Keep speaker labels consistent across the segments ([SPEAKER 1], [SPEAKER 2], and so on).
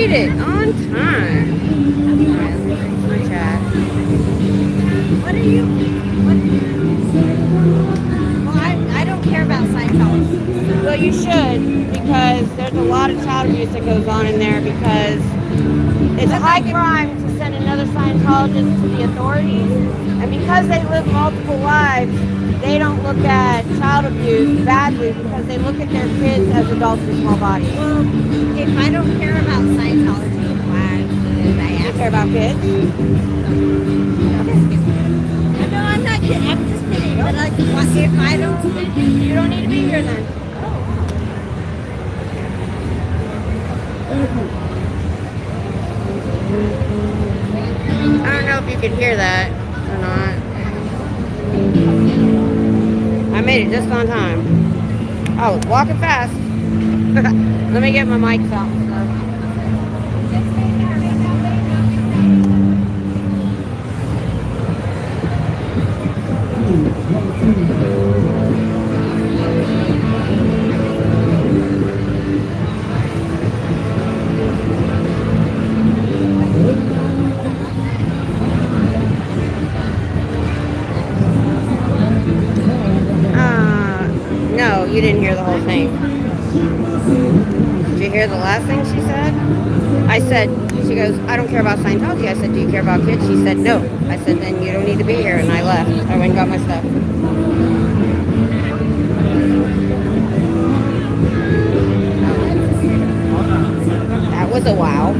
[SPEAKER 1] made it on time. Alright, let me fix my chat.
[SPEAKER 2] What are you? Well, I don't care about Scientology.
[SPEAKER 1] Well, you should, because there's a lot of child abuse that goes on in there, because it's a high crime to send another Scientologist to the authorities, and because they live multiple lives, they don't look at child abuse badly because they look at their kids as adults in small bodies.
[SPEAKER 2] Well, if I don't care about Scientology, why would I
[SPEAKER 1] You
[SPEAKER 2] ask?
[SPEAKER 1] care about kids?
[SPEAKER 2] No, I'm not kidding. I'm just kidding. But like, if I don't,
[SPEAKER 1] You don't need to be here then. I don't know if you can hear that or not. I made it just on time. I was walking fast. Let me get my mics out. No, you didn't hear the whole thing. Did you hear the last thing she said? I said, she goes, I don't care about Scientology. I said, do you care about kids? She said, no. I said, then you don't need to be here. And I left. I went and got my stuff. That was a wow.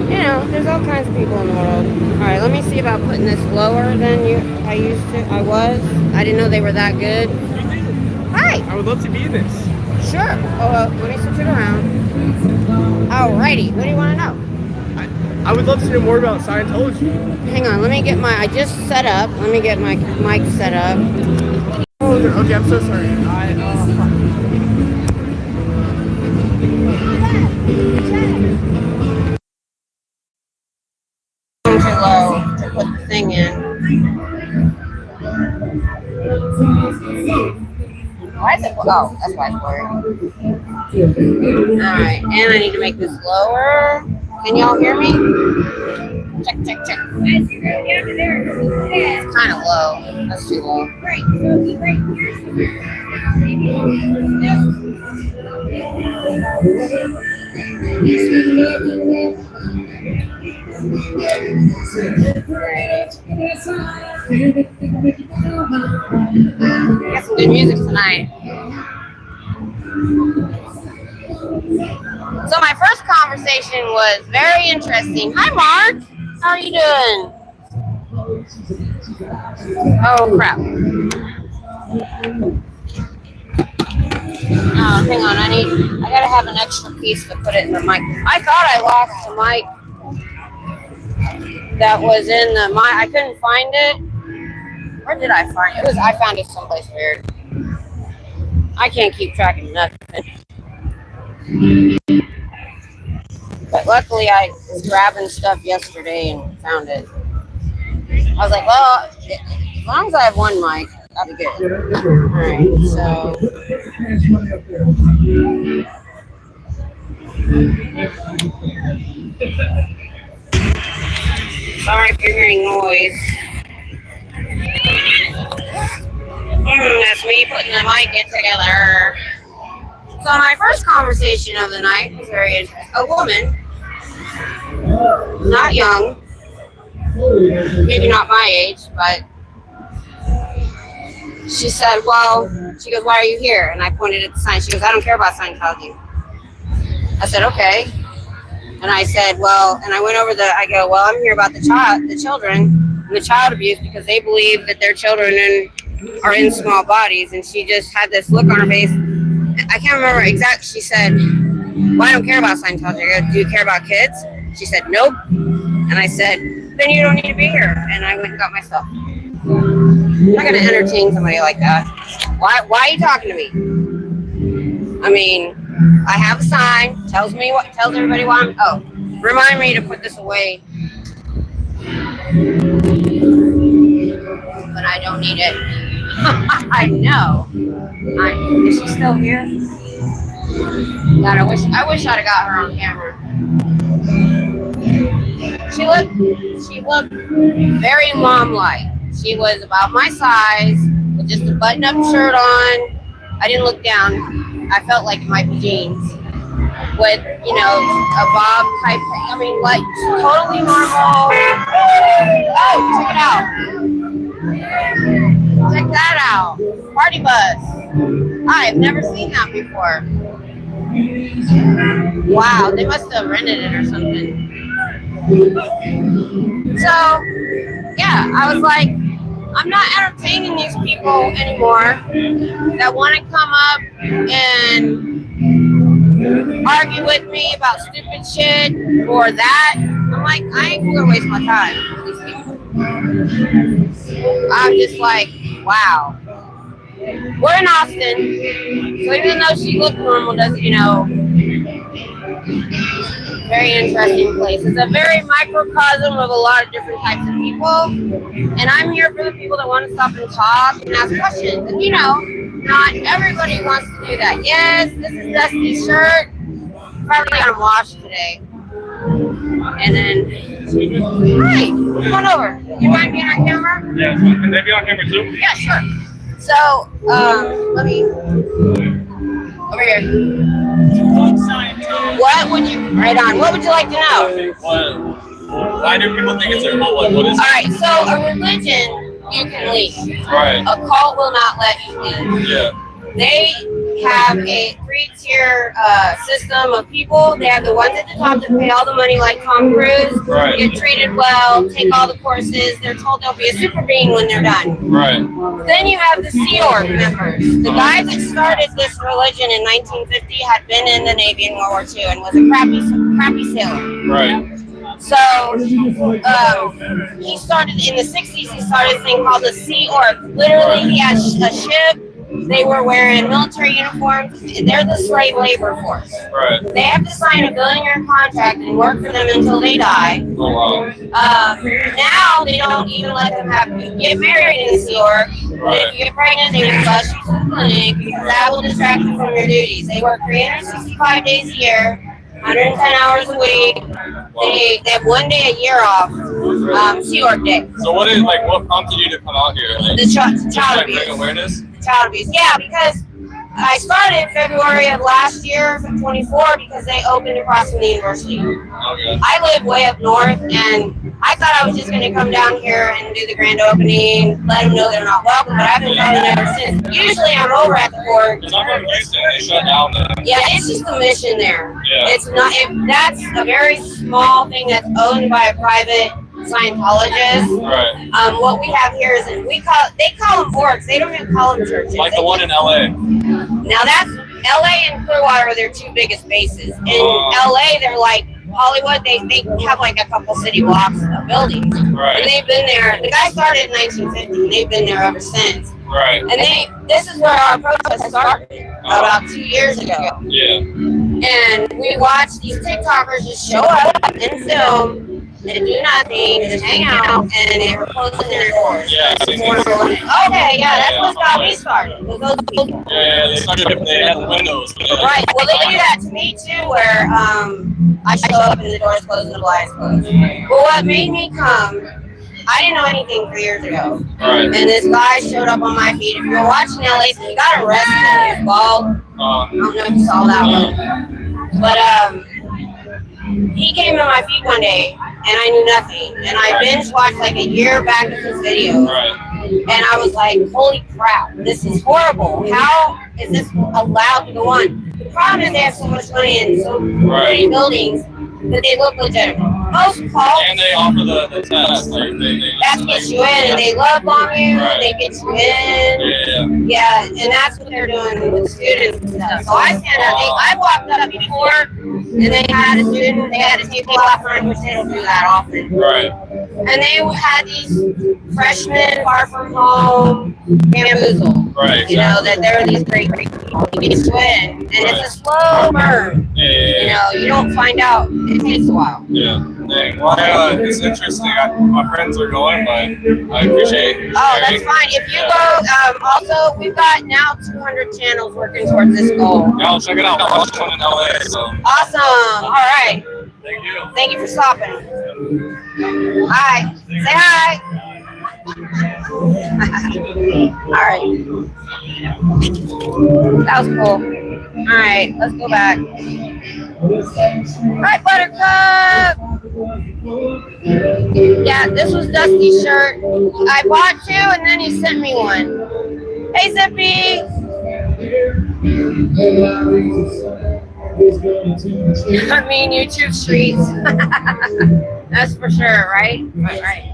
[SPEAKER 1] You know, there's all kinds of people in the world. Alright, let me see about putting this lower than I was. I didn't know they were that good. Hi!
[SPEAKER 3] I would love to be in this.
[SPEAKER 1] Sure. Let me switch it around. Alrighty, what do you want to know?
[SPEAKER 3] I would love to know more about Scientology.
[SPEAKER 1] Hang on, let me get I just set up. Let me get my mic set up.
[SPEAKER 3] Oh, okay, I'm so sorry.
[SPEAKER 1] Too low to put the thing in. Why is it? Oh, that's why it's blurry. Alright, and I need to make this lower. Can y'all hear me? Check, check, check. It's kind of low. That's too low. Got some good music tonight. So my first conversation was very interesting. Hi, Mark. How are you doing? Oh, crap. Oh, hang on. I gotta have an extra piece to put it in the mic. I thought I lost the mic that was in the mic. I couldn't find it. Where did I find it? I found it someplace weird. I can't keep track of nothing. But luckily I was grabbing stuff yesterday and found it. I was like, well, as long as I have one mic, I'll be good. Alright, so. Sorry if you're hearing noise. That's me putting the mic in together. So my first conversation of the night was very interesting. A woman, not young, maybe not my age, but she said, well, she goes, why are you here? And I pointed at the sign. She goes, I don't care about Scientology. I said, okay. And I said, well, and I went over I go, well, I'm here about the children, and the child abuse, because they believe that their children are in small bodies. And she just had this look on her face. I can't remember exactly. She said, well, I don't care about Scientology. I go, do you care about kids? She said, nope. And I said, then you don't need to be here. And I went and got my stuff. I'm not going to entertain somebody like that. Why are you talking to me? I mean, I have a sign, tells everybody why remind me to put this away. But I don't need it. I know. Is she still here? God, I wish I'd have got her on camera. She looked very mom-like. She was about my size, with just a button-up shirt on. I didn't look down. I felt like it might be jeans. With, you know, a bob type thing. I mean, like, totally normal. Oh, check it out. Check that out. Party bus. I've never seen that before. Wow, they must have rented it or something. So, yeah, I was like, I'm not entertaining these people anymore that want to come up and argue with me about stupid shit or that. I'm like, I ain't gonna waste my time with these people. I'm just like, wow. We're in Austin, so even though she looked normal, doesn't, you know, very interesting place. It's a very microcosm of a lot of different types of people, and I'm here for the people that want to stop and talk and ask questions. And you know, not everybody wants to do that. Yes, this is Dusty's shirt. Probably got him washed today. And then, hi, come on over. You mind being on camera?
[SPEAKER 3] Yeah, can they be on camera too?
[SPEAKER 1] Yeah, sure. So, let me, over here. What would you, right on, what would you like to know?
[SPEAKER 3] Why do people think it's a cult? Like, what is it?
[SPEAKER 1] All right, so a religion, you can leave.
[SPEAKER 3] Right.
[SPEAKER 1] A cult will not let you leave.
[SPEAKER 3] Yeah.
[SPEAKER 1] They have a three-tier system of people. They have the ones at the top that pay all the money, like Tom Cruise,
[SPEAKER 3] Right.
[SPEAKER 1] get treated well, take all the courses. They're told they'll be a super being when they're done.
[SPEAKER 3] Right.
[SPEAKER 1] Then you have the Sea Org members. The guy that started this religion in 1950 had been in the Navy in World War II and was a crappy sailor.
[SPEAKER 3] Right.
[SPEAKER 1] So he started in the 60s. He started a thing called the Sea Org. Literally, he had a ship. They were wearing military uniforms. They're the slave labor force.
[SPEAKER 3] Right.
[SPEAKER 1] They have to sign a billion-year contract and work for them until they die.
[SPEAKER 3] Oh wow.
[SPEAKER 1] Now they don't even let them get married in the Sea Org. But if you get pregnant, they will bust you to the clinic because that will distract you from your duties. They work 365 days a year, 110 hours a week. They have 1 day a year off. Sea Org Day.
[SPEAKER 3] So what prompted you to come out here? Like,
[SPEAKER 1] The child
[SPEAKER 3] bring
[SPEAKER 1] abuse.
[SPEAKER 3] awareness?
[SPEAKER 1] Child abuse. Yeah, because I started February of last year, 24, because they opened across from the university.
[SPEAKER 3] Okay.
[SPEAKER 1] I live way up north, and I thought I was just going to come down here and do the grand opening, let them know they're not welcome, but I've been coming ever since. Usually I'm over at the board.
[SPEAKER 3] Because I'm from Houston, they shut down the...
[SPEAKER 1] Yeah, it's just a mission there.
[SPEAKER 3] Yeah.
[SPEAKER 1] It's not. That's a very small thing that's owned by a private Scientologist.
[SPEAKER 3] Right.
[SPEAKER 1] What we have here is they call them orgs. They don't even call them churches.
[SPEAKER 3] Like the one in LA.
[SPEAKER 1] Now that's LA and Clearwater are their two biggest bases. In LA, they're like Hollywood. They have like a couple city blocks of buildings.
[SPEAKER 3] Right.
[SPEAKER 1] And they've been there. The guy started in 1950. And they've been there ever since.
[SPEAKER 3] Right.
[SPEAKER 1] And this is where our protest started about 2 years ago.
[SPEAKER 3] Yeah.
[SPEAKER 1] And we watched these TikTokers just show up and film and do nothing, just hang out, and they were closing their doors.
[SPEAKER 3] Yeah.
[SPEAKER 1] Okay, yeah, that's what got me started. Was those people.
[SPEAKER 3] Yeah, they started, they had the windows.
[SPEAKER 1] Right, well, they do that to me too, where I show up and the doors closed and the blinds closed. Well, what made me come, I didn't know anything 3 years ago.
[SPEAKER 3] Right.
[SPEAKER 1] And this guy showed up on my feed. If you were watching LA, he got arrested, he was bald. I don't know if you saw that one. But he came on my feed one day, and I knew nothing. And I binge watched like a year back of his videos.
[SPEAKER 3] Right.
[SPEAKER 1] And I was like, holy crap, this is horrible. How is this allowed to go on? The problem is they have so much money and so many buildings that they look legitimate. Most cults,
[SPEAKER 3] And they offer the test. Like,
[SPEAKER 1] that gets you in, and they love on you, they get you in.
[SPEAKER 3] Yeah.
[SPEAKER 1] Yeah, and that's what they're doing with students and stuff. So I stand up, I walked up before, and they had a student, they had a table out front, which they don't do that often.
[SPEAKER 3] Right.
[SPEAKER 1] And they had these freshmen far from home bamboozled.
[SPEAKER 3] Right.
[SPEAKER 1] You know, that there are these great people who get you in. And it's a slow burn.
[SPEAKER 3] Yeah.
[SPEAKER 1] You know, you don't find out. It takes a while.
[SPEAKER 3] Yeah. Dang. Well, it's interesting. My friends are going, but I appreciate it.
[SPEAKER 1] Oh, that's fine. If you go, also, we've got now 200 channels working towards this goal.
[SPEAKER 3] Yeah, I'll check it out. I was one in LA, so.
[SPEAKER 1] Awesome. All right.
[SPEAKER 3] Thank you.
[SPEAKER 1] Thank you for stopping. Hi. Say hi. All right. That was cool. All right, let's go back. Hi, Buttercup. Yeah, this was Dusty's shirt. I bought two, and then he sent me one. Hey, Zippy. I mean, YouTube streets. That's for sure, right? Right.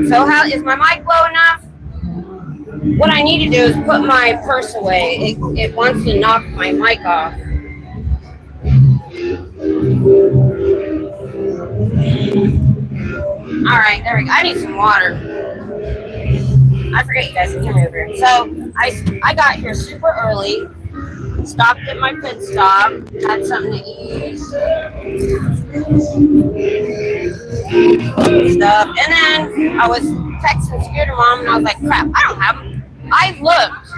[SPEAKER 1] So, how is my mic low enough? What I need to do is put my purse away. It wants to knock my mic off. All right, there we go. I need some water. I forget you guys can come over here. So I got here super early. Stopped at my pit stop. Had something to eat. Stuff. And then I was texting Scooter Mom, and I was like, crap, I don't have them. I looked.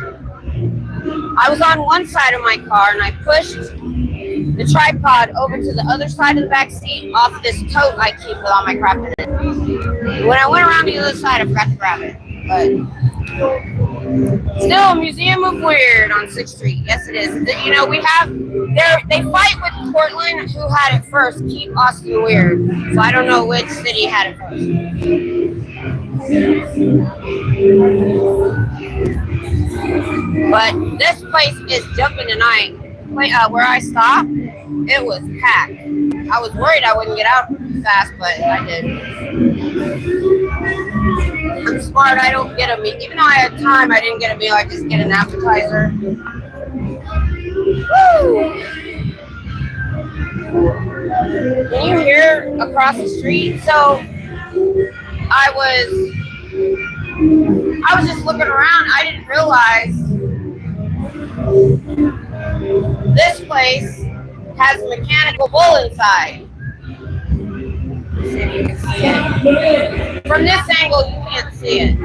[SPEAKER 1] I was on one side of my car, and I pushed the tripod over to the other side of the back seat off this tote I keep with all my crap in it. When I went around the other side, I forgot to grab it. But still, Museum of Weird on 6th Street. Yes, it is. You know, we have, they fight with Portland, who had it first, keep Austin weird. So I don't know which city had it first. But this place is jumping tonight. Where I stopped, it was packed. I was worried I wouldn't get out fast, but I did. I'm smart. I don't get a meal. Even though I had time, I didn't get a meal. I just get an appetizer. Woo! Can you hear across the street? So I was just looking around. I didn't realize this place has a mechanical bull inside. See if you can see it. From this angle, you can't see it.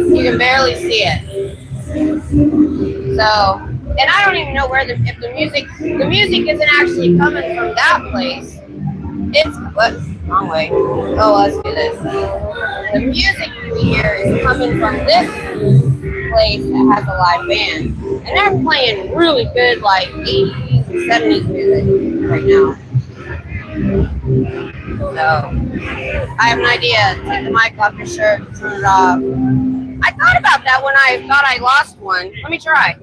[SPEAKER 1] You can barely see it. So, and I don't even know where the music isn't actually coming from that place. It's what? Wrong way. Oh, let's do this. The music you hear is coming from this place that has a live band. And they're playing really good, like 80s and 70s music right now. So, I have an idea. Take the mic off your shirt, turn it off. I thought about that when I thought I lost one. Let me try.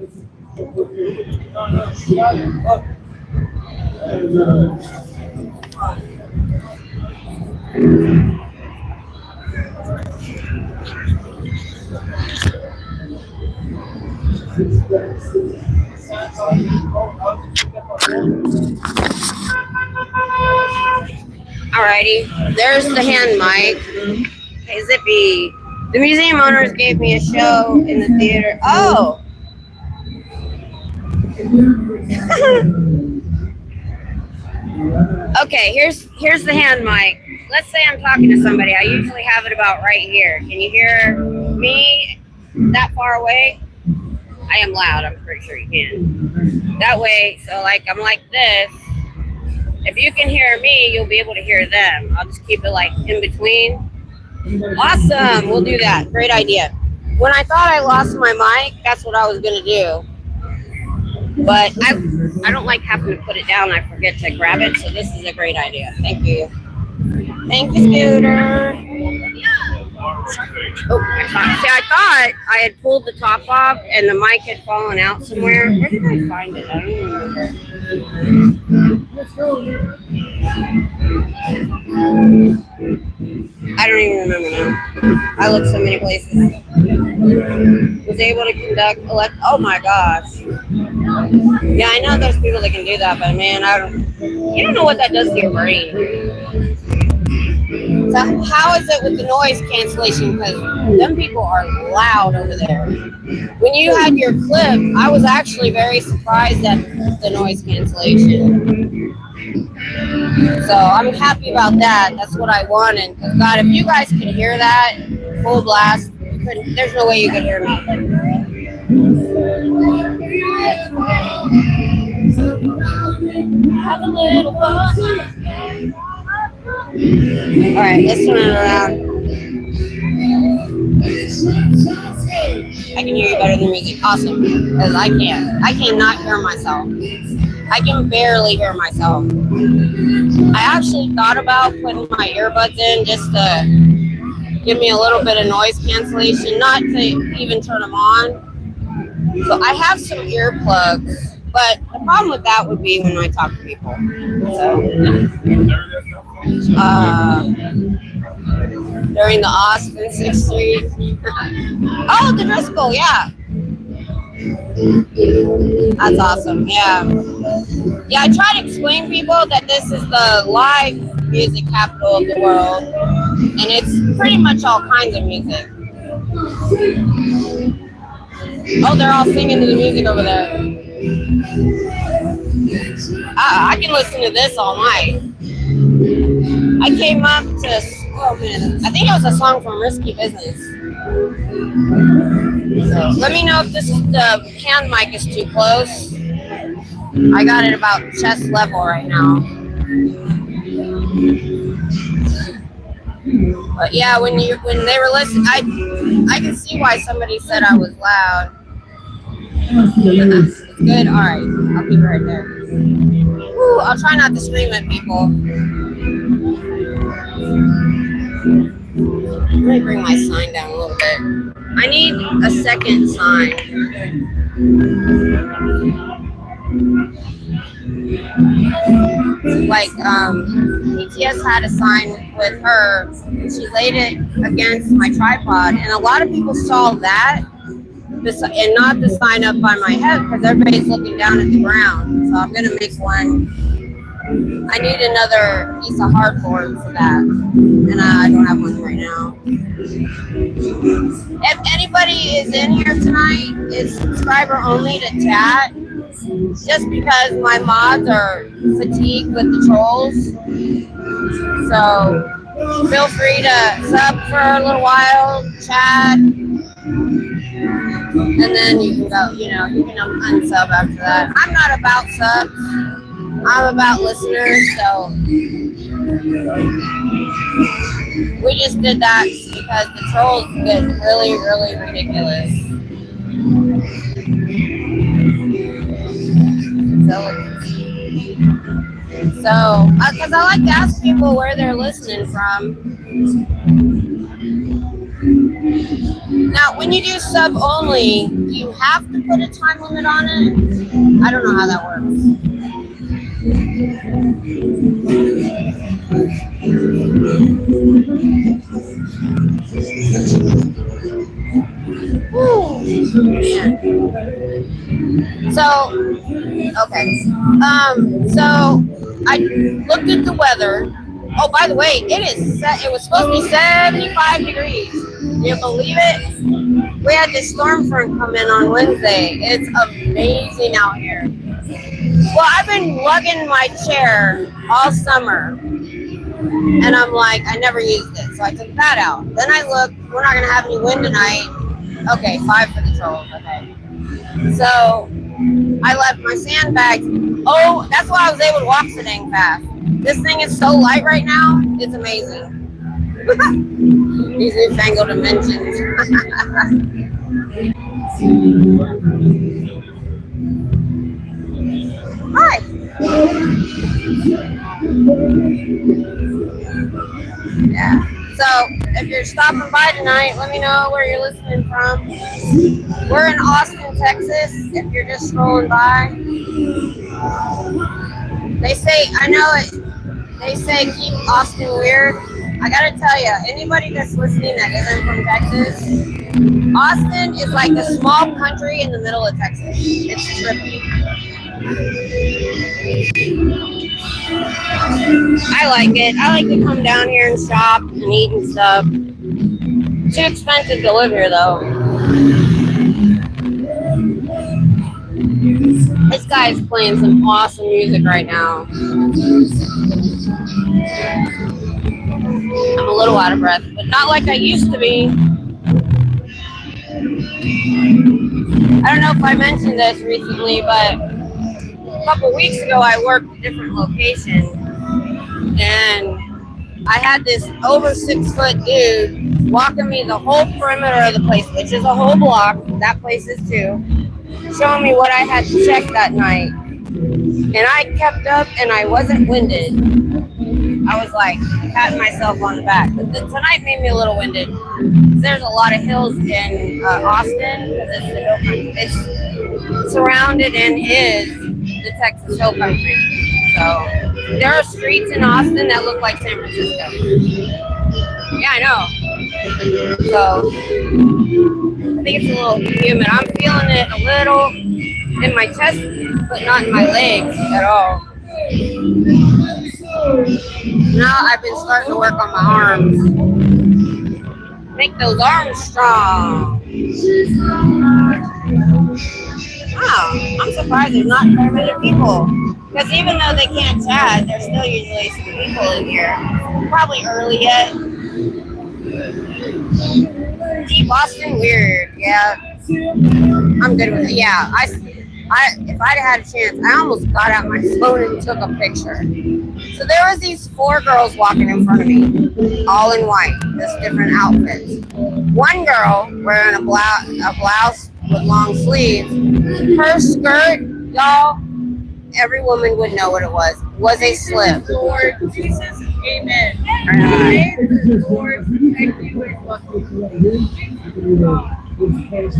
[SPEAKER 1] Alrighty, there's the hand mic. Hey Zippy, the museum owners gave me a show in the theater. Oh. Okay, here's the hand mic. Let's say I'm talking to somebody. I usually have it about right here. Can you hear me that far away? I am loud. I'm pretty sure you can. That way, so like I'm like this. If you can hear me, you'll be able to hear them. I'll just keep it like in between. Awesome. We'll do that. Great idea. When I thought I lost my mic, that's what I was going to do. But I don't like having to put it down. I forget to grab it. So this is a great idea. Thank you. Thank you, Scooter. Oh, I thought I had pulled the top off and the mic had fallen out somewhere. Where did I find it? I don't even remember. I don't even remember now. I looked so many places. Was able to conduct oh my gosh. Yeah, I know there's people that can do that, but man, you don't know what that does to your brain. So how is it with the noise cancellation? Because them people are loud over there. When you had your clip, I was actually very surprised at the noise cancellation. So I'm happy about that. That's what I wanted. Because God, if you guys could hear that full blast, you couldn't, there's no way you could hear me. Have a little fun. Alright, let's turn it around. I can hear you better than music. Awesome. Because I can't. I cannot hear myself. I can barely hear myself. I actually thought about putting my earbuds in just to give me a little bit of noise cancellation, not to even turn them on. So I have some earplugs, but the problem with that would be when I talk to people. So, during the Austin 6th Street. Oh, the Driscoll, yeah. That's awesome, yeah. Yeah, I try to explain to people that this is the live music capital of the world, and it's pretty much all kinds of music. Oh, they're all singing to the music over there. I can listen to this all night. I came up to, oh man, I think it was a song from Risky Business. So let me know if the hand mic is too close. I got it about chest level right now. But yeah, when they were listening, I can see why somebody said I was loud. It's good. All right, I'll keep it right there. Woo, I'll try not to scream at people. Let me bring my sign down a little bit. I need a second sign. Like, PTS had a sign with her. She laid it against my tripod, and a lot of people saw that, and not the sign up by my head because everybody's looking down at the ground. So I'm gonna make one. I need another piece of hardboard for that, and I don't have one right now. If anybody is in here tonight, it's subscriber only to chat, just because my mods are fatigued with the trolls. So feel free to sub for a little while, chat, and then you can go, you can unsub after that. I'm not about subs. I'm about listeners, so we just did that because the trolls get really, really ridiculous. So, because I like to ask people where they're listening from. Now, when you do sub only, do you have to put a time limit on it? I don't know how that works. Woo, man. So, okay. So I looked at the weather. Oh, by the way, it was supposed to be 75 degrees. Can you believe it? We had this storm front come in on Wednesday. It's amazing out here. Well, I've been lugging my chair all summer, and I'm like, I never used it, so I took that out. Then I looked, we're not going to have any wind tonight. Okay, 5 for the trolls, okay. So I left my sandbags. Oh, that's why I was able to walk so dang fast. This thing is so light right now, it's amazing. These newfangled dimensions. Hi. Yeah. So if you're stopping by tonight, let me know where you're listening from. We're in Austin, Texas. If you're just strolling by, they say, I know it. They say keep Austin weird. I gotta tell you, anybody that's listening that isn't from Texas, Austin is like a small country in the middle of Texas. It's trippy. I like it. I like to come down here and shop and eat and stuff. Too expensive to live here, though. This guy's playing some awesome music right now. I'm a little out of breath, but not like I used to be. I don't know if I mentioned this recently, but a couple weeks ago I worked a different location, and I had this over 6 foot dude walking me the whole perimeter of the place, which is a whole block. That place is too. Showing me what I had to check that night. And I kept up and I wasn't winded. I was like patting myself on the back. But tonight made me a little winded. There's a lot of hills in Austin because it's the hill country. It's surrounded and is the Texas hill country. So there are streets in Austin that look like San Francisco. Yeah, I know. So I think it's a little humid. I'm feeling it a little in my chest, but not in my legs at all. Now I've been starting to work on my arms. Make those arms strong. Wow, I'm surprised there's not very many people. Because even though they can't chat, there's still usually some people in here. Probably early yet. Deep Boston, weird. Yeah, I'm good with it. Yeah, if I'd had a chance, I almost got out my phone and took a picture. So there was these 4 girls walking in front of me, all in white, just different outfits. One girl wearing a blouse with long sleeves. Her skirt, y'all, every woman would know what it was a slip.
[SPEAKER 2] Lord Jesus, amen.
[SPEAKER 1] Right.
[SPEAKER 2] Lord, thank you.
[SPEAKER 1] That's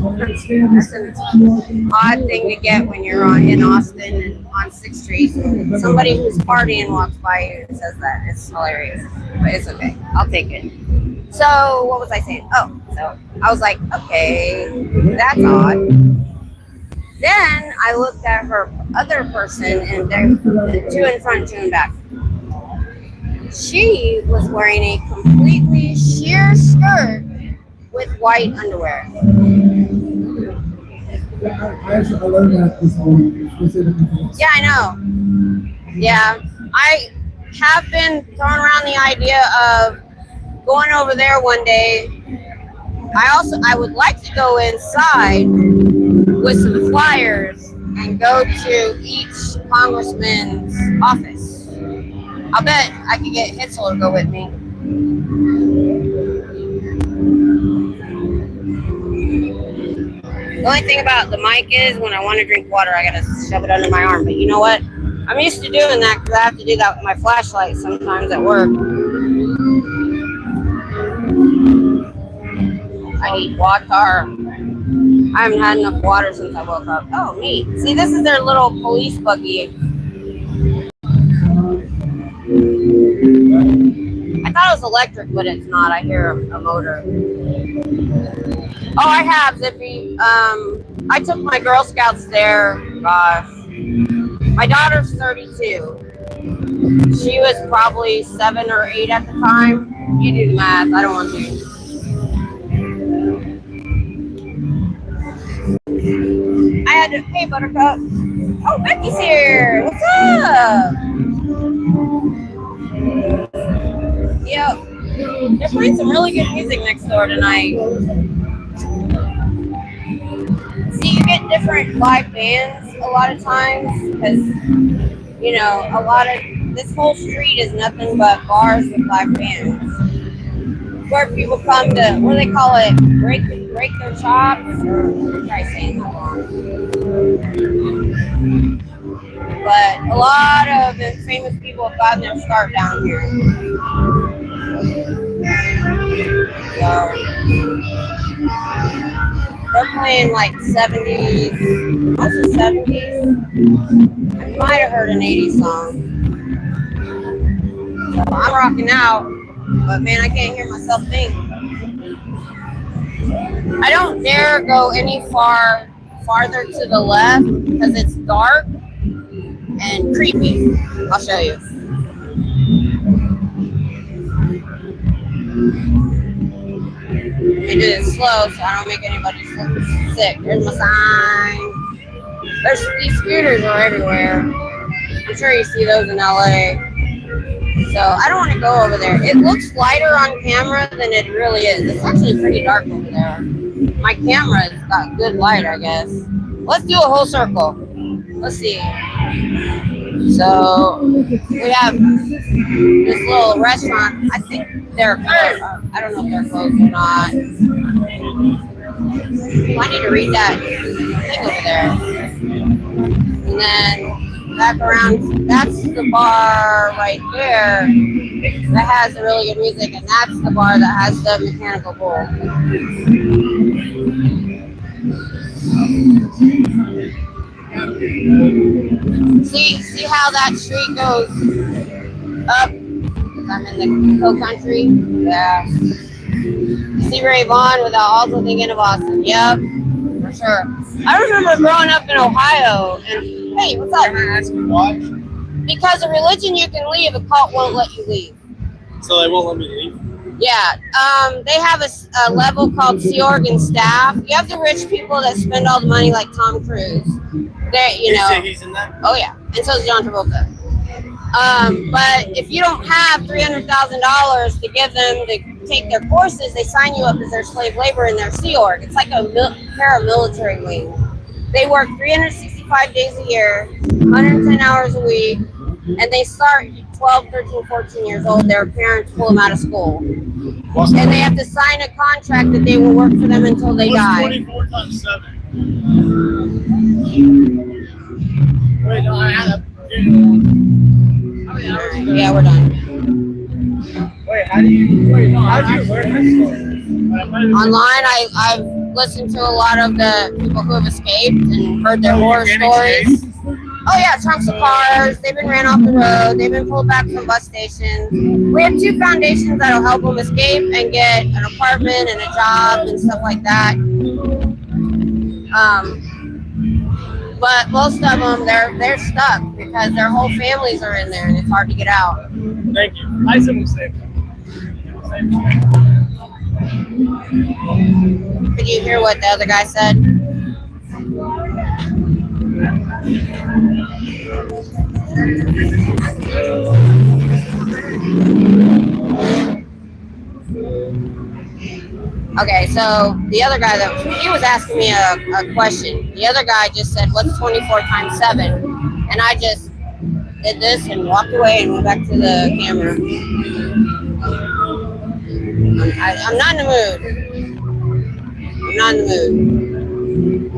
[SPEAKER 1] an odd thing to get when you're in Austin and on 6th Street. Somebody who's partying walks by you and says that. It's hilarious, but it's okay. I'll take it. So what was I saying? Oh, so I was like, okay, that's odd. Then I looked at her other person, and they're 2 in front, 2 in back. She was wearing a completely sheer skirt with white underwear. Yeah, I know. Yeah, I have been throwing around the idea of going over there one day. I would like to go inside with some flyers and go to each congressman's office. I'll bet I could get Hitzel to go with me. The only thing about the mic is when I want to drink water, I gotta shove it under my arm. But you know what? I'm used to doing that because I have to do that with my flashlight sometimes at work. I need water. I haven't had enough water since I woke up. Oh, neat. See, this is their little police buggy. I thought it was electric, but it's not. I hear a motor. Oh, I have, Zippy. I took my Girl Scouts there. Gosh. My daughter's 32. She was probably 7 or 8 at the time. You do the math. I don't want to. I had to, hey, Buttercup. Oh, Becky's here. What's up? Yep. They're playing some really good music next door tonight. See, you get different live bands a lot of times because, you know, this whole street is nothing but bars with live bands. Where people come to, what do they call it? Break their chops? Or I'm trying saying that wrong. But a lot of famous people have gotten their start down here. So, they're playing like 70s, also 70s. I might have heard an 80s song. So I'm rocking out, but man, I can't hear myself think. I don't dare go any farther to the left because it's dark and and creepy. I'll show you. Let me do this slow so I don't make anybody sick. Here's my sign. These scooters are everywhere. I'm sure you see those in LA. So I don't want to go over there. It looks lighter on camera than it really is. It's actually pretty dark over there. My camera's got good light, I guess. Let's do a whole circle. Let's see. So we have this little restaurant. I think they're closed. I don't know if they're closed or not. I need to read that thing over there. And then back around, that's the bar right there that has the really good music, and that's the bar that has the mechanical bull. See how that street goes up? I'm in the hill country. Yeah. See Ray Vaughn without also thinking of Austin. Yep, for sure. I remember growing up in Ohio, and hey, what's up?
[SPEAKER 3] Can I ask you why?
[SPEAKER 1] Because of religion, you can leave. A cult won't let you leave.
[SPEAKER 3] So they won't let me leave?
[SPEAKER 1] Yeah, they have a level called Sea Organ staff. You have the rich people that spend all the money, like Tom Cruise. They, you know.
[SPEAKER 3] Say he's in that?
[SPEAKER 1] Oh yeah, and so is John Travolta. But if you don't have $300,000 to give them to take their courses, they sign you up as their slave labor in their Sea Org. It's like a paramilitary wing. They work 365 days a year, 110 hours a week, and they start 12, 13, 14 years old. Their parents pull them out of school. And they have to sign a contract that they will work for them until they die.
[SPEAKER 3] 24 times 7? Wait, no, I had a...
[SPEAKER 1] Yeah, we're done.
[SPEAKER 3] Wait, how do you learn this story?
[SPEAKER 1] Online, I've listened to a lot of the people who have escaped and heard their horror stories. Oh yeah, trunks of cars. They've been ran off the road. They've been pulled back from bus stations. We have 2 foundations that'll help them escape and get an apartment and a job and stuff like that. But most of them, they're stuck because their whole families are in there and it's hard to get out.
[SPEAKER 3] Thank you. I said we'll save.
[SPEAKER 1] Did you hear what the other guy said? Okay, so the other guy he was asking me a question. The other guy just said, "What's 24 times 7?" And I just did this and walked away and went back to the camera. I'm not in the mood. I'm not in the mood.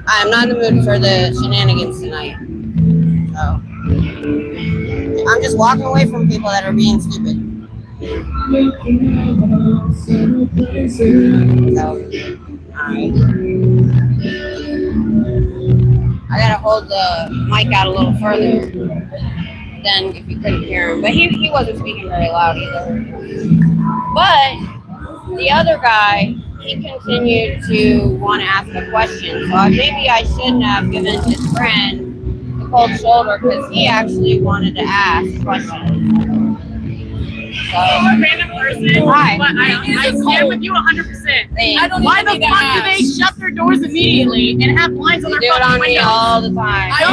[SPEAKER 1] I'm not in the mood for the shenanigans tonight. So I'm just walking away from people that are being stupid. So, alright. I gotta hold the mic out a little further than if you couldn't hear him. But he wasn't speaking very loud either. But the other guy, he continued to want to ask a question. So maybe I shouldn't have given his friend the cold shoulder because he actually wanted to ask a question. So,
[SPEAKER 4] I'm a random person,
[SPEAKER 1] hi.
[SPEAKER 4] but I stand with you 100%.
[SPEAKER 1] Thanks.
[SPEAKER 4] Why the fuck do they shut their doors immediately and have lines on
[SPEAKER 1] They
[SPEAKER 4] their
[SPEAKER 1] do it
[SPEAKER 4] fucking
[SPEAKER 1] on me
[SPEAKER 4] windows?
[SPEAKER 1] all the time.
[SPEAKER 4] No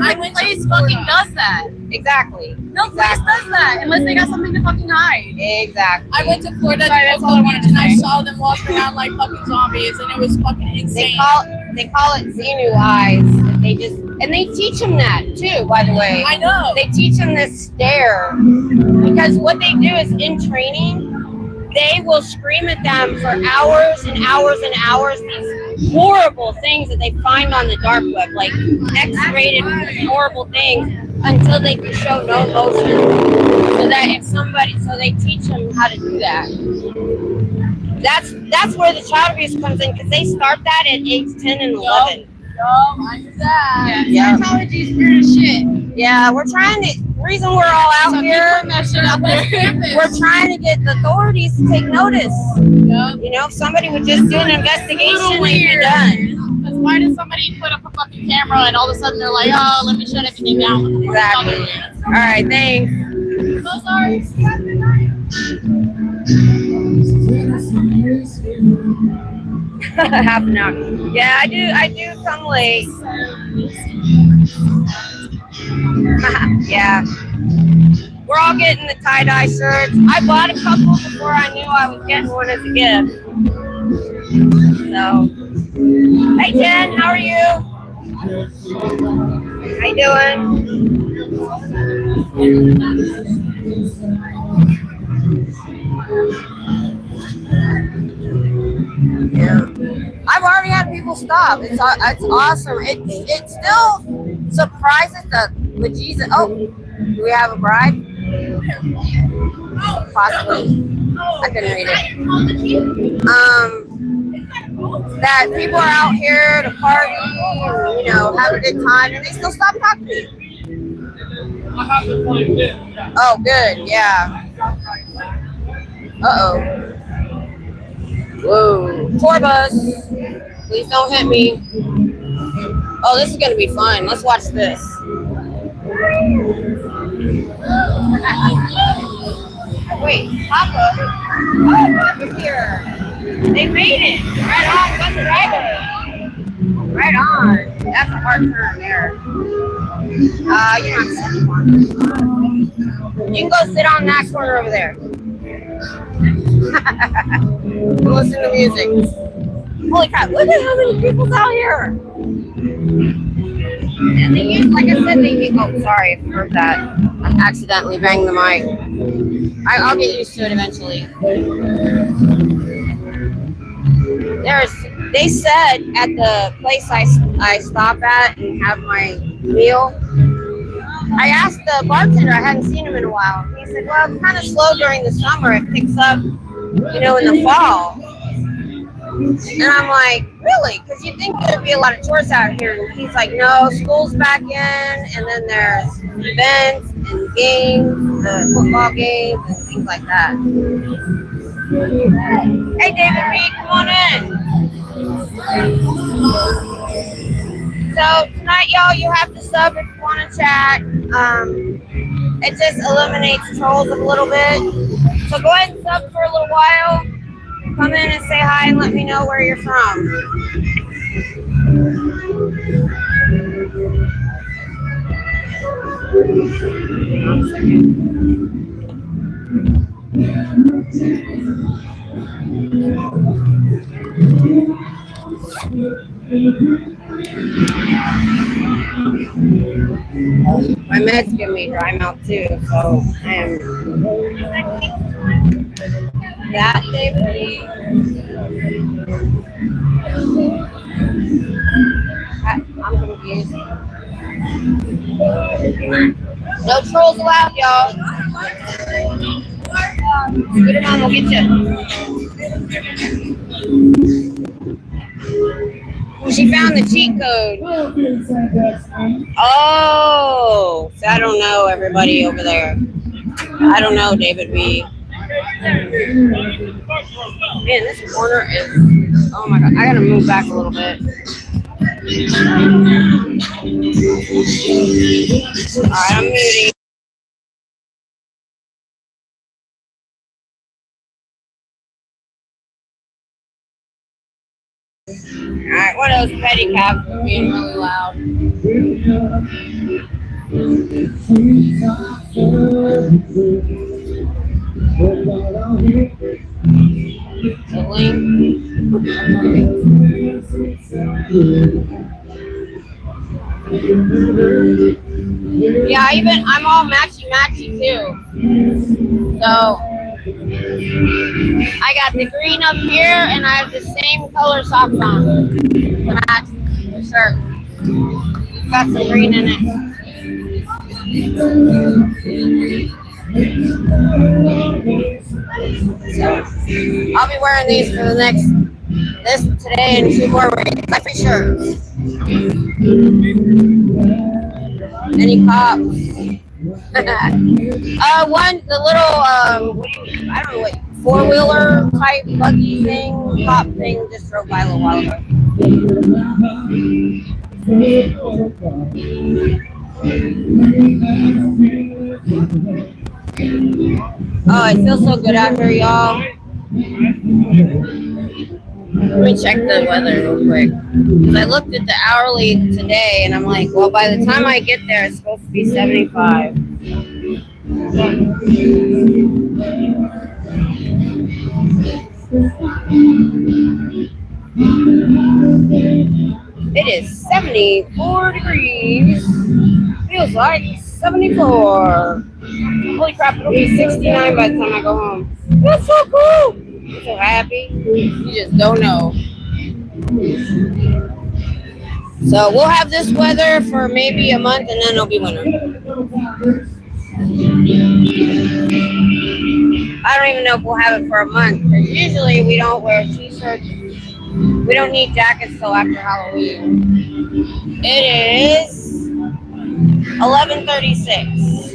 [SPEAKER 4] public place fucking does that.
[SPEAKER 1] Exactly.
[SPEAKER 4] No place does that unless they got something to fucking hide.
[SPEAKER 1] Exactly.
[SPEAKER 5] I went to Florida
[SPEAKER 4] That's all I wanted to
[SPEAKER 5] and I
[SPEAKER 4] say.
[SPEAKER 5] saw them walking around like fucking zombies, and it was fucking
[SPEAKER 1] They
[SPEAKER 5] insane.
[SPEAKER 1] call it Xenu eyes. They teach them that too, by the way.
[SPEAKER 5] I know.
[SPEAKER 1] They teach them this stare because what they do is in training, they will scream at them for hours and hours and hours these horrible things that they find on the dark web, like X-rated horrible things, until they can show no emotion. So they teach them how to do that. That's where the child abuse comes in because they start that at age 10 and 11.
[SPEAKER 5] I knew that.
[SPEAKER 1] Yeah.
[SPEAKER 5] Scientology is weird as shit.
[SPEAKER 1] Yeah, we're trying to. The reason we're all out
[SPEAKER 5] So
[SPEAKER 1] here,
[SPEAKER 5] keep putting that shit out there.
[SPEAKER 1] we're trying to get the authorities to take notice.
[SPEAKER 5] Yep.
[SPEAKER 1] You know, if somebody would just do an investigation, they'd be done.
[SPEAKER 5] Because
[SPEAKER 4] why does somebody put up a fucking camera and all of a sudden they're like, oh, let me shut everything down?
[SPEAKER 1] Exactly. All right, thanks.
[SPEAKER 4] So sorry.
[SPEAKER 1] Half an hour. Yeah, I do come late. Yeah. We're all getting the tie-dye shirts. I bought a couple before I knew I was getting one as a gift. So, hey Jen, how are you? How you doing? Yeah. I've already had people stop. It's awesome. It still surprises the bejesus. Oh, do we have a bride? Possibly. I couldn't read it. That people are out here to party, and, you know, have a good time, and they still stop talking to me. Oh, good. Yeah. Uh-oh. Whoa. Tour bus. Please don't hit me. Oh, this is going to be fun. Let's watch this. Wait, Papa. Oh, Papa's here. They made it. Right on, Bus Driver. Right on. That's a hard turn there. You're not sitting on. You can go sit on that corner over there. Listen to music. Holy crap, look at how many people's out here. And they use, like I said, oh, sorry if you heard that. I accidentally banged the mic. I'll get used to it eventually. They said at the place I stop at and have my meal, I asked the bartender, I hadn't seen him in a while. He said, well, it's kind of slow during the summer. It picks up, you know, in the fall. And I'm like, really? Because you think there'd be a lot of tourists out here. And he's like, no, school's back in, and then there's events and games, football games, and things like that. Hey, David Reed, come on in. So tonight, y'all, you have to sub if you want to chat. It just eliminates trolls a little bit. So go ahead and sub for a little while. Come in and say hi and let me know where you're from. One second. My meds give me dry mouth too, so I am that David. I'm confused. No trolls allowed, y'all. Scooter Mom will get you. She found the cheat code. Oh, so I don't know everybody over there. I don't know, David B. Man, this corner is, oh my God, I gotta move back a little bit. Alright, I'm muting. Alright, what else? Petty Cap being really loud. The link. Yeah, I'm all matchy too. So I got the green up here and I have the same color socks on to match the shirt. Got some green in it. So I'll be wearing these for this today and 2 more weeks. That's for sure. Any cops? The little, what do you, I don't know what, 4-wheeler type buggy thing, cop thing just drove by a little while ago. Oh, it feels so good out here, y'all. Let me check the weather real quick. 'Cause I looked at the hourly today and I'm like, well, by the time I get there, it's supposed to be 75. It is 74 degrees. Feels like 74. Holy crap, it'll be 69 by the time I go home. That's so cool. I'm so happy. You just don't know. So we'll have this weather for maybe a month and then it'll be winter. I don't even know if we'll have it for a month. Because usually we don't wear t-shirts. We don't need jackets till after Halloween. It is 11:36.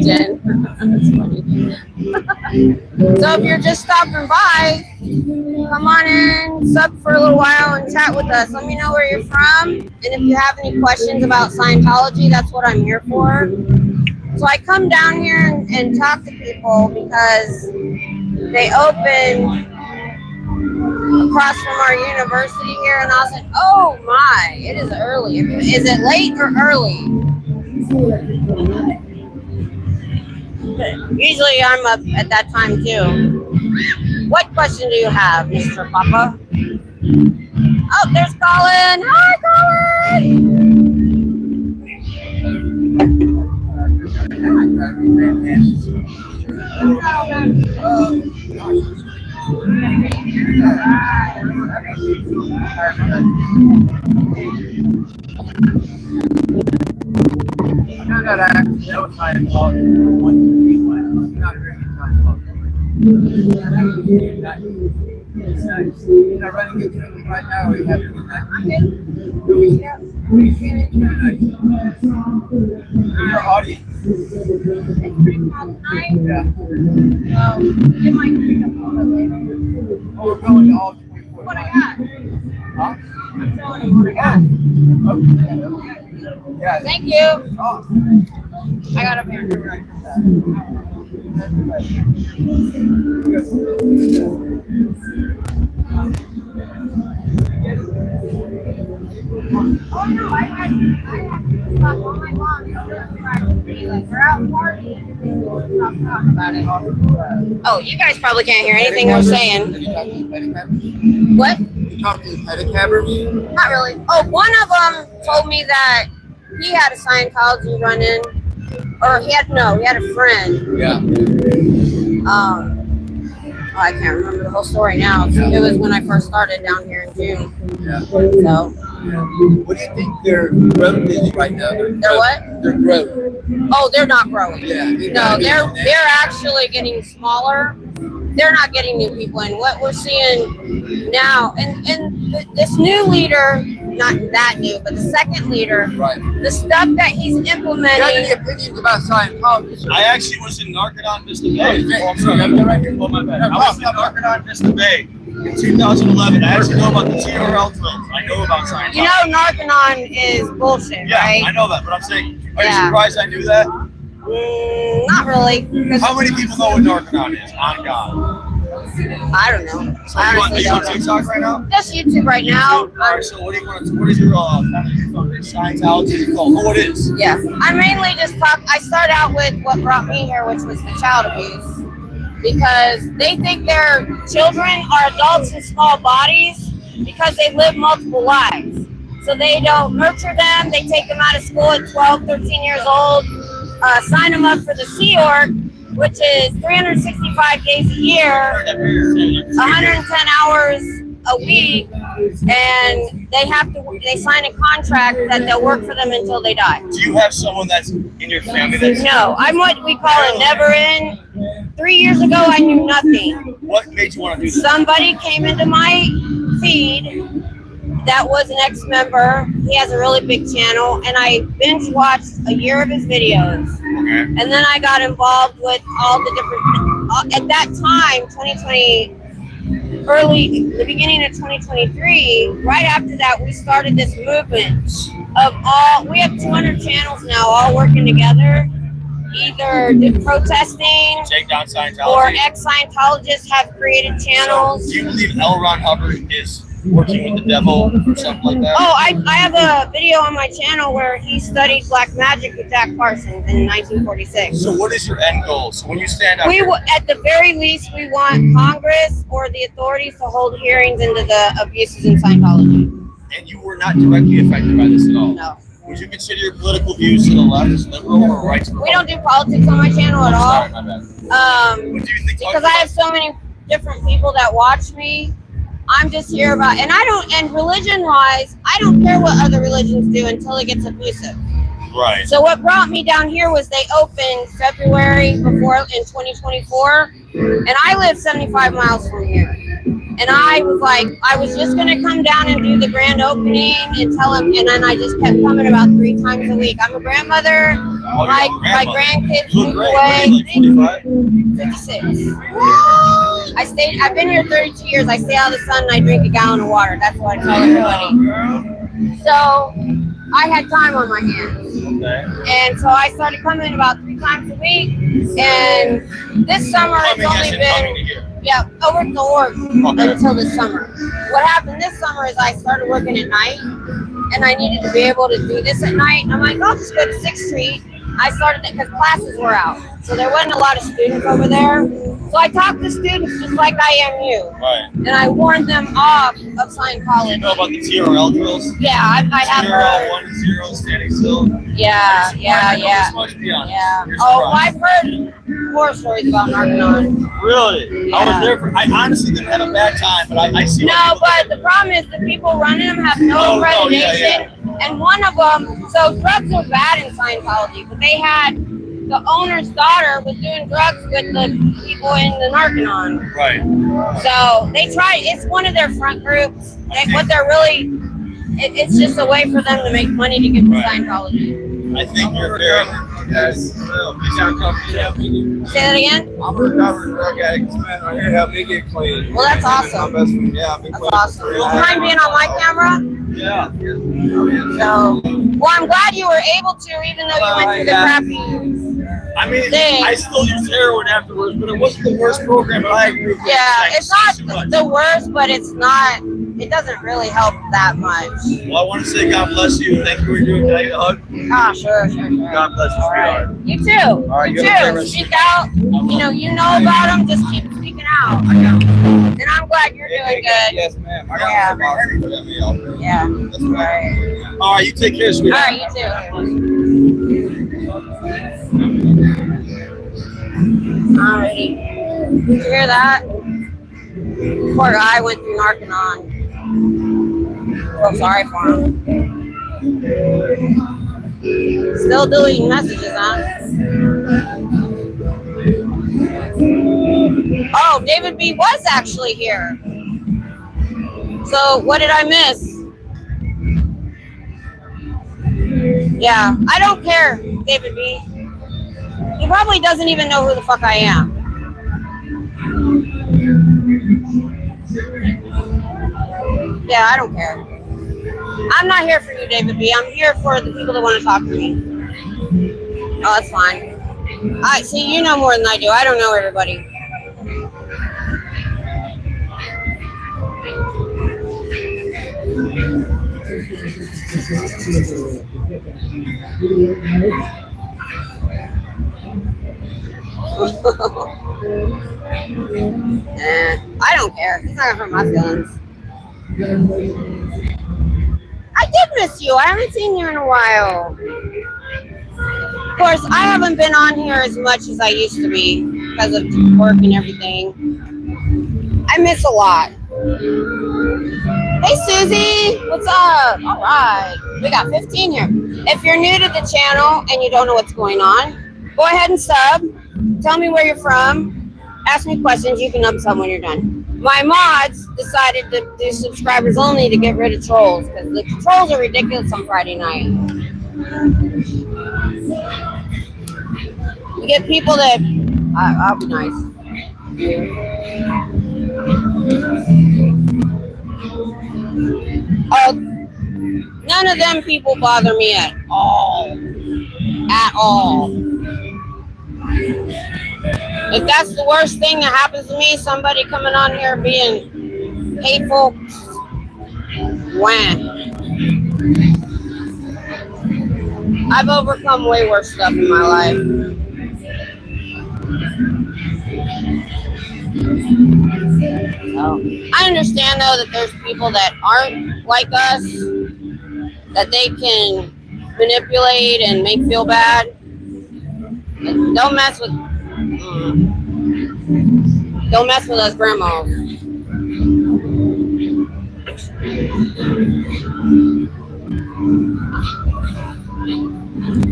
[SPEAKER 1] Jen, that's funny. So if you're just stopping by, come on in, sub for a little while and chat with us. Let me know where you're from. And if you have any questions about Scientology, that's what I'm here for. So I come down here and talk to people because they open across from our university here, and I was like, oh my, it is early. Is it late or early? Usually I'm up at that time too. What question do you have, Mr. Papa? Oh, there's Colin. Hi, Colin.
[SPEAKER 6] I got actually no time about what to be like. I'm not very time about I'm running into them right now. We have your audience. Yeah.
[SPEAKER 5] It might pick up a little later.
[SPEAKER 6] Oh, we're going to all 24.
[SPEAKER 5] What I got?
[SPEAKER 6] Huh?
[SPEAKER 5] I'm telling you what I got.
[SPEAKER 6] Okay. Yeah.
[SPEAKER 1] Thank you.
[SPEAKER 6] Oh.
[SPEAKER 1] I got up here.
[SPEAKER 5] Oh no, I had to stop all my mom. Like, we're out partying and they will stop talking about it.
[SPEAKER 1] Oh, you guys probably can't hear anything we're saying.
[SPEAKER 6] Have you talked to the pedicabbers?
[SPEAKER 1] What?
[SPEAKER 6] You talked to the pedicabbers?
[SPEAKER 1] Not really. Oh, one of them told me that he had a Scientology run-in, or he had a friend.
[SPEAKER 6] Yeah.
[SPEAKER 1] I can't remember the whole story now. It was when I first started down here in June.
[SPEAKER 6] Yeah.
[SPEAKER 1] So,
[SPEAKER 6] Yeah. What do you think their growth is right now?
[SPEAKER 1] Their what?
[SPEAKER 6] Their growth.
[SPEAKER 1] Oh, they're not growing.
[SPEAKER 6] Yeah.
[SPEAKER 1] No, they're actually getting smaller. They're not getting new people in. What we're seeing now, and this new leader, not that new, but the second leader,
[SPEAKER 6] Right.
[SPEAKER 1] the stuff that he's
[SPEAKER 6] You got any
[SPEAKER 1] implementing.
[SPEAKER 6] opinions about Scientology?
[SPEAKER 3] I actually was in Narconon Vista Bay.
[SPEAKER 6] Oh, I'm sorry. I'm right here.
[SPEAKER 3] Oh, my bad. I was in Narconon Vista Bay in 2011. I actually know about the TRL twins. I know about Scientology.
[SPEAKER 1] You know, Narconon is bullshit,
[SPEAKER 3] Yeah,
[SPEAKER 1] right?
[SPEAKER 3] I know that, but I'm saying, are you
[SPEAKER 1] Yeah.
[SPEAKER 3] surprised I knew that?
[SPEAKER 1] Not really. 'Cause
[SPEAKER 3] How many people know what Narconon is? On God.
[SPEAKER 1] I don't know.
[SPEAKER 3] So
[SPEAKER 1] I
[SPEAKER 3] you
[SPEAKER 1] honestly
[SPEAKER 3] on
[SPEAKER 1] don't know.
[SPEAKER 3] TikTok right now?
[SPEAKER 1] Just YouTube right now.
[SPEAKER 3] All right, so what do you want to? What is your Scientology called? Oh, it is.
[SPEAKER 1] Yeah, I mainly just talk. I start out with what brought me here, which was the child abuse, because they think their children are adults in small bodies because they live multiple lives. So they don't nurture them. They take them out of school at 12, 13 years old, sign them up for the Sea Org, which is 365 days a year, 110 hours a week, and they sign a contract that they'll work for them until they die.
[SPEAKER 3] Do you have someone that's in your family that's?
[SPEAKER 1] No, I'm what we call a never in. 3 years ago, I knew nothing.
[SPEAKER 3] What made you want to do this?
[SPEAKER 1] Somebody came into my feed that was an ex-member. He has a really big channel, and I binge watched a year of his videos.
[SPEAKER 3] Okay.
[SPEAKER 1] And then I got involved with all the different at that time, 2020, the beginning of 2023, right after that, we started this movement of we have 200 channels now, all working together, either protesting
[SPEAKER 3] Take down Scientology.
[SPEAKER 1] or ex-Scientologists have created channels.
[SPEAKER 3] So, do you believe L. Ron Hubbard is working with the devil or something like that?
[SPEAKER 1] Oh, I have a video on my channel where he studied black magic with Jack Parsons in 1946.
[SPEAKER 3] So what is your end goal? So when you stand out
[SPEAKER 1] At the very least, we want Congress or the authorities to hold hearings into the abuses in Scientology.
[SPEAKER 3] and you were not directly affected by this at all?
[SPEAKER 1] No.
[SPEAKER 3] Would you consider your political views to the left as liberal or right to
[SPEAKER 1] We don't do politics on my channel at all.
[SPEAKER 3] Sorry, my bad. What do you think?
[SPEAKER 1] Because I have so many different people that watch me. I'm just here about, and religion-wise, I don't care what other religions do until it gets abusive.
[SPEAKER 3] Right.
[SPEAKER 1] So what brought me down here was they opened February before in 2024, and I live 75 miles from here. And I was like, I was just gonna come down and do the grand opening and tell them, and then I just kept coming about 3 times a week. I'm a grandmother. My grandkids moved away. 56. I've been here 32 years. I stay out of the sun and I drink a gallon of water. That's what I tell everybody. So I had time on my hands.
[SPEAKER 3] Okay.
[SPEAKER 1] And so I started coming about 3 times a week. And this summer it's only been over to work until this summer. What happened this summer is I started working at night and I needed to be able to do this at night. And I'm like, I'll just go to 6th Street. I started it because classes were out. So there wasn't a lot of students over there. So I talked to students just like I am you.
[SPEAKER 3] Right.
[SPEAKER 1] And I warned them off of Scientology.
[SPEAKER 3] You know about the TRL drills?
[SPEAKER 1] Yeah, I have
[SPEAKER 3] TRL
[SPEAKER 1] heard.
[SPEAKER 3] 1-0 standing still.
[SPEAKER 1] Yeah. Oh, I've heard horror stories about Narconon.
[SPEAKER 3] Really?
[SPEAKER 1] Yeah.
[SPEAKER 3] I was there I honestly didn't have a bad time, but I see.
[SPEAKER 1] No, but the problem is the people running them have no accreditation. And one of them, so drugs are bad in Scientology, but they had the owner's daughter was doing drugs with the people in the Narconon.
[SPEAKER 3] Right.
[SPEAKER 1] So they tried, it's one of their front groups. What they're really, it's just a way for them to make money to get to Scientology.
[SPEAKER 3] I think you're very. Yes.
[SPEAKER 1] Say that again?
[SPEAKER 6] I'm a recovered drug addict. This man right here helped me get clean.
[SPEAKER 1] Well, that's awesome.
[SPEAKER 6] My best friend, yeah, I've been
[SPEAKER 1] That's
[SPEAKER 6] clean.
[SPEAKER 1] awesome. You mind being on my camera?
[SPEAKER 3] Yeah.
[SPEAKER 1] So, well, I'm glad you were able to, even though you went through the crappy.
[SPEAKER 3] I mean,
[SPEAKER 1] Thing.
[SPEAKER 3] I still used heroin afterwards, but it wasn't the worst program. But I agree with you.
[SPEAKER 1] Yeah, it's not
[SPEAKER 3] Too much.
[SPEAKER 1] the worst, but it's not. It doesn't really help that much.
[SPEAKER 3] Well, I want to say God bless you. Thank you for doing. Can I get a hug?
[SPEAKER 1] Ah, sure.
[SPEAKER 3] God bless you, sweetheart.
[SPEAKER 1] You too.
[SPEAKER 3] All right,
[SPEAKER 1] You
[SPEAKER 3] you have a
[SPEAKER 1] too.
[SPEAKER 3] great
[SPEAKER 1] Speak out. You know about them. Just keep speaking out. And I'm glad you're doing good.
[SPEAKER 6] Yes, ma'am. I
[SPEAKER 1] Yeah.
[SPEAKER 6] got some for that meal.
[SPEAKER 1] Yeah.
[SPEAKER 6] That's right.
[SPEAKER 3] All right, you take care,
[SPEAKER 1] All
[SPEAKER 3] sweetheart.
[SPEAKER 1] right, you too. Alrighty. Did you hear that? Poor guy went through Narconon. Feel sorry for him. Still deleting messages, huh? Oh, David B was actually here. So what did I miss? Yeah, I don't care, David B. He probably doesn't even know who the fuck I am. Yeah, I don't care. I'm not here for you, David B. I'm here for the people that want to talk to me. Oh, that's fine. I see, you know more than I do. I don't know everybody. I don't care. He's not gonna hurt my feelings. I did miss you. I haven't seen you in a while. Of course, I haven't been on here as much as I used to be because of work and everything. I miss a lot. Hey, Susie. What's up? All right. We got 15 here. If you're new to the channel and you don't know what's going on, go ahead and sub. Tell me where you're from. Ask me questions. You can unsub when you're done. My mods decided to do subscribers only to get rid of trolls because the trolls are ridiculous on Friday night. We get people that I'll be nice. Oh, none of them people bother me at all. At all. If that's the worst thing that happens to me, somebody coming on here being hateful, wham. I've overcome way worse stuff in my life. So, I understand though that there's people that aren't like us, that they can manipulate and make feel bad. Don't mess with us grandmas.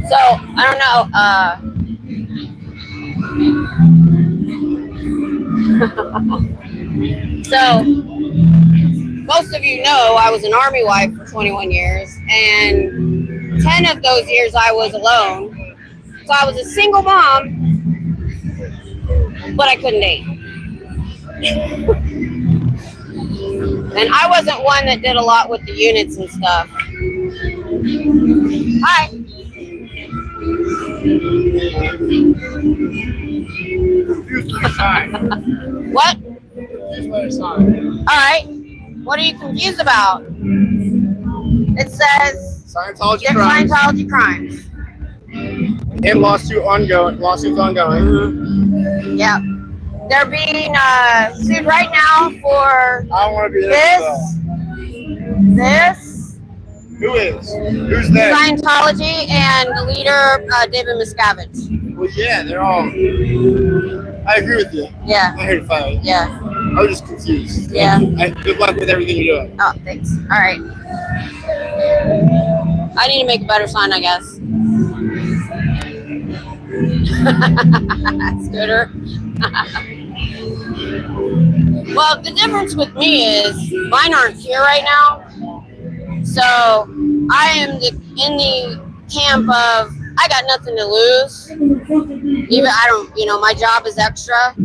[SPEAKER 1] So I don't know. So most of you know I was an Army wife for 21 years, and 10 of those years I was alone. So I was a single mom, but I couldn't date. And I wasn't one that did a lot with the units and stuff. Hi. What? Alright. What are you confused about? It says
[SPEAKER 6] Scientology
[SPEAKER 1] Scientology crimes.
[SPEAKER 6] And lawsuits ongoing.
[SPEAKER 1] Mm-hmm. Yeah. They're being sued right now for
[SPEAKER 6] I don't want to be
[SPEAKER 1] this.
[SPEAKER 6] Who is? Who's that?
[SPEAKER 1] Scientology and the leader, David Miscavige.
[SPEAKER 6] Well, yeah, they're all. I agree with you.
[SPEAKER 1] Yeah.
[SPEAKER 6] I heard fight.
[SPEAKER 1] Yeah.
[SPEAKER 6] I was just confused.
[SPEAKER 1] Yeah.
[SPEAKER 6] Good luck with everything you're doing.
[SPEAKER 1] Oh, thanks. All right. I need to make a better sign, I guess. Scooter. Well, the difference with me is mine aren't here right now. So I am in the camp of I got nothing to lose. Even my job is extra.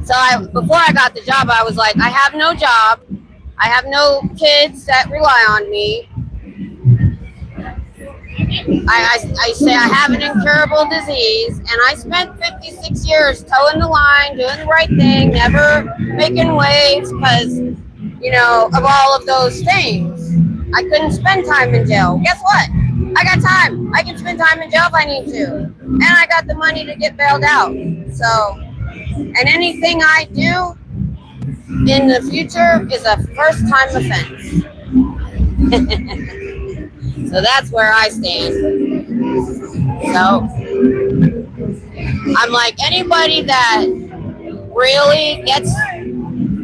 [SPEAKER 1] So before I got the job, I was like, I have no job. I have no kids that rely on me. I say I have an incurable disease, and I spent 56 years towing the line, doing the right thing, never making waves because, of all of those things. I couldn't spend time in jail. Guess what? I got time. I can spend time in jail if I need to. And I got the money to get bailed out. So, and anything I do in the future is a first-time offense. So that's where I stand. So I'm like, anybody that really gets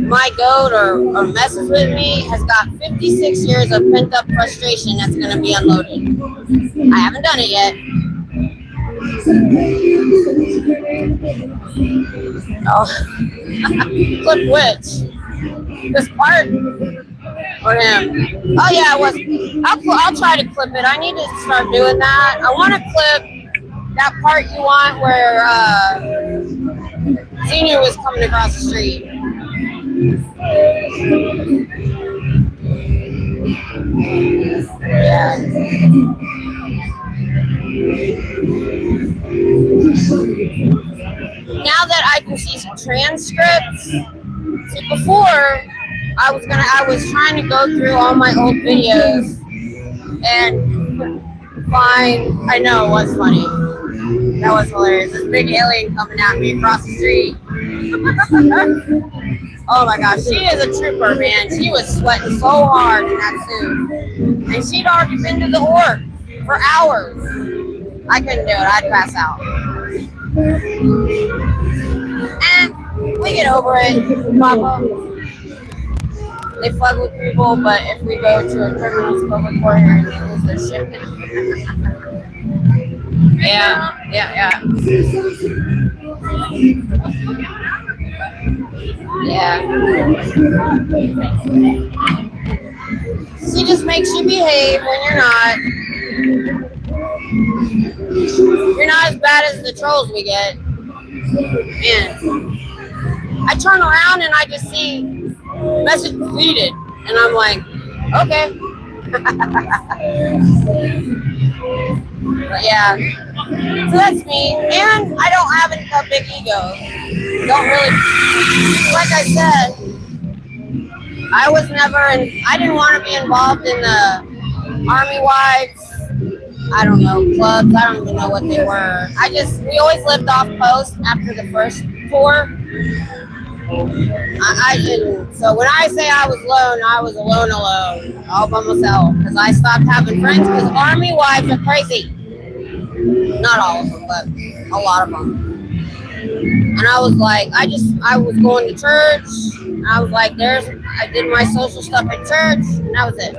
[SPEAKER 1] my goat or messes with me has got 56 years of pent-up frustration that's going to be unloaded. I haven't done it yet. Oh, clip which? This part or him? Oh yeah, it was. I'll try to clip it. I need to start doing that. I want to clip that part you want where Senior was coming across the street. Yeah. Now that I can see some transcripts, see before I was trying to go through all my old videos and find. I know it was funny. That was hilarious. This big alien coming at me across the street. Oh my gosh, she is a trooper, man. She was sweating so hard in that suit. And she'd already been to the org for hours. I couldn't do it. I'd pass out. And we get over it, Papa. They fuck with people, but if we go to a criminal's public court hearing, they lose their shit. Yeah. Yeah. She just makes you behave when you're not. You're not as bad as the trolls we get. Man. I turn around and I just see message deleted, and I'm like, okay. But yeah, so that's me, and I don't have a big ego. Don't really, like I said, I was never, I didn't want to be involved in the Army Wives, I don't know, clubs. I don't even know what they were. We always lived off post after the first tour. I didn't. So when I say I was alone, all by myself, because I stopped having friends, because Army Wives are crazy. Not all of them, but a lot of them. And I was like, I was going to church. And I was like, I did my social stuff at church, and that was it.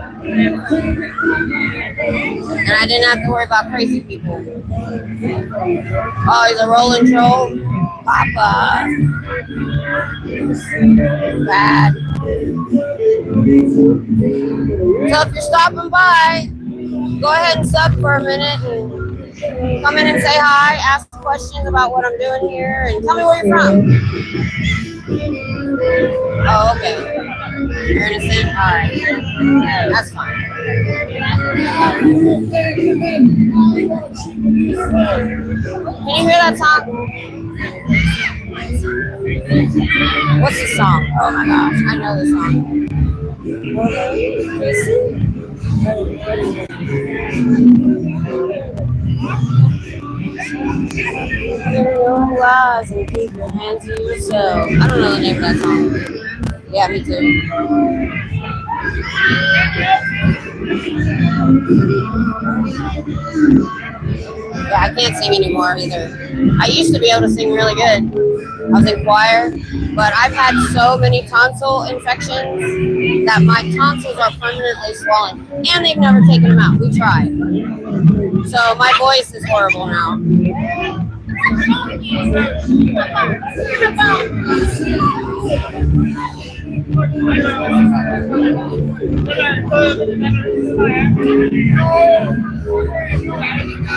[SPEAKER 1] And I didn't have to worry about crazy people. Oh, he's a rolling troll? Papa. Bad. So if you're stopping by, go ahead and sub for a minute and come in and say hi, ask questions about what I'm doing here, and tell me where you're from. Oh, okay. You're innocent? Alright. That's fine. Can you hear that song? What's the song? Oh my gosh, I know the song. Your lies and keep your hands to yourself. I don't know the name of that song. Yeah, me too. Yeah, I can't sing anymore either. I used to be able to sing really good. I was in choir, but I've had so many tonsil infections that my tonsils are permanently swollen, and they've never taken them out. We tried. So my voice is horrible now.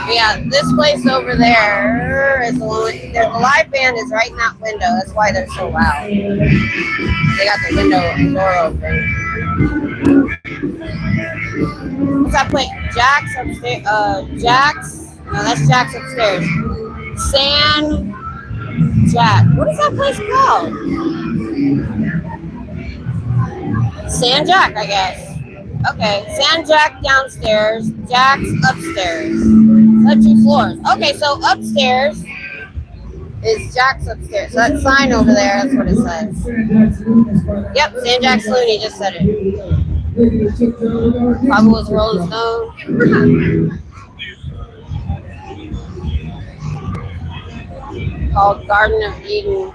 [SPEAKER 1] Yeah, this place over there is the live band is right in that window. That's why they're so loud. They got the door open. What's that place? Jack's upstairs. No, that's Jack's upstairs. Jack. What is that place called? San Jack, I guess. Okay, San Jack downstairs, Jack's upstairs. That's 2 floors. Okay, so upstairs is Jack's upstairs. So that sign over there, that's what it says. Yep, San Jack Saloon, he just said it. Probably was Rolling Stone. Called Garden of Eden.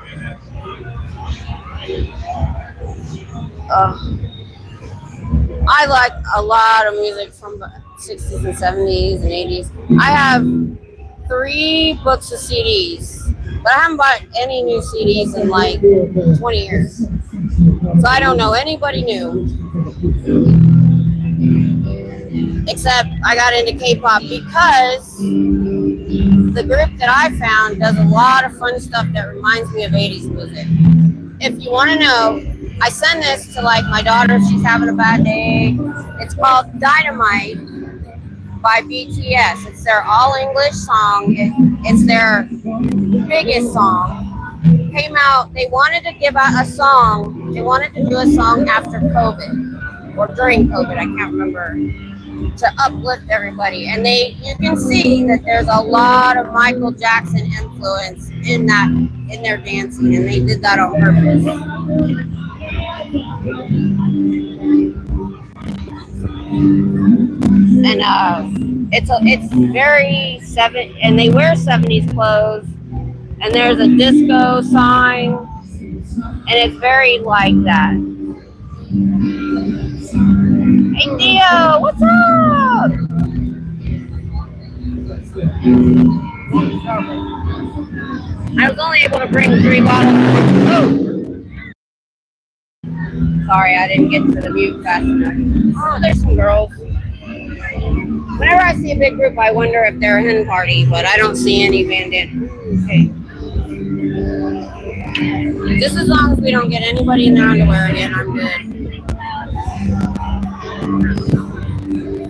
[SPEAKER 1] I like a lot of music from the 60s and 70s and 80s. I have 3 books of CDs, but I haven't bought any new CDs in like 20 years. So I don't know anybody new. Except I got into K-pop because the group that I found does a lot of fun stuff that reminds me of 80s music. If you want to know, I send this to like my daughter if she's having a bad day. It's called Dynamite by BTS. It's their all English song. It's their biggest song. Came out, they wanted to give out a song. They wanted to do a song after COVID or during COVID, I can't remember, to uplift everybody. And you can see that there's a lot of Michael Jackson influence in their dancing, and they did that on purpose. And it's very and they wear 70s clothes, and there's a disco sign, and it's very like that. Hey Theo, what's up? I was only able to bring 3 bottles. Oh! Sorry, I didn't get to the mute fast enough. Oh, there's some girls. Whenever I see a big group, I wonder if they're a hen party, but I don't see any bandit. Okay. Just as long as we don't get anybody in their underwear again, I'm good.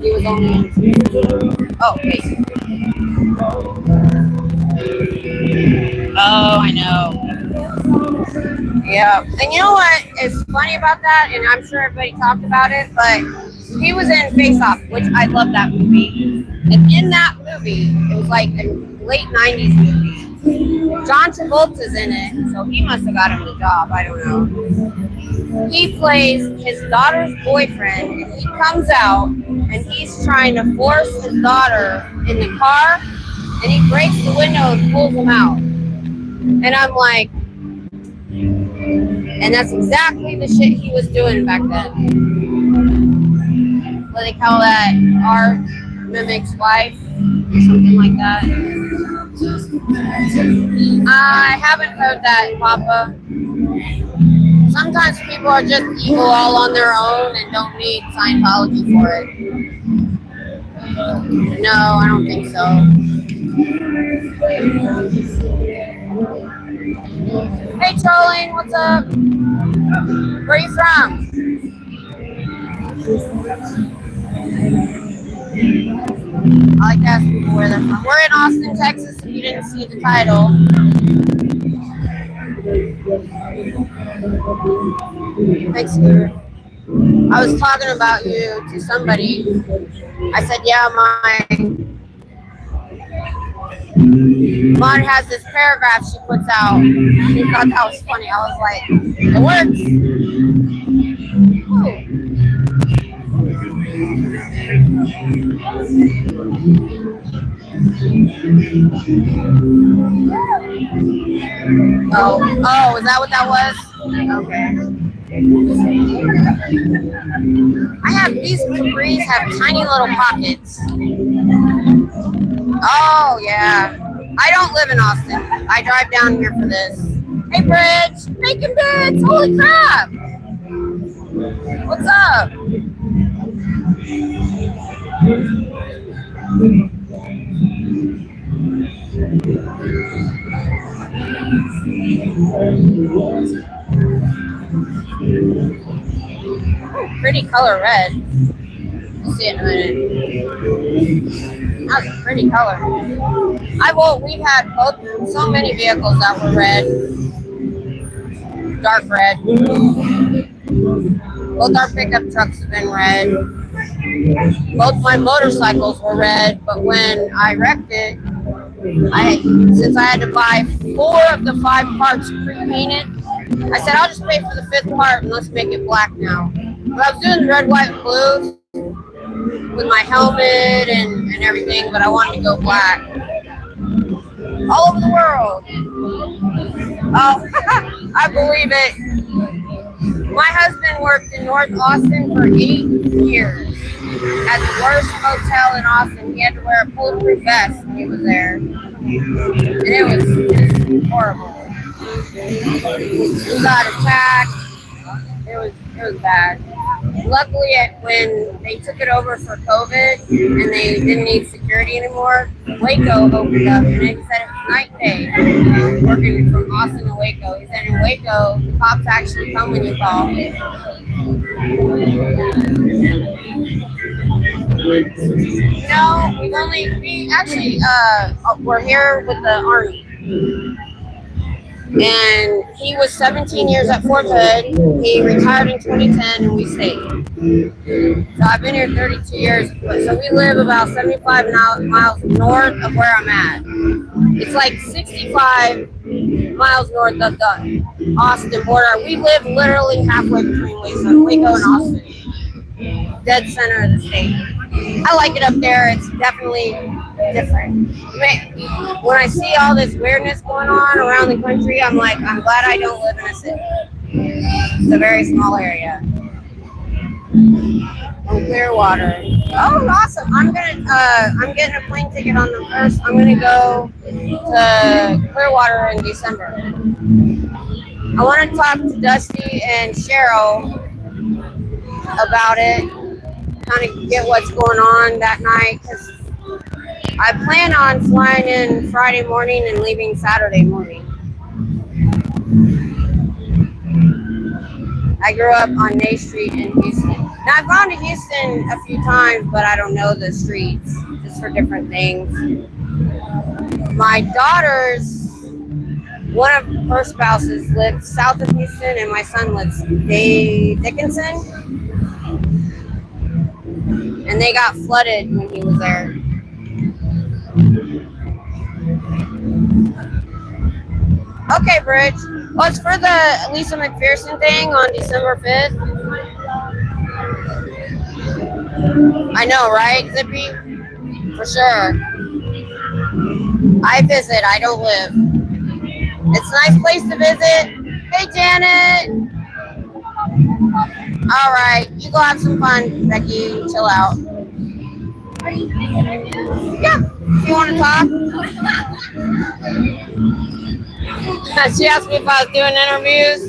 [SPEAKER 1] He was only. Oh, wait. Oh, I know. Yeah. And you know what is funny about that? And I'm sure everybody talked about it, but he was in Face Off, which I love that movie. And in that movie, it was like a late 90s movie. John Travolta's in it, so he must have got him the job. I don't know. He plays his daughter's boyfriend, and he comes out, and he's trying to force his daughter in the car, and he breaks the window and pulls him out. And I'm like, and that's exactly the shit he was doing back then. What do they call that? Art mimics life, or something like that. I haven't heard that, Papa. Sometimes people are just evil all on their own and don't need Scientology for it. No, I don't think so. Hey, Trolling, what's up? Where are you from? I like to ask people where they're from. We're in Austin, Texas, if you didn't see the title. Thanks, Stuart. I was talking about you to somebody. I said, yeah, my mom has this paragraph she puts out. She thought that was funny. I was like, it works. Oh, is that what that was? Okay. These Capris have tiny little pockets. Oh, yeah. I don't live in Austin. I drive down here for this. Hey, Bridge. Bacon bits. Holy crap. What's up? Oh, pretty color red. We'll see it in a minute. That's a pretty color. We've had so many vehicles that were red. Dark red. Both our pickup trucks have been red. Both my motorcycles were red, but when I wrecked it, since I had to buy 4 of the 5 parts pre-painted, I said, I'll just pay for the 5th part and let's make it black now. But I was doing the red, white, and blue with my helmet and everything, but I wanted to go black. All over the world. Oh, I believe it. My husband worked in North Austin for 8 years at the worst hotel in Austin. He had to wear a bulletproof vest when he was there. And it was horrible. He got attacked. It was bad. Luckily, when they took it over for COVID and they didn't need security anymore, Waco opened up, and they said it was night and day. Working from Austin to Waco, he said in Waco, the cops actually come when you call. No, we're here with the Army. And he was 17 years at Fort Hood. He retired in 2010, and we stayed. So I've been here 32 years. So we live about 75 miles north of where I'm at. It's like 65 miles north of the Austin border. We live literally halfway between Waco and Austin. Dead center of the state. I like it up there. It's definitely different. When I see all this weirdness going on around the country, I'm like, I'm glad I don't live in a city. It's a very small area. Clearwater. Oh, awesome! I'm getting a plane ticket on the 1st. I'm gonna go to Clearwater in December. I want to talk to Dusty and Cheryl about it. Kind of get what's going on that night, because I plan on flying in Friday morning and leaving Saturday morning. I grew up on Nay Street in Houston. Now I've gone to Houston a few times, but I don't know the streets just for different things. My daughter's one of her spouses lived south of Houston, and my son lives Dickinson, and they got flooded when he was there. Okay, Bridge. Oh, it's for the Lisa McPherson thing on December 5th. I know, right, Zippy? For sure. I visit, I don't live. It's a nice place to visit. Hey, Janet. All right, you go have some fun, Becky. Chill out. Yeah, if you want to talk. She asked me if I was doing interviews.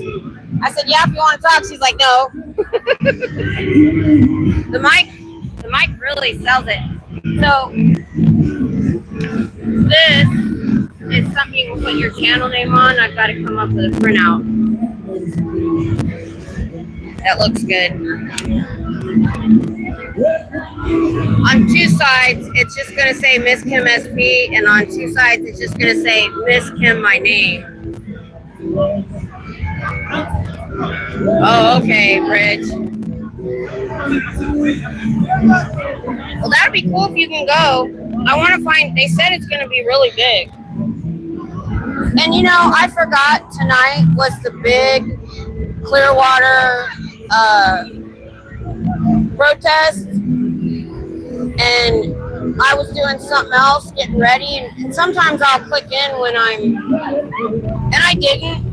[SPEAKER 1] I said, yeah, if you want to talk. She's like, no. The mic really sells it. So this is something you can put your channel name on. I've got to come up with a printout. That looks good. On two sides, it's just going to say Miss Kim SP, and on two sides, it's just going to say Miss Kim, my name. Oh, okay, Bridge. Well, that would be cool if you can go. I want to find, they said it's going to be really big. And you know, I forgot tonight was the big Clearwater protest. And I was doing something else, getting ready. And sometimes I'll click in when and I didn't.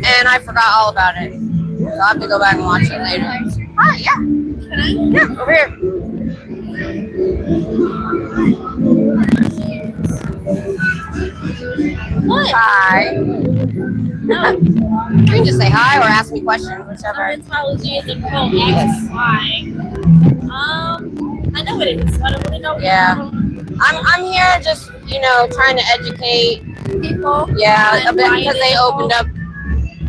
[SPEAKER 1] And I forgot all about it. So I'll have to go back and watch it later. Hi, yeah. Can I? Yeah, over here.
[SPEAKER 2] What?
[SPEAKER 1] Hi.
[SPEAKER 2] No.
[SPEAKER 1] You can just say hi or ask me questions, whichever.
[SPEAKER 2] Scientology is a cult. Ask why. I know what it is. I don't really know.
[SPEAKER 1] Yeah. I'm here just, you know, trying to educate
[SPEAKER 2] People.
[SPEAKER 1] Yeah, a bit because they opened up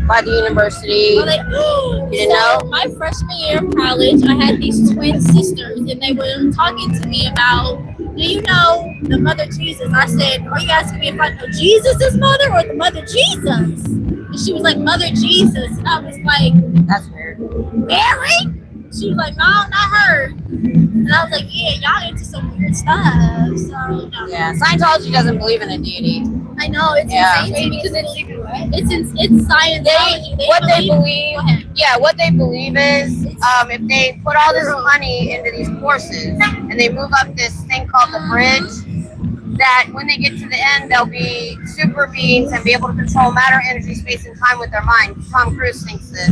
[SPEAKER 1] by the university.
[SPEAKER 2] Well,
[SPEAKER 1] you didn't know?
[SPEAKER 2] My freshman year of college, I had these twin sisters, and they were talking to me about, do you know the mother Jesus? I said, are you asking me if I know Jesus' mother or the mother Jesus? And she was like, Mother Jesus. And I was like,
[SPEAKER 1] That's weird.
[SPEAKER 2] Mary? She was like, no, not her. And I was like, yeah, y'all into some weird stuff. So, no.
[SPEAKER 1] Yeah, Scientology doesn't believe in a deity.
[SPEAKER 2] I know, it's insane to me because it's Scientology.
[SPEAKER 1] What they believe is if they put all this money into these courses and they move up this thing called the bridge, that when they get to the end, they'll be super beings and be able to control matter, energy, space, and time with their mind. Tom Cruise thinks this.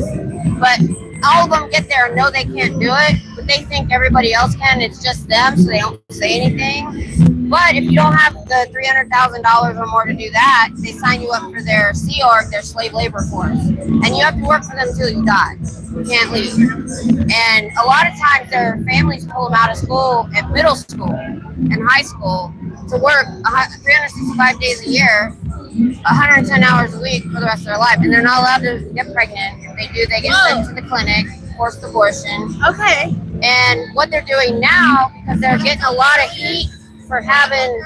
[SPEAKER 1] But all of them get there and know they can't do it, but they think everybody else can. It's just them, so they don't say anything. But if you don't have the $300,000 or more to do that, they sign you up for their Sea Org, their slave labor force. And you have to work for them until you die. You can't leave. And a lot of times their families pull them out of school at middle school and high school to work 365 days a year, 110 hours a week for the rest of their life. And they're not allowed to get pregnant. If they do, they get sent to the clinic, forced abortion.
[SPEAKER 2] Okay.
[SPEAKER 1] And what they're doing now, because they're getting a lot of heat for having,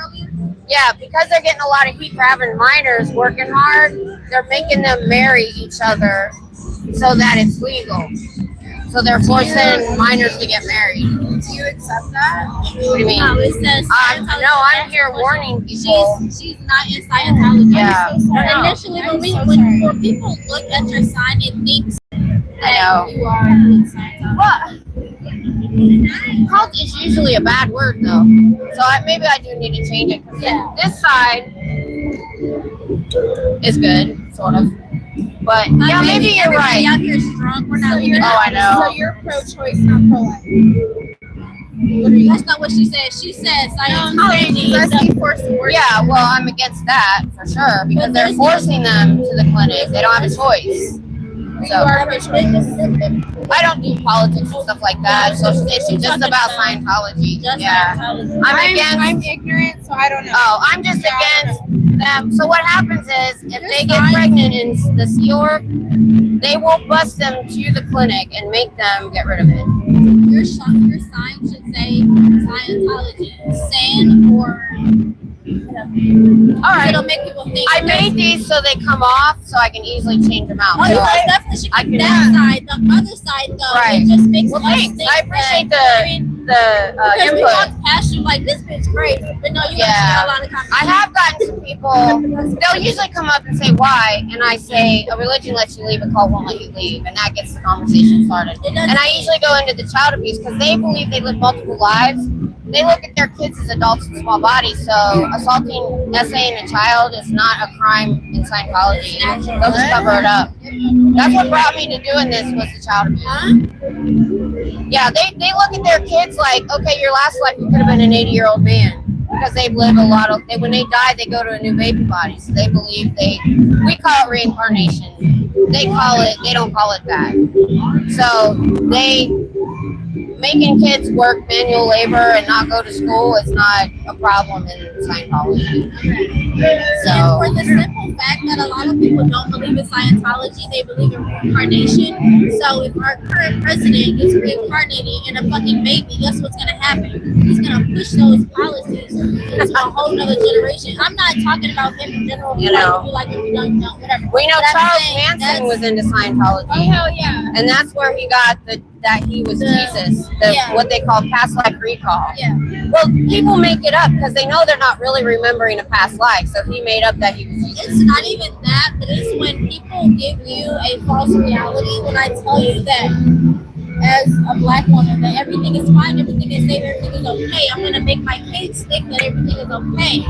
[SPEAKER 1] because they're getting a lot of heat for having minors working hard, they're making them marry each other so that it's legal. So they're forcing minors to get married.
[SPEAKER 2] Do you accept that?
[SPEAKER 1] What do you mean?
[SPEAKER 2] No, it says Scientology.
[SPEAKER 1] No, I'm here warning people.
[SPEAKER 2] She's not in Scientology.
[SPEAKER 1] Yeah.
[SPEAKER 2] Initially, when people look at your sign, it thinks that you are in Scientology.
[SPEAKER 1] What? Cult is usually a bad word, though. So maybe I do need to change it. Yeah. This side is good, sort of. But yeah, maybe you're right.
[SPEAKER 2] Out here strong. We're not.
[SPEAKER 1] I know.
[SPEAKER 2] So you're pro-choice, not pro-life. That's not what she said. She said Scientology.
[SPEAKER 1] Yeah, well, I'm against that for sure because they're forcing them to the clinic. They don't have a choice. So I don't do politics and stuff like that. So it's just about Scientology. I'm
[SPEAKER 5] ignorant, so I don't know.
[SPEAKER 1] Oh, I'm just against them. So what happens is if they get pregnant in the Sea Org, they will bus them to the clinic and make them get rid of it.
[SPEAKER 2] Your sign should say Scientology, San or
[SPEAKER 1] All right.
[SPEAKER 2] it'll make people think.
[SPEAKER 1] I made these so they come off so I can easily change them out.
[SPEAKER 2] Oh,
[SPEAKER 1] So
[SPEAKER 2] you
[SPEAKER 1] I-
[SPEAKER 2] definitely should
[SPEAKER 1] I
[SPEAKER 2] keep
[SPEAKER 1] can-
[SPEAKER 2] that side. The other side, though,
[SPEAKER 1] Right.
[SPEAKER 2] it just makes
[SPEAKER 1] Well,
[SPEAKER 2] us
[SPEAKER 1] thanks.
[SPEAKER 2] think
[SPEAKER 1] I appreciate
[SPEAKER 2] that, I mean,
[SPEAKER 1] the
[SPEAKER 2] because we
[SPEAKER 1] input.
[SPEAKER 2] walked past you like this bitch great, but no, you
[SPEAKER 1] Yeah.
[SPEAKER 2] got a lot of
[SPEAKER 1] I
[SPEAKER 2] conversation.
[SPEAKER 1] have gotten some people, they'll usually come up and say why, and I say, a religion lets you leave, a cult won't let you leave, and that gets the conversation started.
[SPEAKER 2] It does.
[SPEAKER 1] And I usually go into the child abuse because they believe they live multiple lives. They look at their kids as adults in small bodies, so assaulting, essaying a child is not a crime in Scientology. They'll just cover it up. That's what brought me to doing this was the child abuse.
[SPEAKER 2] Huh?
[SPEAKER 1] Yeah, they look at their kids like, okay, your last life you could have been an 80-year-old man because they've lived a lot of. When they die, they go to a new baby body, so they believe we call it reincarnation. They don't call it that. So making kids work manual labor and not go to school is not a problem in Scientology.
[SPEAKER 2] And for the simple fact that a lot of people don't believe in Scientology, they believe in reincarnation. So if our current president gets reincarnated in a fucking baby, guess what's gonna happen? He's gonna push those policies into a whole nother generation. I'm not talking about him in general.
[SPEAKER 1] You know.
[SPEAKER 2] Like if you don't know, whatever.
[SPEAKER 1] We know
[SPEAKER 2] But I'm
[SPEAKER 1] Charles
[SPEAKER 2] saying
[SPEAKER 1] Manson was
[SPEAKER 2] that's-
[SPEAKER 1] into Scientology.
[SPEAKER 2] Oh hell yeah.
[SPEAKER 1] And that's where he got that he was Jesus,
[SPEAKER 2] Yeah.
[SPEAKER 1] what they call past life recall.
[SPEAKER 2] Yeah.
[SPEAKER 1] Well, people make it up because they know they're not really remembering a past life, so he made up that he was Jesus.
[SPEAKER 2] It's not even that, but it's when people give you a false reality. When I tell you that as a black woman that everything is fine, everything is safe, everything is okay, I'm gonna make my kids think that everything is okay.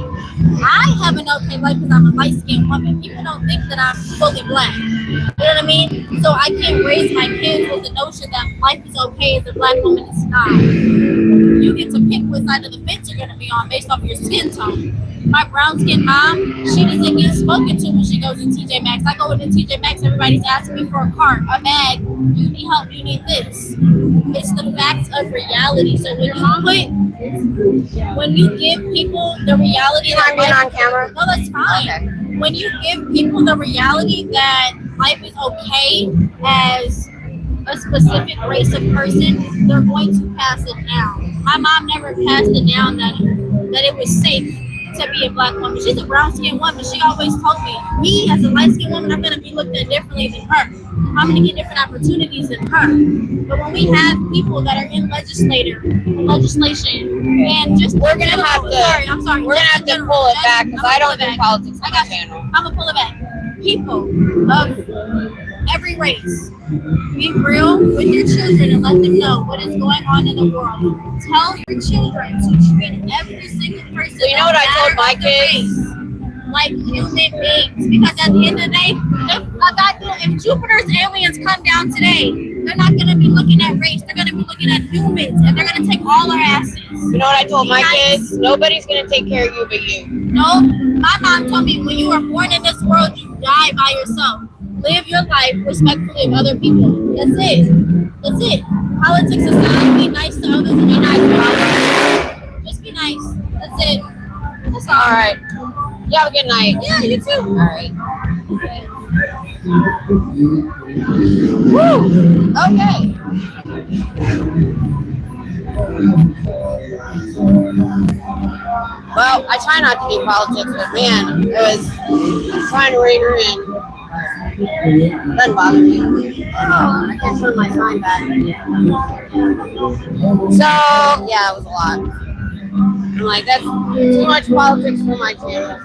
[SPEAKER 2] I have an okay life because I'm a light-skinned woman. People don't think that I'm fully black. You know what I mean? So I can't raise my kids with the notion that life is okay as a black woman. It's not. You get to pick what side of the fence you're gonna be on based off your skin tone. My brown skinned mom, she doesn't get spoken to when she goes to TJ Maxx. I go into TJ Maxx, everybody's asking me for a cart, a bag. You need help, you need this. It's the facts of reality. So when you give people the reality
[SPEAKER 1] You
[SPEAKER 2] that
[SPEAKER 1] mind being
[SPEAKER 2] life-
[SPEAKER 1] on camera?
[SPEAKER 2] no, that's fine.
[SPEAKER 1] Okay.
[SPEAKER 2] When you give people the reality that life is okay as a specific race of person, they're going to pass it down. My mom never passed it down that it was safe to be a black woman. She's a brown skinned woman. She always told me as a light skinned woman, I'm gonna be looked at differently than her. I'm gonna get different opportunities than her. But when we have people that are in legislation and just
[SPEAKER 1] We're gonna have to.
[SPEAKER 2] I'm sorry.
[SPEAKER 1] We're gonna have to pull it back because I don't do politics on
[SPEAKER 2] I
[SPEAKER 1] my
[SPEAKER 2] got you.
[SPEAKER 1] channel.
[SPEAKER 2] I'm gonna pull it back. People of every race, be real with your children and let them know what is going on in the world. Tell your children to treat every single person.
[SPEAKER 1] So you know what I told my kids?
[SPEAKER 2] Like human beings, because at the end of the day, if Jupiter's aliens come down today, they're not gonna be looking at race. They're gonna be looking at humans, and they're gonna take all our asses.
[SPEAKER 1] You know what I told my kids? Nobody's gonna take care of you but you.
[SPEAKER 2] No, my mom told me when you are born in this world, you die by yourself. Live your life respectfully of other people. That's it. That's it. Politics aside, be nice to others and be nice to others. Just be nice. That's it. That's all.
[SPEAKER 1] All right. You have a good night.
[SPEAKER 2] Yeah, you too.
[SPEAKER 1] All right. Woo! Okay. Well, I try not to do politics, but man, I was trying to rein her in. Doesn't bother me. Oh, I can't turn my sign back. So, yeah, it was a lot. I'm like, that's too much politics for my channel.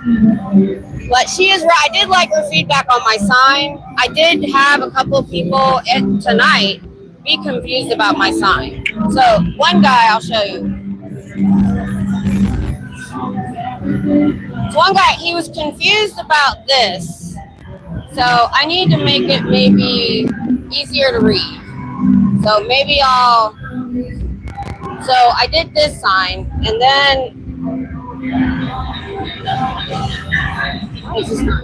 [SPEAKER 1] But she is right. I did like her feedback on my sign. I did have a couple of people tonight be confused about my sign. So one guy, I'll show you. So one guy, he was confused about this. So I need to make it maybe easier to read. So maybe so I did this sign, and then why is this not?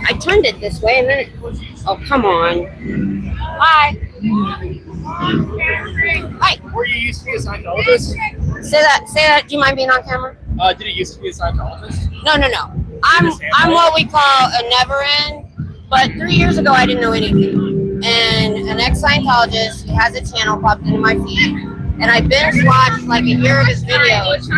[SPEAKER 1] I turned it this way, and then oh, come on. Hi. Hi.
[SPEAKER 3] Were you used to be a Scientologist?
[SPEAKER 1] Say that. Do you mind being on camera?
[SPEAKER 3] Did it used to be a Scientologist?
[SPEAKER 1] No. I'm what we call a never end, but 3 years ago I didn't know anything. And an ex-Scientologist who has a channel popped into my feed, and I binge watched like a year of his videos. They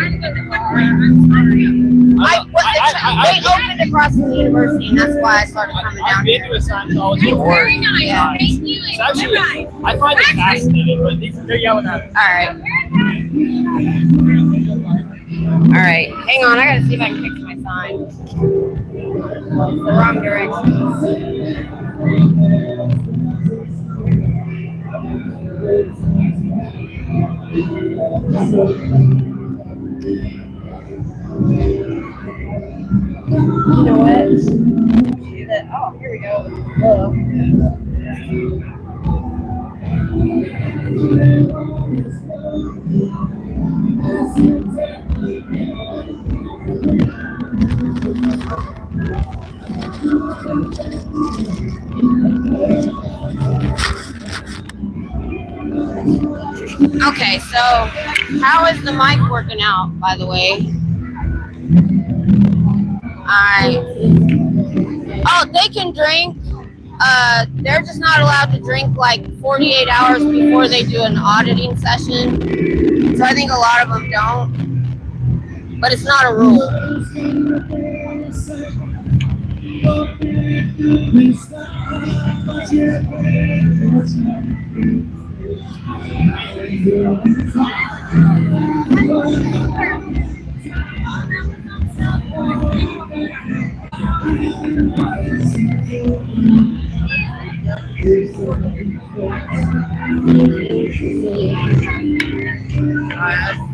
[SPEAKER 1] opened across from the university, and that's why I started coming down
[SPEAKER 3] I've been
[SPEAKER 1] here.
[SPEAKER 3] to a Scientology board.
[SPEAKER 5] Very nice.
[SPEAKER 1] Yeah.
[SPEAKER 5] Thank you.
[SPEAKER 3] It's actually, I find it fascinating, but they're yelling at us.
[SPEAKER 1] All right. All right. Hang on. I gotta see if I can fix my sign. It's the wrong direction. You know what? Do that. Oh, here we go. Okay, so how is the mic working out, by the way? They can drink. They're just not allowed to drink like 48 hours before they do an auditing session. So I think a lot of them don't. But it's not a rule.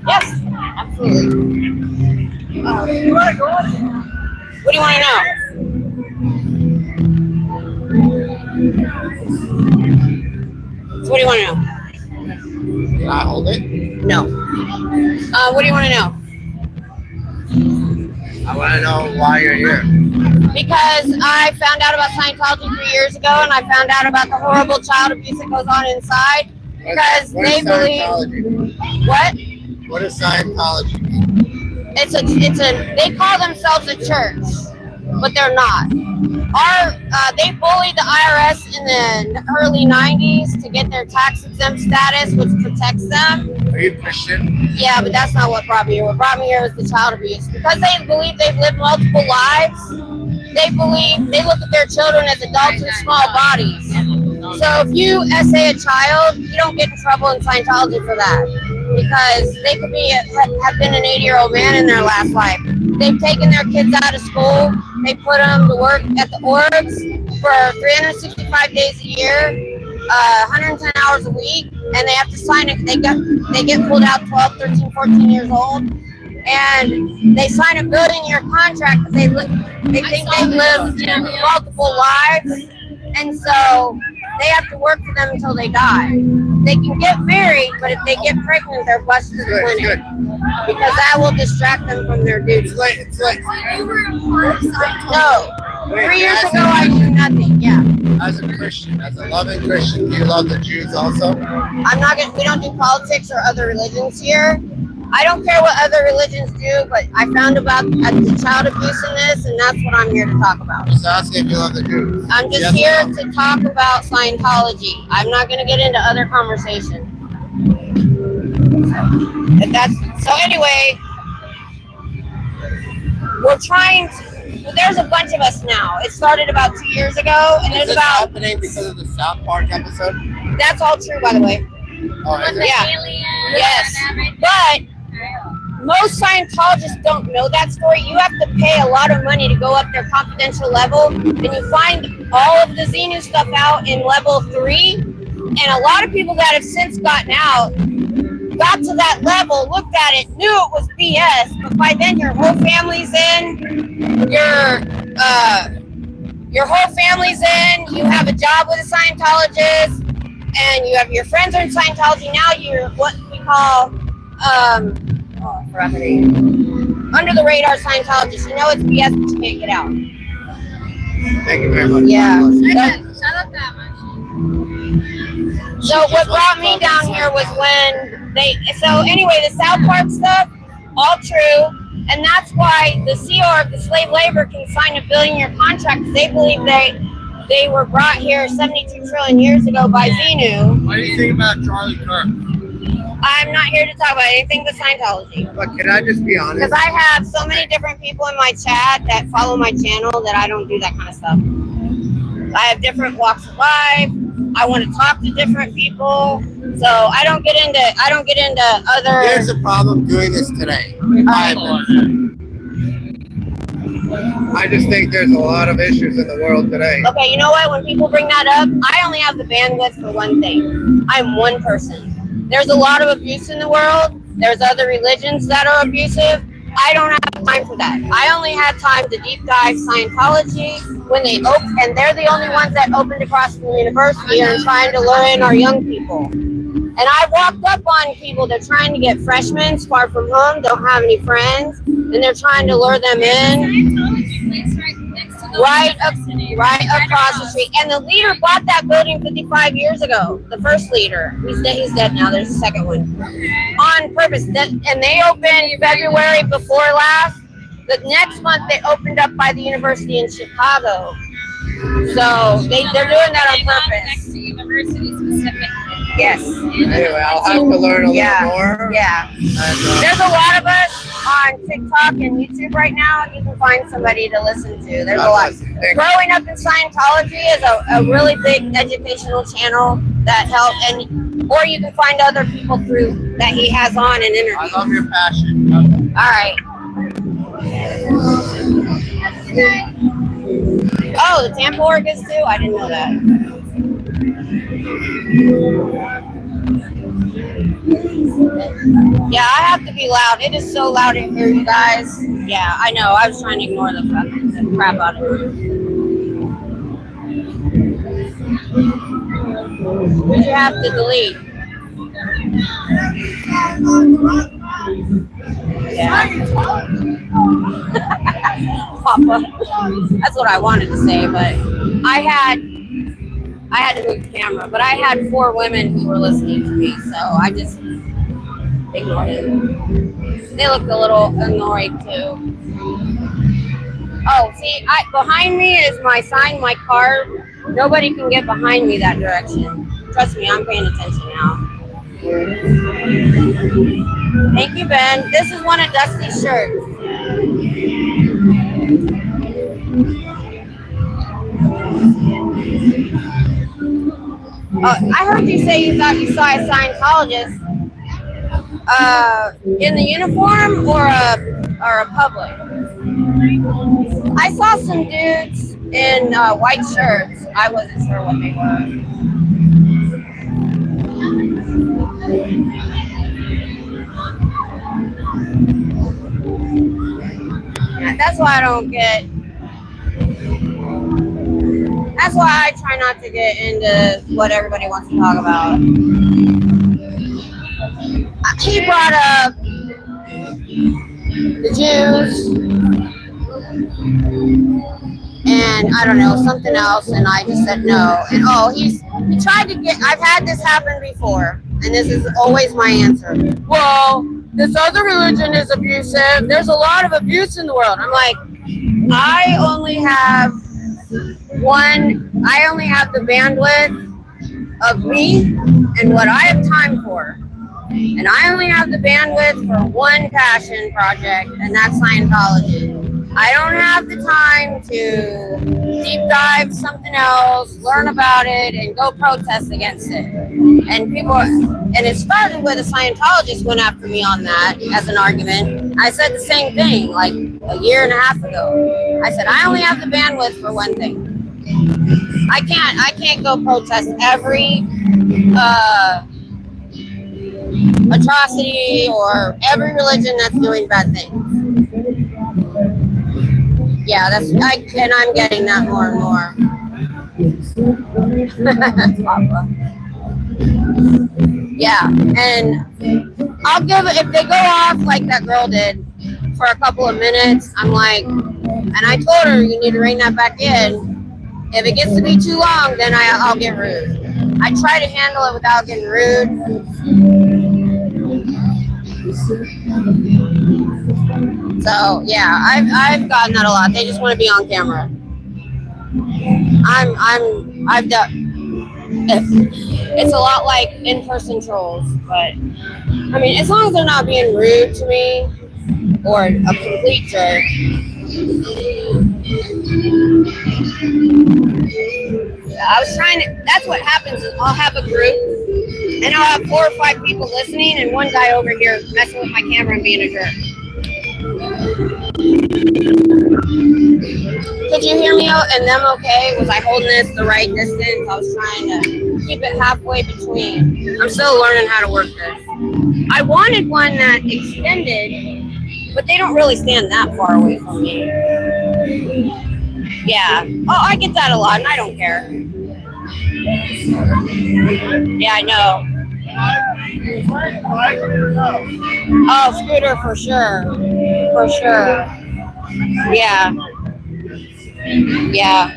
[SPEAKER 1] Yes, absolutely. What do you want to know? So what do you want to know?
[SPEAKER 6] Can I hold it?
[SPEAKER 1] No. What do you want to know?
[SPEAKER 6] I want to know why you're here.
[SPEAKER 1] Because I found out about Scientology 3 years ago, and I found out about the horrible child abuse that goes on inside. Because
[SPEAKER 6] What
[SPEAKER 1] they
[SPEAKER 6] is
[SPEAKER 1] believe
[SPEAKER 6] Scientology?
[SPEAKER 1] what?
[SPEAKER 6] What is Scientology?
[SPEAKER 1] They call themselves a church, but they're not. They bullied the IRS in the early 90s to get their tax exempt status, which protects them.
[SPEAKER 6] Are you Christian?
[SPEAKER 1] Yeah, but that's not what brought me here. What brought me here was the child abuse. Because they believe they've lived multiple lives, they look at their children as adults in small bodies. So if you essay a child, you don't get in trouble in Scientology for that. Because they could have been an 80-year-old man in their last life. They've taken their kids out of school. They put them to work at the orgs for 365 days a year, 110 hours a week, and they have to sign it. They get pulled out 12, 13, 14 years old, and they sign a billion-year contract because they think they've lived multiple lives, and so they have to work for them until they die. They can get married, but if they get pregnant, they're busted to the clinic. Because that will distract them from their duties.
[SPEAKER 6] It's like
[SPEAKER 1] No. 3 years ago, I knew nothing. Yeah.
[SPEAKER 6] as a Christian, as a loving Christian, do you love the Jews also?
[SPEAKER 1] We don't do politics or other religions here. I don't care what other religions do, but I found about the child abuse in this, and that's what I'm here to talk about.
[SPEAKER 6] Just asking if you love the Jews.
[SPEAKER 1] I'm just here to talk about Scientology. I'm not going to get into other conversation. So anyway, we're trying to, there's a bunch of us now. It started about 2 years ago, and
[SPEAKER 6] Is
[SPEAKER 1] there's
[SPEAKER 6] this
[SPEAKER 1] about,
[SPEAKER 6] happening because of the South Park episode?
[SPEAKER 1] that's all true, by the way.
[SPEAKER 6] Oh, is it?
[SPEAKER 1] Yeah. Yes. But most Scientologists don't know that story. You have to pay a lot of money to go up their confidential level, and you find all of the Xenu stuff out in level 3. And a lot of people that have since gotten out got to that level, looked at it, knew it was BS, but by then your whole family's in, your whole family's in, you have a job with a Scientologist, and you have your friends are in Scientology. Now you're what we call I forgot the name. Under the radar Scientologists. You know it's BS, but you can't get out.
[SPEAKER 6] Thank you very much.
[SPEAKER 1] Yeah.
[SPEAKER 5] Shut up that much.
[SPEAKER 1] So what brought me down here was when so anyway, the South Park stuff, all true. And that's why the Sea Org, the slave labor, can sign $1 billion contract because they believe they were brought here 72 trillion years ago by Xenu.
[SPEAKER 3] What do you think about Charlie Kirk?
[SPEAKER 1] I'm not here to talk about anything but Scientology.
[SPEAKER 6] But can I just be honest?
[SPEAKER 1] Because I have so many different people in my chat that follow my channel that I don't do that kind of stuff. I have different walks of life. I want to talk to different people. So I don't get into other.
[SPEAKER 6] Here's the problem doing this today. I just think there's a lot of issues in the world today.
[SPEAKER 1] Okay, you know what? When people bring that up, I only have the bandwidth for one thing. I'm one person. There's a lot of abuse in the world. There's other religions that are abusive. I don't have time for that. I only had time to deep dive Scientology when they opened, and they're the only ones that opened across from the university and trying to lure in our young people. And I walked up on people, they're trying to get freshmen far from home, don't have any friends, and they're trying to lure them in. Right across the street. And the leader bought that building 55 years ago. The first leader. He's dead now. There's a second one. On purpose. And they opened February before last. The next month they opened up by the university in Chicago. So they're doing that on purpose.
[SPEAKER 2] Next to university specifically.
[SPEAKER 1] Yes.
[SPEAKER 6] Anyway, I'll have to learn a little more.
[SPEAKER 1] Yeah. There's a lot of us on TikTok and YouTube right now. You can find somebody to listen to. There's a lot. Growing Up in Scientology is a really big educational channel that helps, or you can find other people through that he has on and interview.
[SPEAKER 3] I love your passion.
[SPEAKER 1] All right. Oh, the Tampa org is too? I didn't know that. Yeah, I have to be loud. It is so loud in here, you guys. Yeah, I know. I was trying to ignore the crap out of it. Did you have to delete? Yeah. Papa. That's what I wanted to say, but I had to move the camera, but I had 4 women who were listening to me, so I just ignored it. They looked a little annoyed too. Oh, see, behind me is my sign, my card. Nobody can get behind me that direction. Trust me, I'm paying attention now. Thank you, Ben. This is one of Dusty's shirts. I heard you say you thought you saw a Scientologist in the uniform or a public. I saw some dudes in white shirts. I wasn't sure what they were. Yeah, that's why I don't get. That's why I try not to get into what everybody wants to talk about. He brought up the Jews and I don't know, something else, and I just said no. And he tried to get, I've had this happen before, and this is always my answer. Well, this other religion is abusive. There's a lot of abuse in the world. I'm like, I only have the bandwidth of me and what I have time for. And I only have the bandwidth for one passion project, and that's Scientology. I don't have the time to deep dive something else, learn about it, and go protest against it. And it started with a Scientologist went after me on that as an argument. I said the same thing like a year and a half ago. I said, I only have the bandwidth for one thing. I can't go protest every atrocity or every religion that's doing bad things. Yeah, and I'm getting that more and more. Yeah, and I'll give it, if they go off like that girl did for a couple of minutes, I'm like, and I told her you need to rein that back in. If it gets to be too long, then I'll get rude. I try to handle it without getting rude. So yeah, I've gotten that a lot. They just want to be on camera. I've done. It's a lot like in-person trolls, but I mean, as long as they're not being rude to me or a complete jerk. I was trying to. That's what happens. Is I'll have a group, and I'll have 4 or 5 people listening, and one guy over here messing with my camera and being a jerk. Could you hear me and them okay? Was I holding this the right distance? I was trying to keep it halfway between. I'm still learning how to work this. I wanted one that extended, but they don't really stand that far away from me. Yeah. Oh, I get that a lot, and I don't care. Yeah, I know. Oh, scooter for sure. For sure. Yeah. Yeah.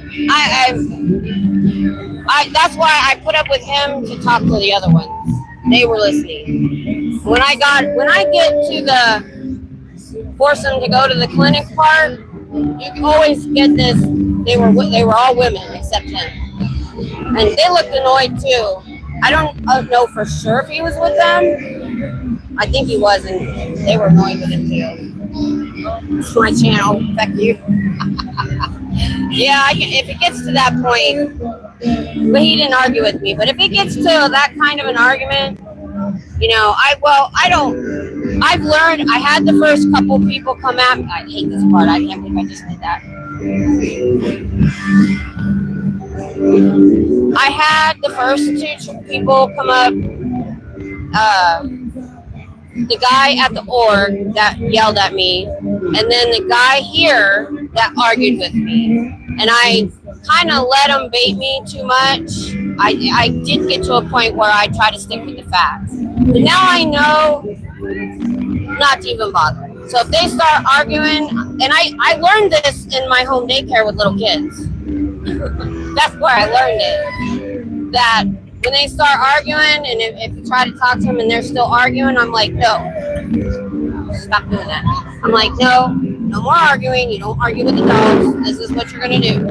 [SPEAKER 1] I that's why I put up with him to talk to the other ones. They were listening. When I get to the force them to go to the clinic part, you always get this. They were all women except him, and they looked annoyed too. I don't know for sure if he was with them. I think he was, and they were annoyed with him too. It's my channel. Fuck you. Yeah, if it gets to that point, but he didn't argue with me. But if it gets to that kind of an argument, you know, I've learned. I had the first couple people come at me. I hate this part. I can't believe I just did that. I had the first 2 people come up. The guy at the org that yelled at me, and then the guy here that argued with me. And I kind of let him bait me too much. I did get to a point where I try to stick with the facts. But now I know not to even bother. So if they start arguing, and I learned this in my home daycare with little kids. That's where I learned it. That when they start arguing, and if you try to talk to them and they're still arguing, I'm like, no, stop doing that. I'm like, no more arguing. You don't argue with the dogs. This is what you're gonna do.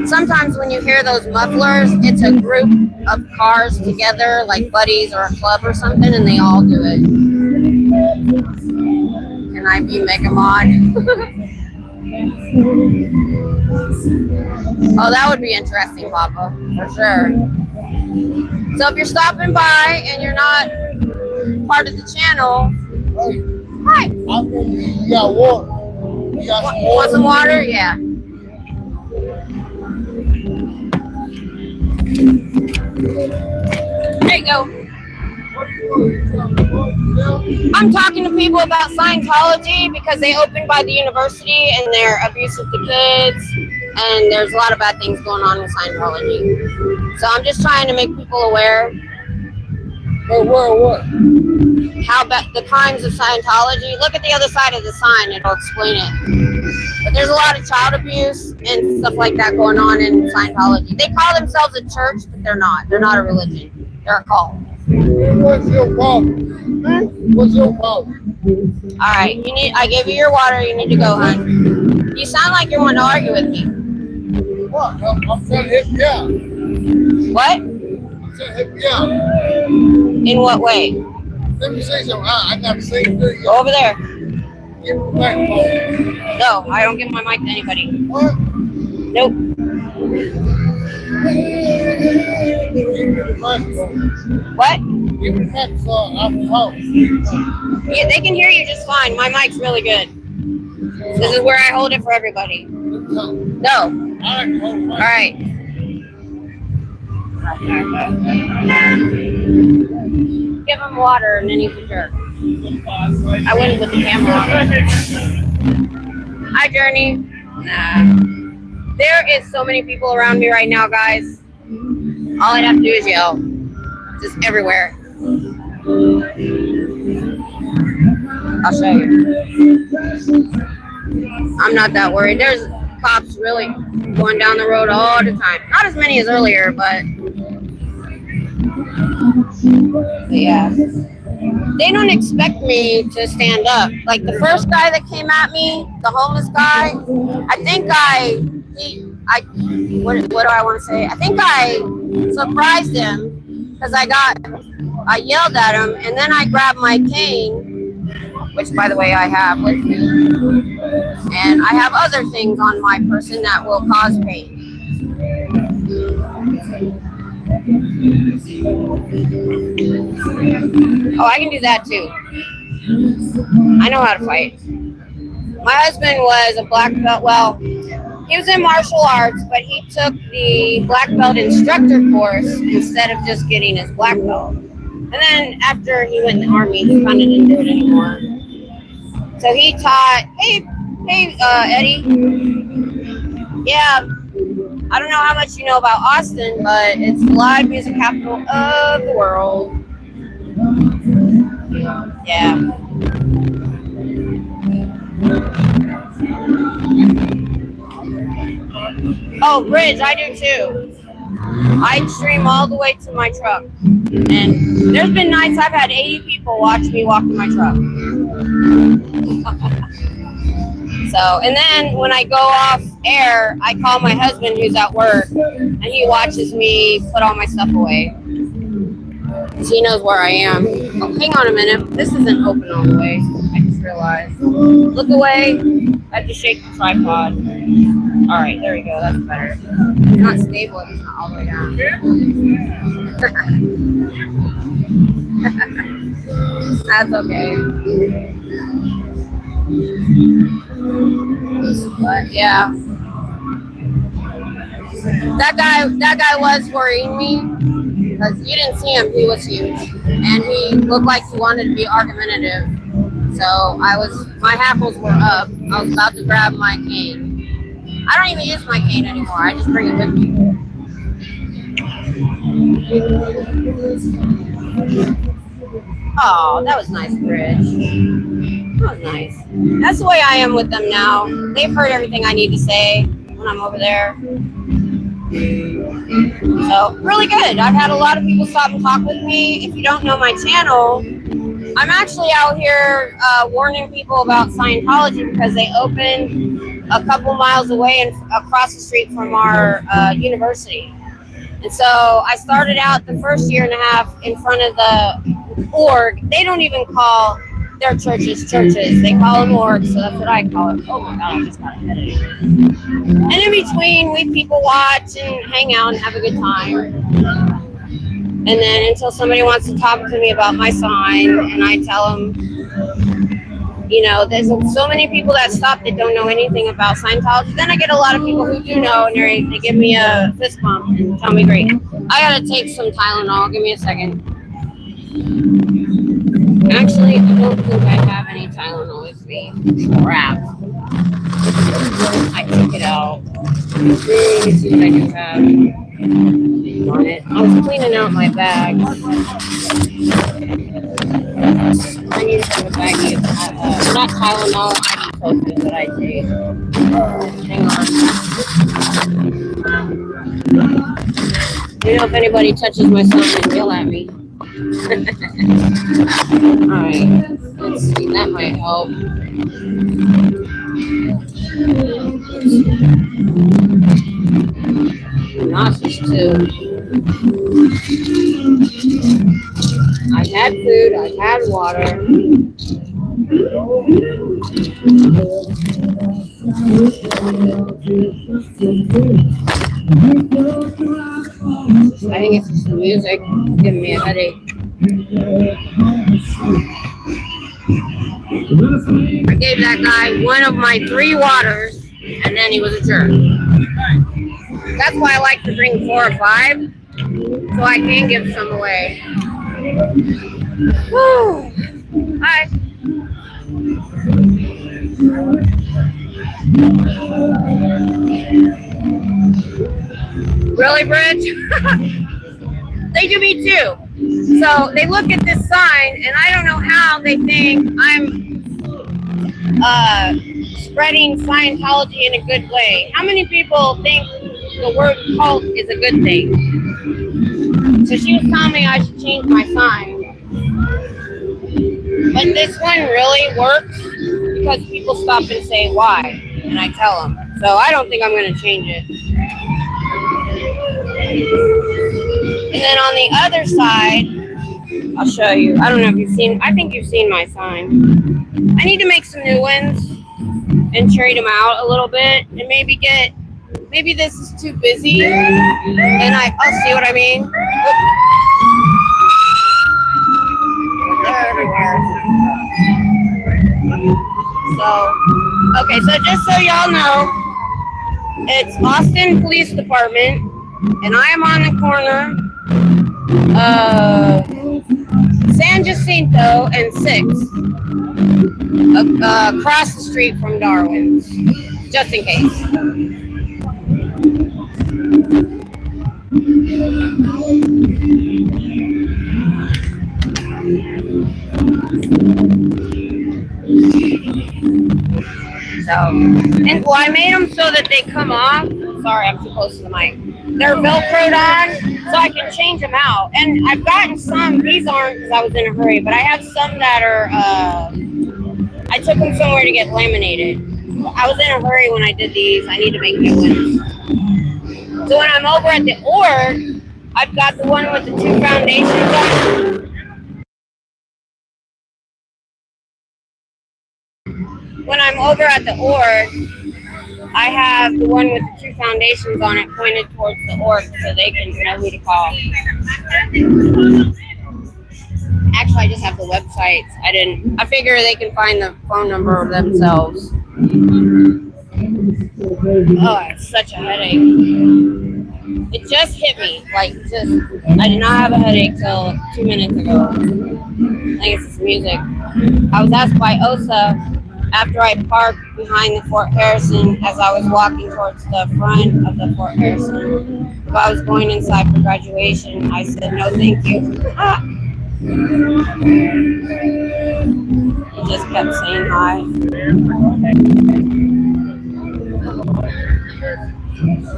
[SPEAKER 1] Sometimes when you hear those mufflers, it's a group of cars together, like buddies or a club or something, and they all do it. Can I be Mega Mod? Oh, that would be interesting, Papa, for sure. So if you're stopping by and you're not part of the channel, hi.
[SPEAKER 6] You got water. You got some
[SPEAKER 1] Want some water? Yeah. There you go. I'm talking to people about Scientology because they opened by the university and they're abusive to kids, and there's a lot of bad things going on with Scientology. So I'm just trying to make people aware.
[SPEAKER 6] what?
[SPEAKER 1] How about the crimes of Scientology? Look at the other side of the sign; it'll explain it. But there's a lot of child abuse and stuff like that going on in Scientology. They call themselves a church, but they're not. They're not a religion. They're a cult.
[SPEAKER 6] What's your problem? What's your problem?
[SPEAKER 1] All right, I gave you your water. You need to go, hon. You sound like you want to argue with me.
[SPEAKER 6] What? I'm trying to hit you out.
[SPEAKER 1] What?
[SPEAKER 6] I'm trying to hit you out.
[SPEAKER 1] In what way?
[SPEAKER 6] Let me say something. I got to say to you.
[SPEAKER 1] Go over there.
[SPEAKER 6] Give me the microphone.
[SPEAKER 1] No, I don't give my mic to anybody.
[SPEAKER 6] What?
[SPEAKER 1] Nope.
[SPEAKER 6] Give me the microphone.
[SPEAKER 1] What?
[SPEAKER 6] Give me the microphone. I'm talking.
[SPEAKER 1] Yeah, they can hear you just fine. My mic's really good. This is where I hold it for everybody. No. All right. Give him water and then he's a jerk. I went with the camera on. Hi, Journey. Nah. There is so many people around me right now, guys. All I'd have to do is yell. Just everywhere. I'll show you. I'm not that worried. There's cops really going down the road all the time. Not as many as earlier, but yeah. They don't expect me to stand up. Like the first guy that came at me, the homeless guy, what do I want to say? I think I surprised him because I yelled at him, and then I grabbed my cane, which by the way I have with me, and I have other things on my person that will cause pain. Oh, I can do that too. I know how to fight. My husband was a black belt. Well, he was in martial arts, but he took the black belt instructor course instead of just getting his black belt. And then after he went in the army, he kind of didn't do it anymore. So he taught, hey, Eddie. Yeah, I don't know how much you know about Austin, but it's the live music capital of the world. Yeah. Oh, bridge, I do too. I stream all the way to my truck. And there's been nights I've had 80 people watch me walk to my truck. So, and then when I go off air, I call my husband who's at work, and he watches me put all my stuff away. So he knows where I am. Oh, hang on a minute. This isn't open all the way. I just realized. Look away. I have to shake the tripod. All right, there we go. That's better. It's not stable. It's not all the way down. That's okay. But yeah, that guy was worrying me because you didn't see him. He was huge, and he looked like he wanted to be argumentative. So my hackles were up. I was about to grab my cane. I don't even use my cane anymore. I just bring it with me. Oh, that was nice, Bridge. That was nice. That's the way I am with them now. They've heard everything I need to say when I'm over there. So, really good. I've had a lot of people stop and talk with me. If you don't know my channel, I'm actually out here warning people about Scientology because they opened a couple miles away and across the street from our university. And so I started out the first year and a half in front of the org. They don't even call their churches. They call them orgs, so that's what I call it. Oh my God, I just got a headache. And in between, we people watch and hang out and have a good time. And then until somebody wants to talk to me about my sign, and I tell them, you know, there's so many people that stop that don't know anything about Scientology. Then I get a lot of people who do know, and they give me a fist bump and tell me great. I gotta take some Tylenol. Give me a second. Actually, I don't think I have any Tylenol with me. Crap. I took it out. Let me see what I do have on it. I was cleaning out my bag. I need to have a baggie of not Tylenol, ibuprofen that I take. Hang on. You know, if anybody touches my son, they yell at me. Alright, let's see, that might help. Nauseous too. I've had food, I've had water. I think it's just the music giving me a headache. I gave that guy one of my 3 waters, and then he was a jerk. That's why I like to bring 4 or 5, so I can give some away. Woo! Hi. Really, Bridge? They do me too. So they look at this sign, and I don't know how they think I'm spreading Scientology in a good way. How many people think the word cult is a good thing? So she was telling me I should change my sign. But this one really works because people stop and say why, and I tell them. So I don't think I'm going to change it. And then on the other side, I'll show you. I don't know if you've seen, I think you've seen my sign. I need to make some new ones and trade them out a little bit and maybe this is too busy and I'll see what I mean. They're everywhere. So, okay, so just so y'all know, it's Austin Police Department, and I am on the corner of San Jacinto and 6th, across the street from Darwin's, just in case. So, and well, I made them so that they come off. Sorry, I'm too close to the mic. They're Velcroed on, so I can change them out. And I've gotten some, these aren't because I was in a hurry, but I have some that are, I took them somewhere to get laminated. I was in a hurry when I did these. I need to make new ones. So when I'm over at the org, I've got the one with the 2 foundations on. When I'm over at the org, I have the one with the 2 foundations on it pointed towards the org so they can know who to call. Actually, I just have the websites. I figure they can find the phone number themselves. Oh, I have such a headache. It just hit me. I did not have a headache till 2 minutes ago. I think it's this music. I was asked by OSA after I parked behind the Fort Harrison as I was walking towards the front of the Fort Harrison. If I was going inside for graduation, I said, no, thank you. He just kept saying hi.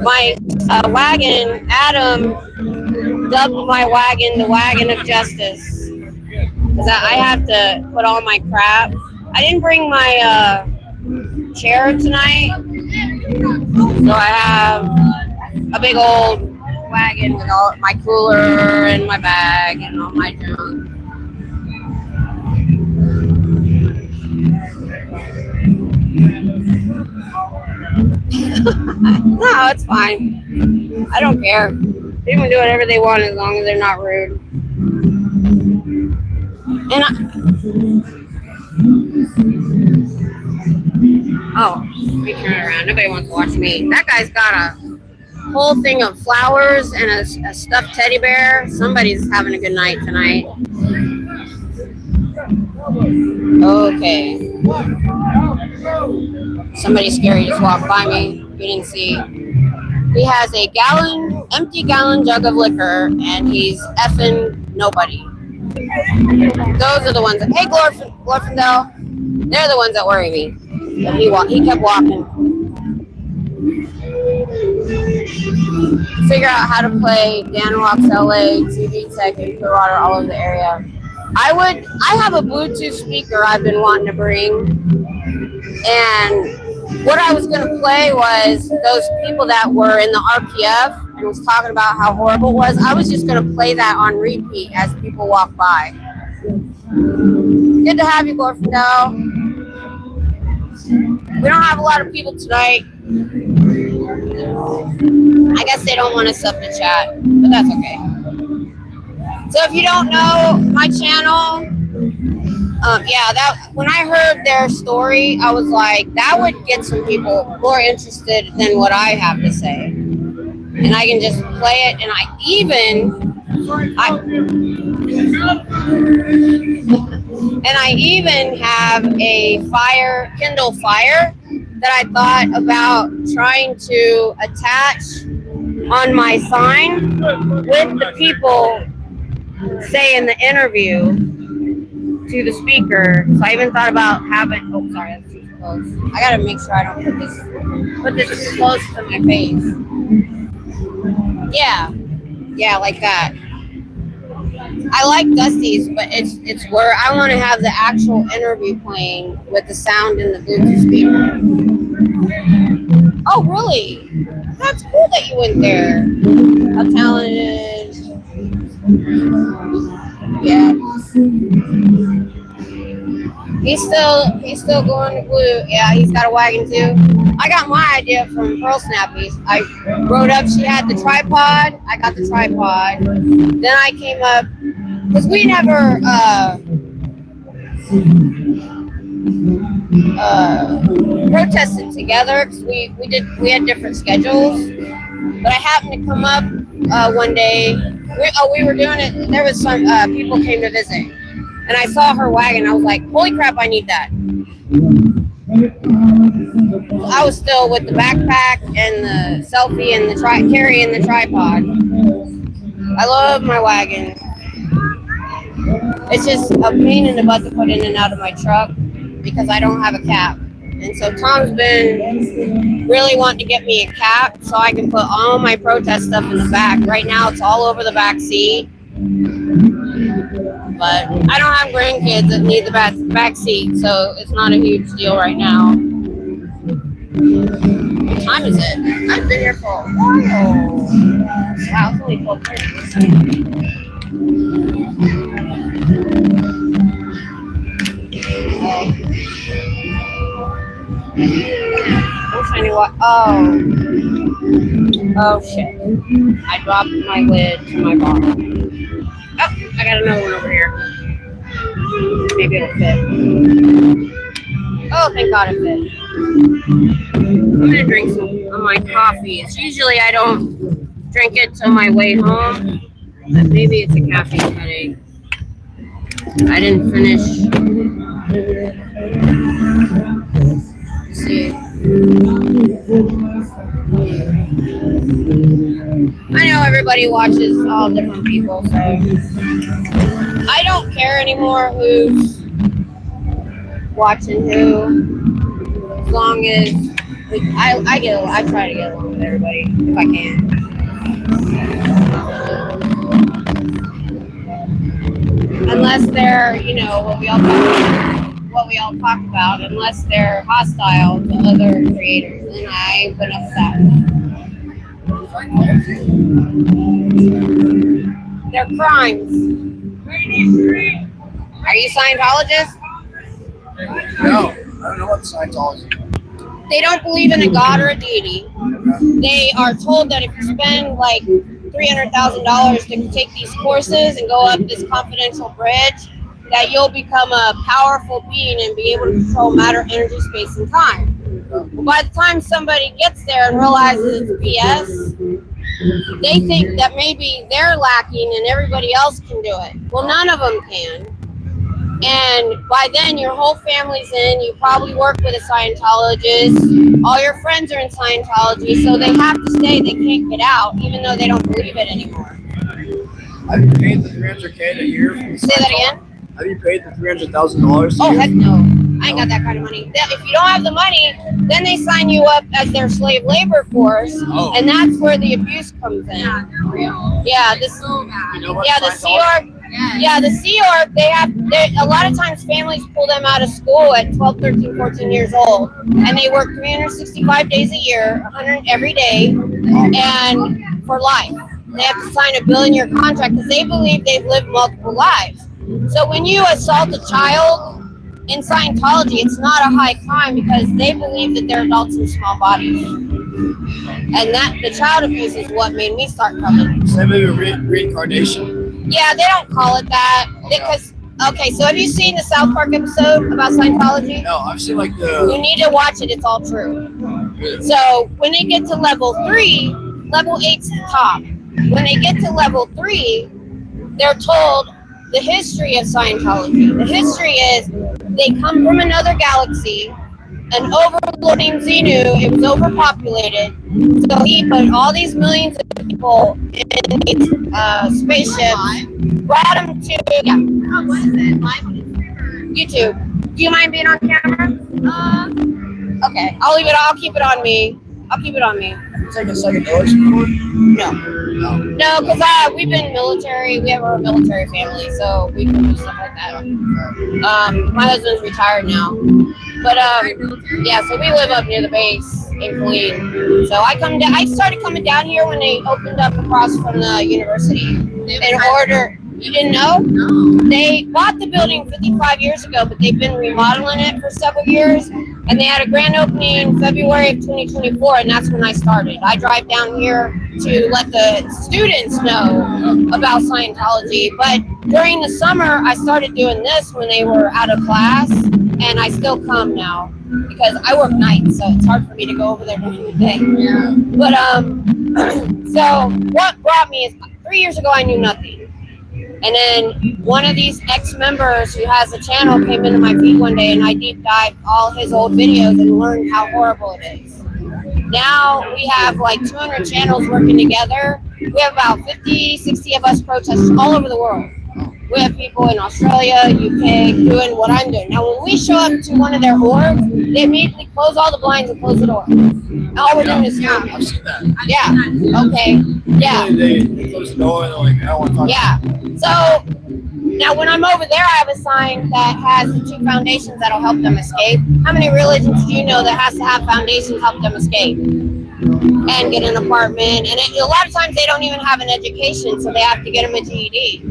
[SPEAKER 1] My wagon, Adam dubbed my wagon the wagon of justice. Because I have to put all my crap. I didn't bring my chair tonight, so I have a big old wagon with all my cooler and my bag and all my junk. No, it's fine. I don't care. They can do whatever they want as long as they're not rude. And let me turn it around. Nobody wants to watch me. That guy's got a whole thing of flowers and a stuffed teddy bear. Somebody's having a good night tonight. Okay. Somebody scary just walked by me. You didn't see. He has a empty gallon jug of liquor, and he's effing nobody. Those are the ones that, hey, Glorfindel, they're the ones that worry me. But he kept walking. Figure out how to play Dan Rocks LA, TV Tech, and Clearwater all over the area. I have a Bluetooth speaker I've been wanting to bring, and what I was going to play was those people that were in the RPF and was talking about how horrible it was. I was just going to play that on repeat as people walk by. Good to have you, Glorfindel. We don't have a lot of people tonight. I guess they don't want us up to chat, but that's okay. So if you don't know my channel, when I heard their story, I was like, that would get some people more interested than what I have to say. And I can just play it, and I even have a Kindle Fire that I thought about trying to attach on my sign with the people say in the interview to the speaker. So I even thought about having, close. I gotta make sure I don't put this too close to my face. Yeah, yeah, like that. I like Dusty's, but it's where I want to have the actual interview playing with the sound and the Bluetooth speaker. Oh, really? That's cool that you went there. How talented. Yeah. He's still going to Blue. Yeah, he's got a wagon too. I got my idea from Pearl Snappies. I wrote up, she had the tripod. I got the tripod. Then I came up, because we never protested together, because we had different schedules. But I happened to come up one day. We were doing it. There was some people came to visit, and I saw her wagon. I was like, "Holy crap! I need that." I was still with the backpack and the selfie and the carrying the tripod. I love my wagon. It's just a pain in the butt to put in and out of my truck because I don't have a cap. And so Tom's been really wanting to get me a cap so I can put all my protest stuff in the back. Right now it's all over the back seat. But I don't have grandkids that need the back seat, so it's not a huge deal right now. What time is it? I've been here for a while. Wow, it's only 12:30. Wish I knew what. Oh shit! I dropped my lid to my bottle. Oh, I got another one over here. Maybe it'll fit. Oh, thank God it fit. I'm gonna drink some of my coffee. It's usually I don't drink it till my way home, but maybe it's a caffeine headache. I didn't finish. Let's see. I know everybody watches all different people, so I don't care anymore who's watching who, as long as I try to get along with everybody if I can. Unless they're, what we all talk about, unless they're hostile to other creators, then I put up with that. They're crimes. Are you Scientologist?
[SPEAKER 6] No, I don't know what Scientology.
[SPEAKER 1] They don't believe in a god or a deity. They are told that if you spend like $300,000 to take these courses and go up this confidential bridge, that you'll become a powerful being and be able to control matter, energy, space, and time. Well, by the time somebody gets there and realizes it's BS, they think that maybe they're lacking and everybody else can do it. Well, none of them can. And by then, your whole family's in. You probably work with a Scientologist. All your friends are in Scientology, so they have to stay. They can't get out, even though they don't believe it anymore.
[SPEAKER 6] Have you paid the $300K a year?
[SPEAKER 1] Say that again?
[SPEAKER 6] Have you paid the $300,000?
[SPEAKER 1] Oh, heck no. I ain't got that kind of money. If you don't have the money, then they sign you up as their slave labor force, and that's where the abuse comes in. Yeah, the Sea Org. Yeah, the Sea Org, a lot of times families pull them out of school at 12, 13, 14 years old, and they work 365 days a year, 100 every day, and for life. They have to sign a billion-year contract because they believe they've lived multiple lives. So when you assault a child in Scientology, it's not a high crime because they believe that they're adults in small bodies. And that the child abuse is what made me start coming.
[SPEAKER 6] Same with reincarnation.
[SPEAKER 1] Yeah, they don't call it that because. Okay, so have you seen the South Park episode about Scientology?
[SPEAKER 6] No, I've seen like
[SPEAKER 1] You need to watch it. It's all true. So when they get to level 3, level 8's the top. When they get to level 3, they're told the history of Scientology. The history is they come from another galaxy. An overlord named Xenu, it was overpopulated. So he put all these millions of people in these spaceships, brought them to,
[SPEAKER 5] Oh, what is it? Live on Instagram?
[SPEAKER 1] YouTube. Do you mind being on camera? Okay, I'll leave it. I'll keep it on me. I'll keep it on me.
[SPEAKER 6] You take a psychedelics before?
[SPEAKER 1] No. No, because we've been military. We have a military family, so we can do stuff like that. My husband's retired now. But, yeah, so we live up near the base in Queen. So I started coming down here when they opened up across from the university in order. You didn't know? No. They bought the building 55 years ago, but they've been remodeling it for several years. And they had a grand opening in February of 2024, and that's when I started. I drive down here to let the students know about Scientology. But during the summer, I started doing this when they were out of class, and I still come now because I work nights, so it's hard for me to go over there during the day. Yeah. But so what brought me is 3 years ago I knew nothing. And then one of these ex-members who has a channel came into my feed one day, and I deep dived all his old videos and learned how horrible it is. Now we have like 200 channels working together. We have about 50, 60 of us protesters all over the world. We have people in Australia, UK, doing what I'm doing. Now, when we show up to one of their orgs, they immediately close all the blinds and close the door. All we're doing is filming.
[SPEAKER 6] I've seen that.
[SPEAKER 1] Yeah. Okay. Yeah.
[SPEAKER 6] They close the door and they're like, I don't want to talk.
[SPEAKER 1] Yeah. So now when I'm over there, I have a sign that has the 2 foundations that'll help them escape. How many religions do you know that has to have foundations help them escape and get an apartment? And a lot of times they don't even have an education, so they have to get them a GED.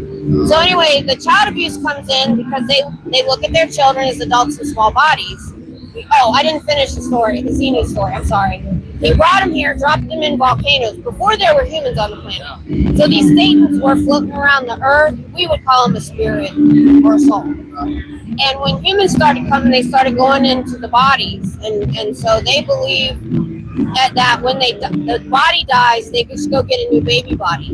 [SPEAKER 1] So anyway, the child abuse comes in because they look at their children as adults in small bodies. Oh, I didn't finish the story, the Xenu story, I'm sorry. He brought them here, dropped them in volcanoes before there were humans on the planet. So these Satans were floating around the earth. We would call them a spirit or a soul. And when humans started coming, they started going into the bodies. And so they believe that when the body dies, they just go get a new baby body.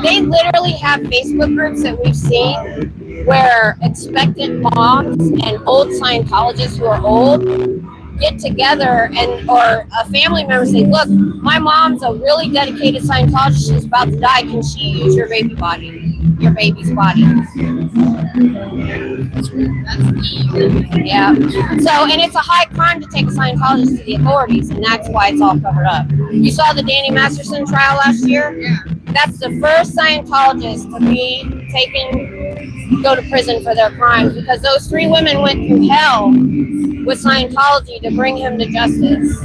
[SPEAKER 1] They literally have Facebook groups that we've seen where expectant moms and old Scientologists who are old get together, and or a family member say, look, my mom's a really dedicated Scientologist, she's about to die, can she use your baby body, your baby's body? Yeah. So, and it's a high crime to take a Scientologist to the authorities, and that's why it's all covered up. You saw the Danny Masterson trial last year? Yeah. That's the first Scientologist to be go to prison for their crimes, because those 3 women went through hell with Scientology to bring him to justice.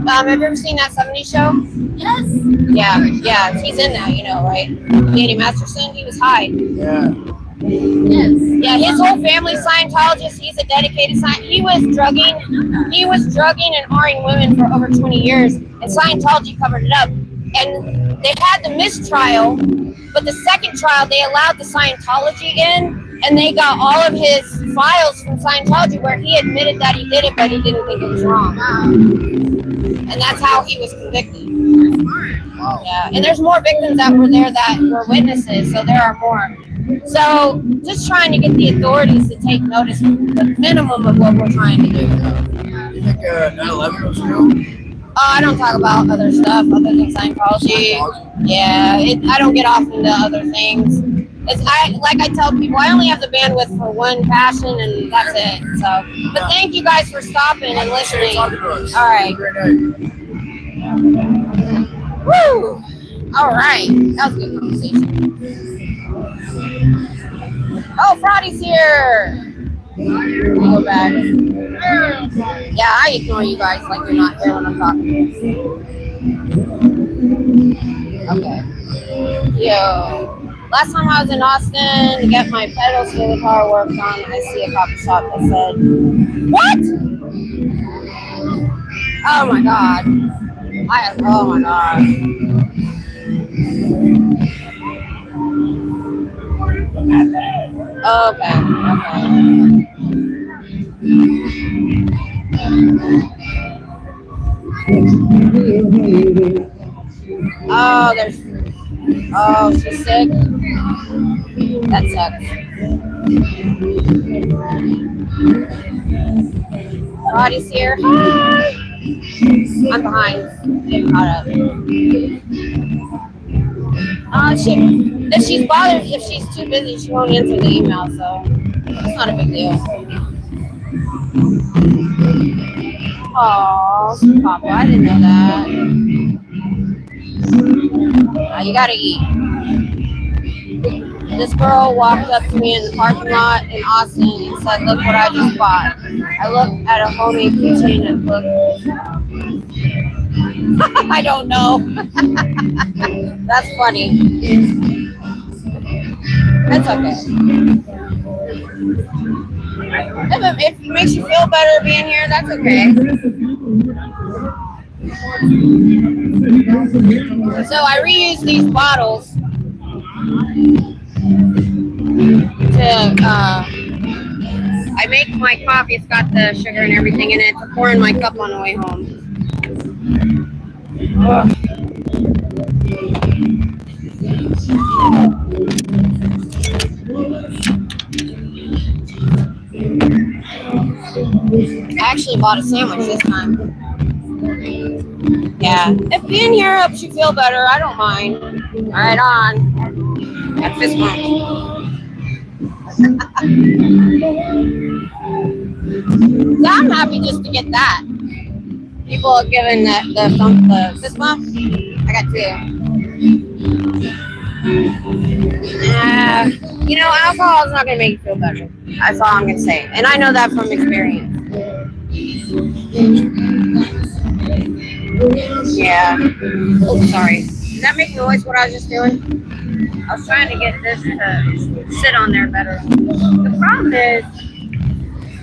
[SPEAKER 1] Have you ever seen that 70s show?
[SPEAKER 2] Yes.
[SPEAKER 1] Yeah, he's in that, you know, right? Danny Masterson, he was high.
[SPEAKER 6] Yeah.
[SPEAKER 2] Yes.
[SPEAKER 1] Yeah, his whole family's Scientologist. He's a dedicated He was drugging and harming women for over 20 years, and Scientology covered it up. And they had the mistrial, but the second trial, they allowed the Scientology in, and they got all of his files from Scientology where he admitted that he did it, but he didn't think it was wrong. And that's how he was convicted.
[SPEAKER 6] Wow.
[SPEAKER 1] Yeah, and there's more victims that were there that were witnesses, so there are more. So just trying to get the authorities to take notice, the minimum of what we're trying to do.
[SPEAKER 6] You think 9/11 was real?
[SPEAKER 1] I don't talk about other stuff other than Scientology. Yeah, I don't get off into other things. Like I tell people, I only have the bandwidth for one passion, and that's it. So, but thank you guys for stopping and listening. All right. Woo! All right, that was a good conversation. Oh, Fraudy's here. Let me go back. Yeah, I ignore you guys like you're not here when I'm talking. Okay. Yo. Last time I was in Austin to get my pedal steel guitar worked on, I see a coffee shop that said, what? Oh my god. Oh my god. Okay. Oh, she's sick. That sucks. Roddy's here. Hi. I'm behind. Getting caught up. If she's bothered, if she's too busy, she won't answer the email, so it's not a big deal. Oh, Papa, I didn't know that. You gotta eat. This girl walked up to me in the parking lot in Austin and said, "Look what I just bought." I looked at a homemade keychain and looked. I don't know. That's funny. That's okay. If it makes you feel better being here, that's okay. So I reuse these bottles to, I make my coffee. It's got the sugar and everything in it to pour in my cup on the way home. Ugh. I actually bought a sandwich this time. Yeah. If being here helps you feel better, I don't mind. Right on. That's this one. So I'm happy just to get that. People are giving the fist bump. I got two. You know, alcohol is not going to make you feel better. That's all I'm going to say. And I know that from experience. Yeah. Oh, sorry. Did that make noise what I was just doing? I was trying to get this to sit on there better. The problem is,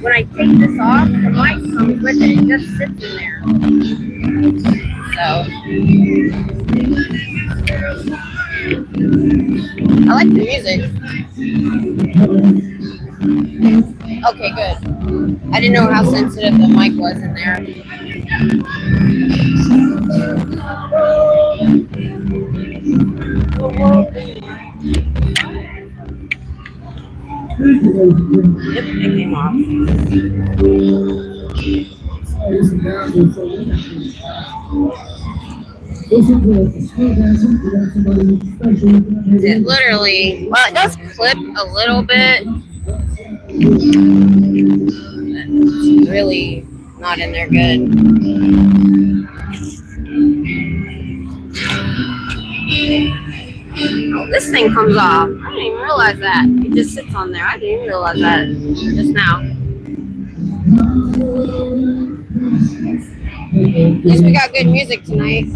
[SPEAKER 1] when I take this off, the mic comes with it. It just sits in there. So, I like the music. Okay, good. I didn't know how sensitive the mic was in there. Yep, it came off. It literally, well, it does clip a little bit. It's really not in there good. Oh, this thing comes off. I didn't even realize that. It just sits on there. I didn't even realize that just now. At least we got good music tonight.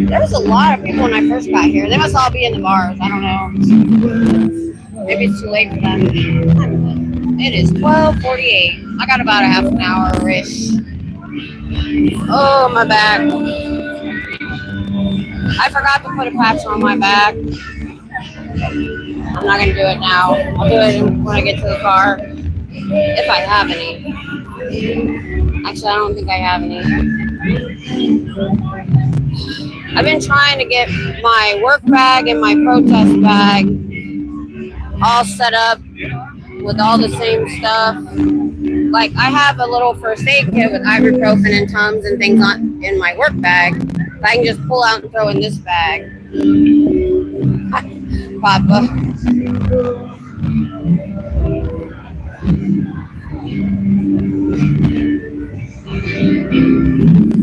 [SPEAKER 1] There was a lot of people when I first got here. They must all be in the bars. I don't know. Maybe it's too late for them. It is 12:48. I got about a half an hour-ish. Oh, my back. I forgot to put a patch on my back. I'm not going to do it now. I'll do it when I get to the car. If I have any. Actually, I don't think I have any. I've been trying to get my work bag and my protest bag all set up with all the same stuff. Like, I have a little first aid kit with ibuprofen and Tums and things in my work bag that I can just pull out and throw in this bag. Papa.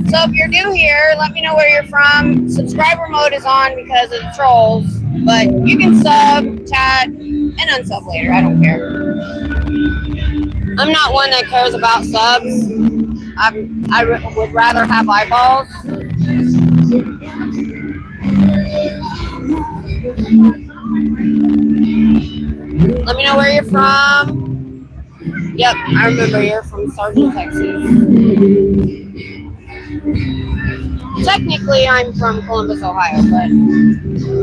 [SPEAKER 1] So if you're new here, let me know where you're from. Subscriber mode is on because of the trolls, but you can sub, chat, and unsub later. I don't care. I'm not one that cares about subs. I would rather have eyeballs. Let me know where you're from. Yep, I remember you're from Sargent, Texas. Technically, I'm from Columbus, Ohio, but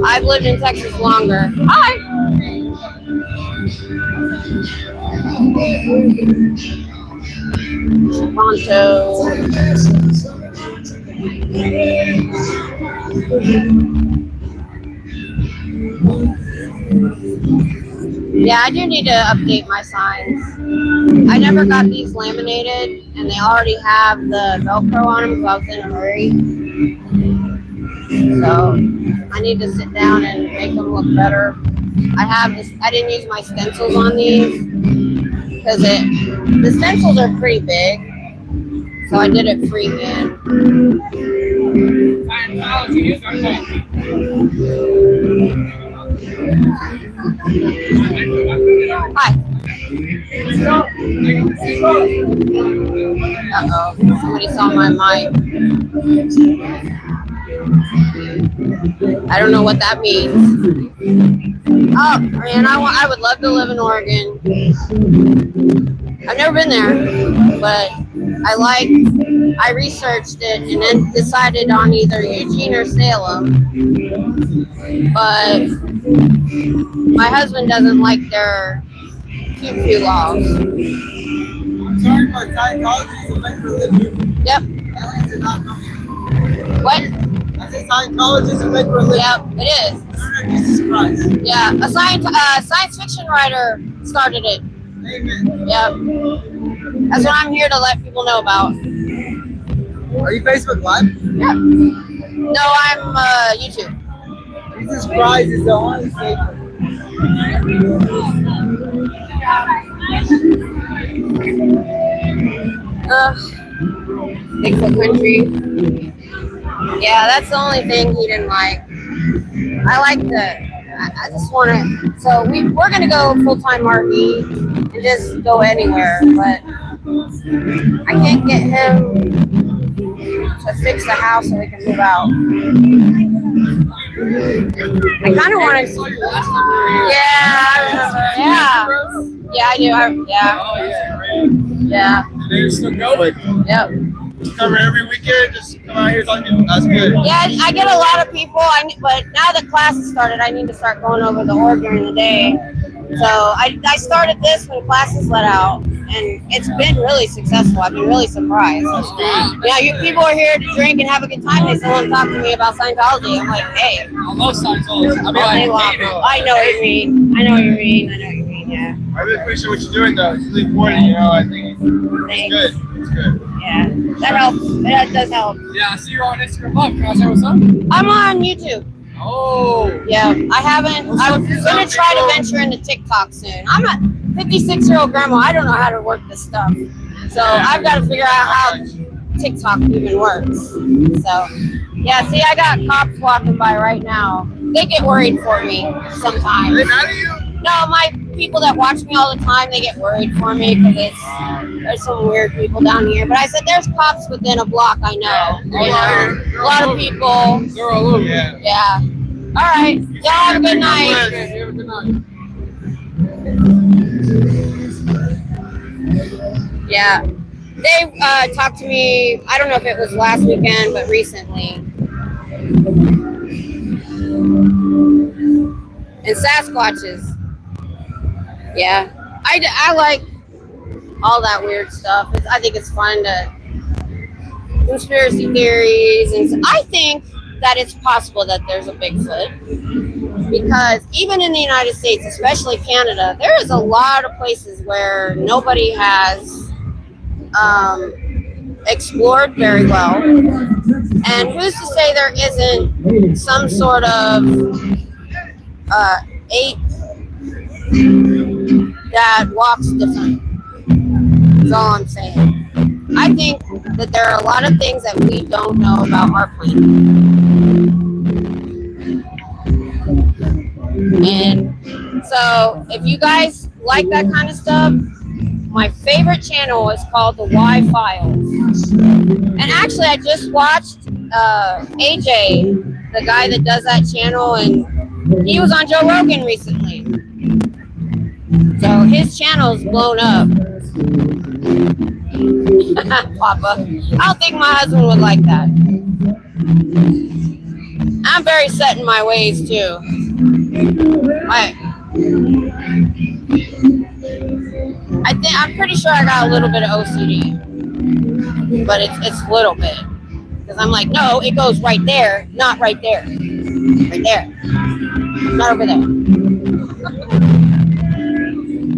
[SPEAKER 1] I've lived in Texas longer. Hi! Toronto. Yeah, I do need to update my signs. I never got these laminated, and they already have the Velcro on them, so I was in a hurry. So I need to sit down and make them look better. I have this. I didn't use my stencils on these because the stencils are pretty big, so I did it freehand.
[SPEAKER 6] Scientology is our thing.
[SPEAKER 1] Hi. Uh-oh, somebody saw my mic. I don't know what that means. Oh, man, I would love to live in Oregon. I've never been there, but I researched it and then decided on either Eugene or Salem. But my husband doesn't like their pew laws.
[SPEAKER 6] I'm sorry, but Scientology is a fake religion.
[SPEAKER 1] Yep.
[SPEAKER 6] Aliens are not coming.
[SPEAKER 1] What?
[SPEAKER 6] I said Scientology is a fake religion.
[SPEAKER 1] Yep, it is.
[SPEAKER 6] Jesus Christ.
[SPEAKER 1] Yeah, a science fiction writer started it.
[SPEAKER 6] Amen.
[SPEAKER 1] Yep. That's what I'm here to let people know about.
[SPEAKER 6] Are you Facebook Live?
[SPEAKER 1] Yep. No, I'm YouTube.
[SPEAKER 6] Jesus Christ is the only Savior.
[SPEAKER 1] Bigfoot country. Yeah, that's the only thing he didn't like. I like I just want to. So we're gonna go full-time RV and just go anywhere, but I can't get him to fix the house so we can move out. I kind of want to. Yeah, I remember. Yeah, I do. Yeah.
[SPEAKER 3] They're still going.
[SPEAKER 1] Yep.
[SPEAKER 3] Cover every weekend. Just come out here talking. That's good.
[SPEAKER 1] Yeah, I get a lot of people. But now that class has started, I need to start going over the org during the day. So I started this when classes let out, and it's been really successful. I've been really surprised. Yeah, you people are here to drink and have a good time. They still want to talk to me about Scientology. I'm like, hey.
[SPEAKER 3] I love Scientology. I
[SPEAKER 1] know what you mean. I know what you mean. Yeah.
[SPEAKER 3] I really appreciate what you're doing, though. It's really important, you know. I think it's good. It's good.
[SPEAKER 1] Yeah, that helps. That does help.
[SPEAKER 3] Yeah, I see you're on Instagram Live. Can I say what's up?
[SPEAKER 1] I'm on YouTube.
[SPEAKER 3] Oh.
[SPEAKER 1] Yeah, I haven't. I'm gonna try to venture into TikTok soon. I'm a 56-year-old grandma. I don't know how to work this stuff, so I've got to figure out how TikTok even works. So, yeah. See, I got cops walking by right now. They get worried for me sometimes.
[SPEAKER 3] Are they mad at you?
[SPEAKER 1] No, my people that watch me all the time, they get worried for me because there's some weird people down here. But I said, there's cops within a block, I know. You know, a lot of people.
[SPEAKER 3] They're all over. Yeah.
[SPEAKER 1] Yeah. All right. Y'all have a good night.
[SPEAKER 3] Have a good night.
[SPEAKER 1] Yeah. They talked to me, I don't know if it was last weekend, but recently. And Sasquatches. Yeah, I like all that weird stuff. I think it's fun to conspiracy theories, and I think that it's possible that there's a Bigfoot because even in the United States, especially Canada, there is a lot of places where nobody has explored very well. And who's to say there isn't some sort of ape that walks different. That's all I'm saying. I think that there are a lot of things that we don't know about our planet. And so if you guys like that kind of stuff, my favorite channel is called the Y Files. And actually I just watched AJ, the guy that does that channel, and he was on Joe Rogan recently. So his channel's blown up. Papa. I don't think my husband would like that. I'm very set in my ways too. I'm pretty sure I got a little bit of OCD. But it's a little bit. Because I'm like, no, it goes right there, not right there. Right there. Not over there.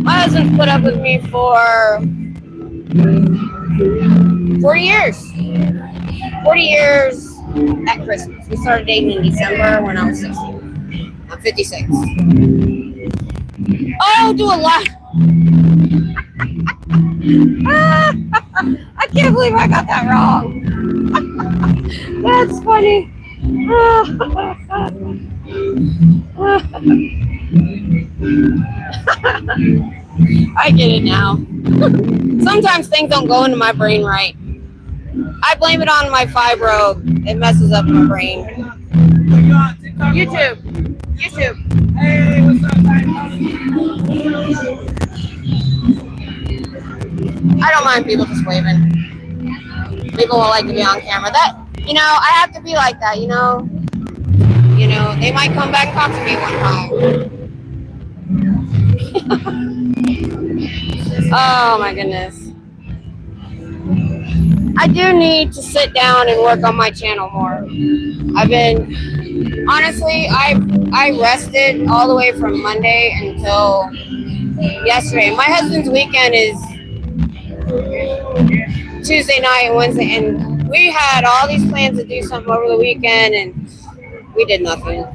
[SPEAKER 1] My husband's put up with me for 40 years. 40 years at Christmas. We started dating in December when I was 16. I'm 56. I don't do a lot. I can't believe I got that wrong. That's funny. I get it now. Sometimes things don't go into my brain right. I blame it on my fibro. It messes up my brain. YouTube.
[SPEAKER 6] Hey, what's up,
[SPEAKER 1] I don't mind people just waving. People will like to be on camera. That, I have to be like that, they might come back and talk to me one time. Oh my goodness. I do need to sit down and work on my channel more. Honestly, I rested all the way from Monday until yesterday. My husband's weekend is Tuesday night and Wednesday, and we had all these plans to do something over the weekend, and we did nothing.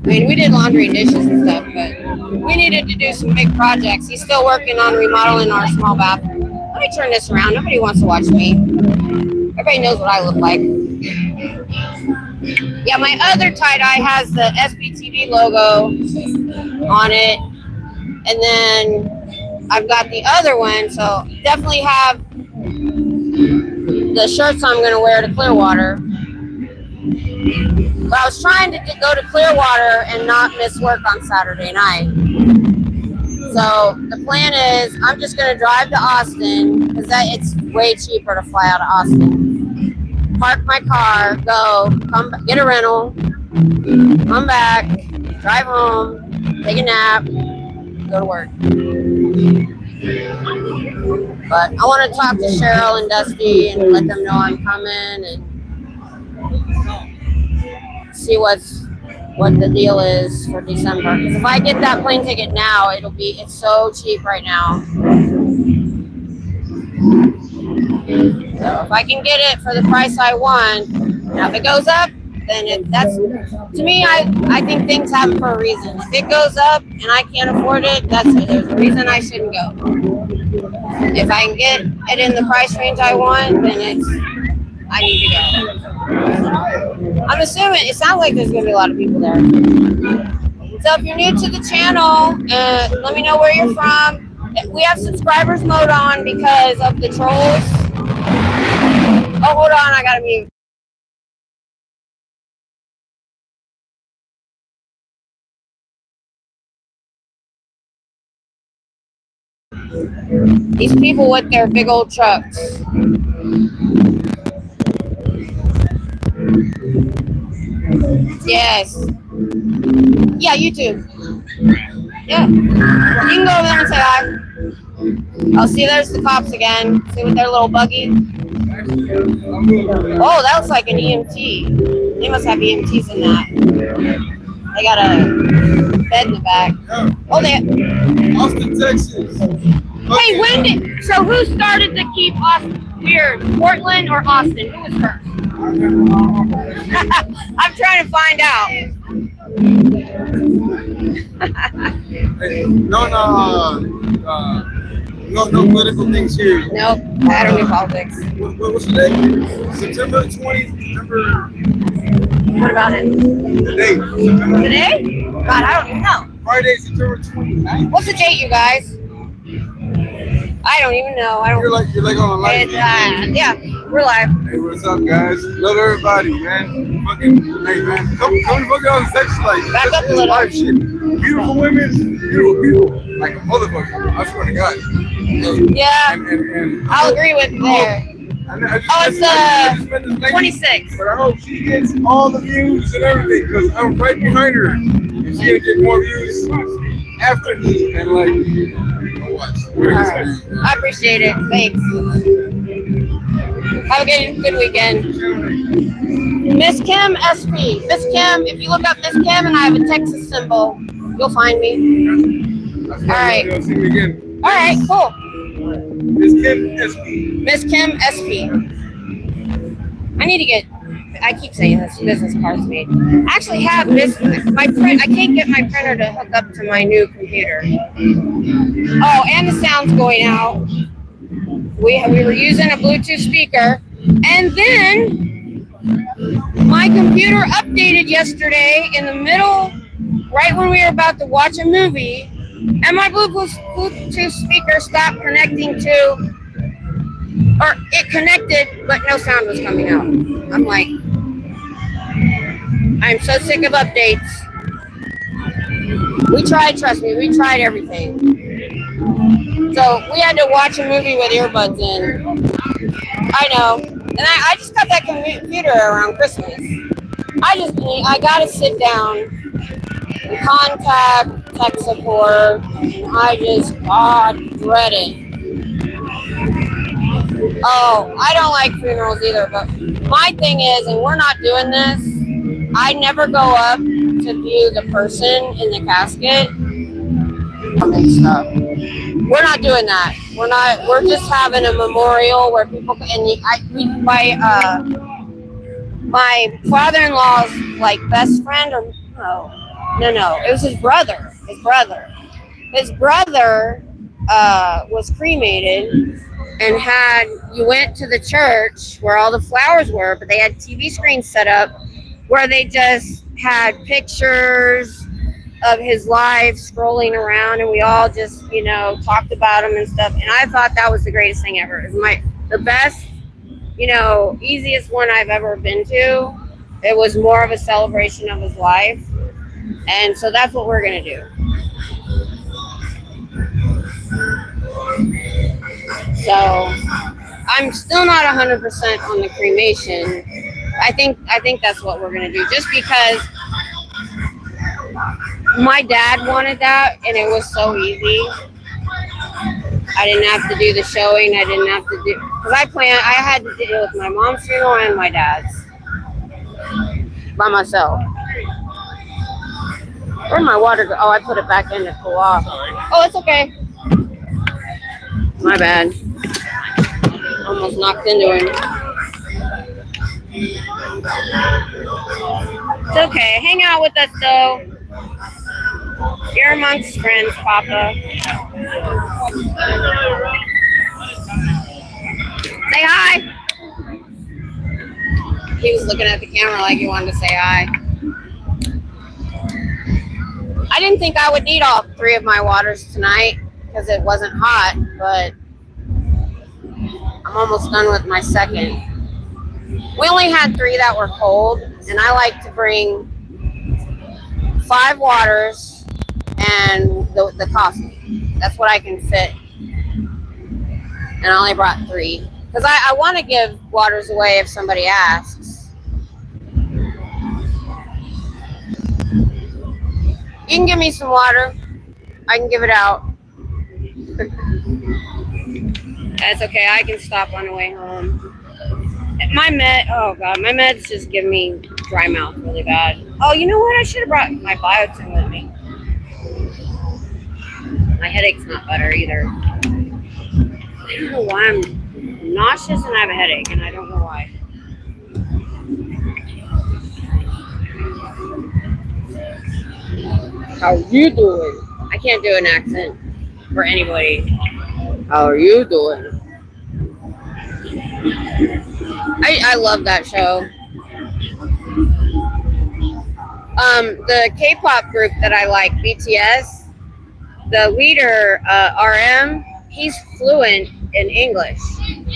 [SPEAKER 1] We did laundry and dishes and stuff, but we needed to do some big projects. He's still working on remodeling our small bathroom. Let me turn this around. Nobody wants to watch me. Everybody knows what I look like. Yeah, my other tie-dye has the SBTV logo on it, and then I've got the other one, so definitely have the shirts I'm going to wear to Clearwater. But I was trying to go to Clearwater and not miss work on Saturday night. So the plan is I'm just going to drive to Austin because it's way cheaper to fly out of Austin. Park my car, come get a rental, come back, drive home, take a nap, go to work. But I want to talk to Cheryl and Dusty and let them know I'm coming and see what the deal is for December. Because if I get that plane ticket now, it's so cheap right now. So if I can get it for the price I want, now if it goes up, then that's, to me, I think things happen for a reason. If it goes up and I can't afford it, there's a reason I shouldn't go. If I can get it in the price range I want, then I need to go. I'm assuming, it sounds like there's going to be a lot of people there. So if you're new to the channel, let me know where you're from. We have subscribers mode on because of the trolls. Oh, hold on, I got to mute. These people with their big old trucks. Yes. Yeah, YouTube. Yeah. You can go over there and say hi. Oh, see, there's the cops again. See with their little buggy. Oh, that looks like an EMT. They must have EMTs in that. They got a bed in the back. Oh,
[SPEAKER 3] Austin, Texas.
[SPEAKER 1] Hey, so who started to keep Austin weird? Portland or Austin? Who was first? I'm trying to find out.
[SPEAKER 3] No political things here.
[SPEAKER 1] Nope, I don't do politics.
[SPEAKER 3] What's the date? September 20th.
[SPEAKER 1] What about it?
[SPEAKER 3] The date.
[SPEAKER 1] Today? God, I don't even know.
[SPEAKER 3] Friday, September 29th.
[SPEAKER 1] What's the date, you guys? I don't even know.
[SPEAKER 3] You're like on a live.
[SPEAKER 1] Yeah, we're live.
[SPEAKER 3] Hey, what's up, guys? Love everybody, man. Hey, man, come fucking on sex life.
[SPEAKER 1] Back up a little.
[SPEAKER 3] Live shit. Beautiful women, beautiful people. Like a motherfucker. I swear to God.
[SPEAKER 1] Yeah,
[SPEAKER 3] and
[SPEAKER 1] I'll agree with there. It's 26.
[SPEAKER 3] But I hope she gets all the views and everything because I'm right behind her. And she'll get more views after me. And watch.
[SPEAKER 1] Right. I appreciate it. Thanks. Have a good weekend. Miss Kim SP. Miss Kim, if you look up Miss Kim and I have a Texas symbol, you'll find me. All right.
[SPEAKER 3] You'll see me again.
[SPEAKER 1] All right, cool.
[SPEAKER 3] Miss Kim SP.
[SPEAKER 1] Miss Kim SP. I need to get I keep saying this, business cards made. I actually have my print. I can't get my printer to hook up to my new computer. Oh, and the sound's going out. We were using a Bluetooth speaker, and then my computer updated yesterday in the middle, right when we were about to watch a movie, and my Bluetooth speaker stopped connecting to, or it connected, but no sound was coming out. I'm like, I'm so sick of updates. We tried, trust me, we tried everything. So we had to watch a movie with earbuds in. I know. And I just got that computer around Christmas. I gotta sit down and contact tech support. God, dread it. Oh, I don't like funerals either, but my thing is, and we're not doing this, I never go up to view the person in the casket and stuff. We're not doing that. We're just having a memorial where people my father-in-law's like best friend, or no, it was his brother. His brother was cremated, and you went to the church where all the flowers were, but they had TV screens set up where they just had pictures of his life scrolling around, and we all just, talked about him and stuff. And I thought that was the greatest thing ever. It was the best, easiest one I've ever been to. It was more of a celebration of his life. And so that's what we're going to do. So I'm still not 100% on the cremation. I think that's what we're going to do, just because my dad wanted that, and it was so easy. I didn't have to do the showing. I didn't have to do, because I had to deal with my mom's funeral and my dad's by myself. Where'd my water go? Oh, I put it back in to cool off. Oh, it's okay. My bad. Almost knocked into him. It's okay. Hang out with us, though. You're amongst friends, Papa. Say hi. He was looking at the camera like he wanted to say hi. I didn't think I would need all 3 of my waters tonight because it wasn't hot, but I'm almost done with my second. We only had 3 that were cold, and I like to bring 5 waters and the coffee. That's what I can fit. And I only brought 3 because I want to give waters away if somebody asks. You can give me some water. I can give it out. That's okay. I can stop on the way home. My meds just give me dry mouth really bad. Oh, you know what? I should have brought my biotin with me. My headache's not better either. I don't know why I'm nauseous and I have a headache, and I don't know why. How are you doing? I can't do an accent for anybody. How are you doing? I love that show. The K-pop group that I like, BTS, the leader, RM, he's fluent in English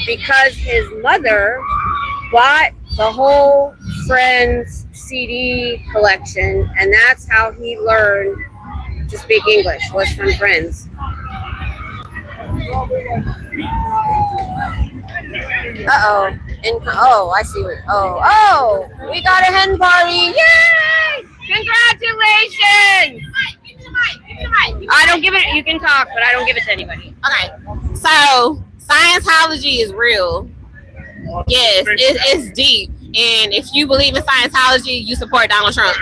[SPEAKER 1] because his mother bought the whole Friends CD collection, and that's how he learned to speak English, was from Friends. I see what. We got a hen party! Yay! Congratulations!
[SPEAKER 4] Give me the mic.
[SPEAKER 1] I don't give it. You can talk, but I don't give it to anybody.
[SPEAKER 4] Okay. So Scientology is real. Yes, it's deep. And if you believe in Scientology, you support Donald Trump.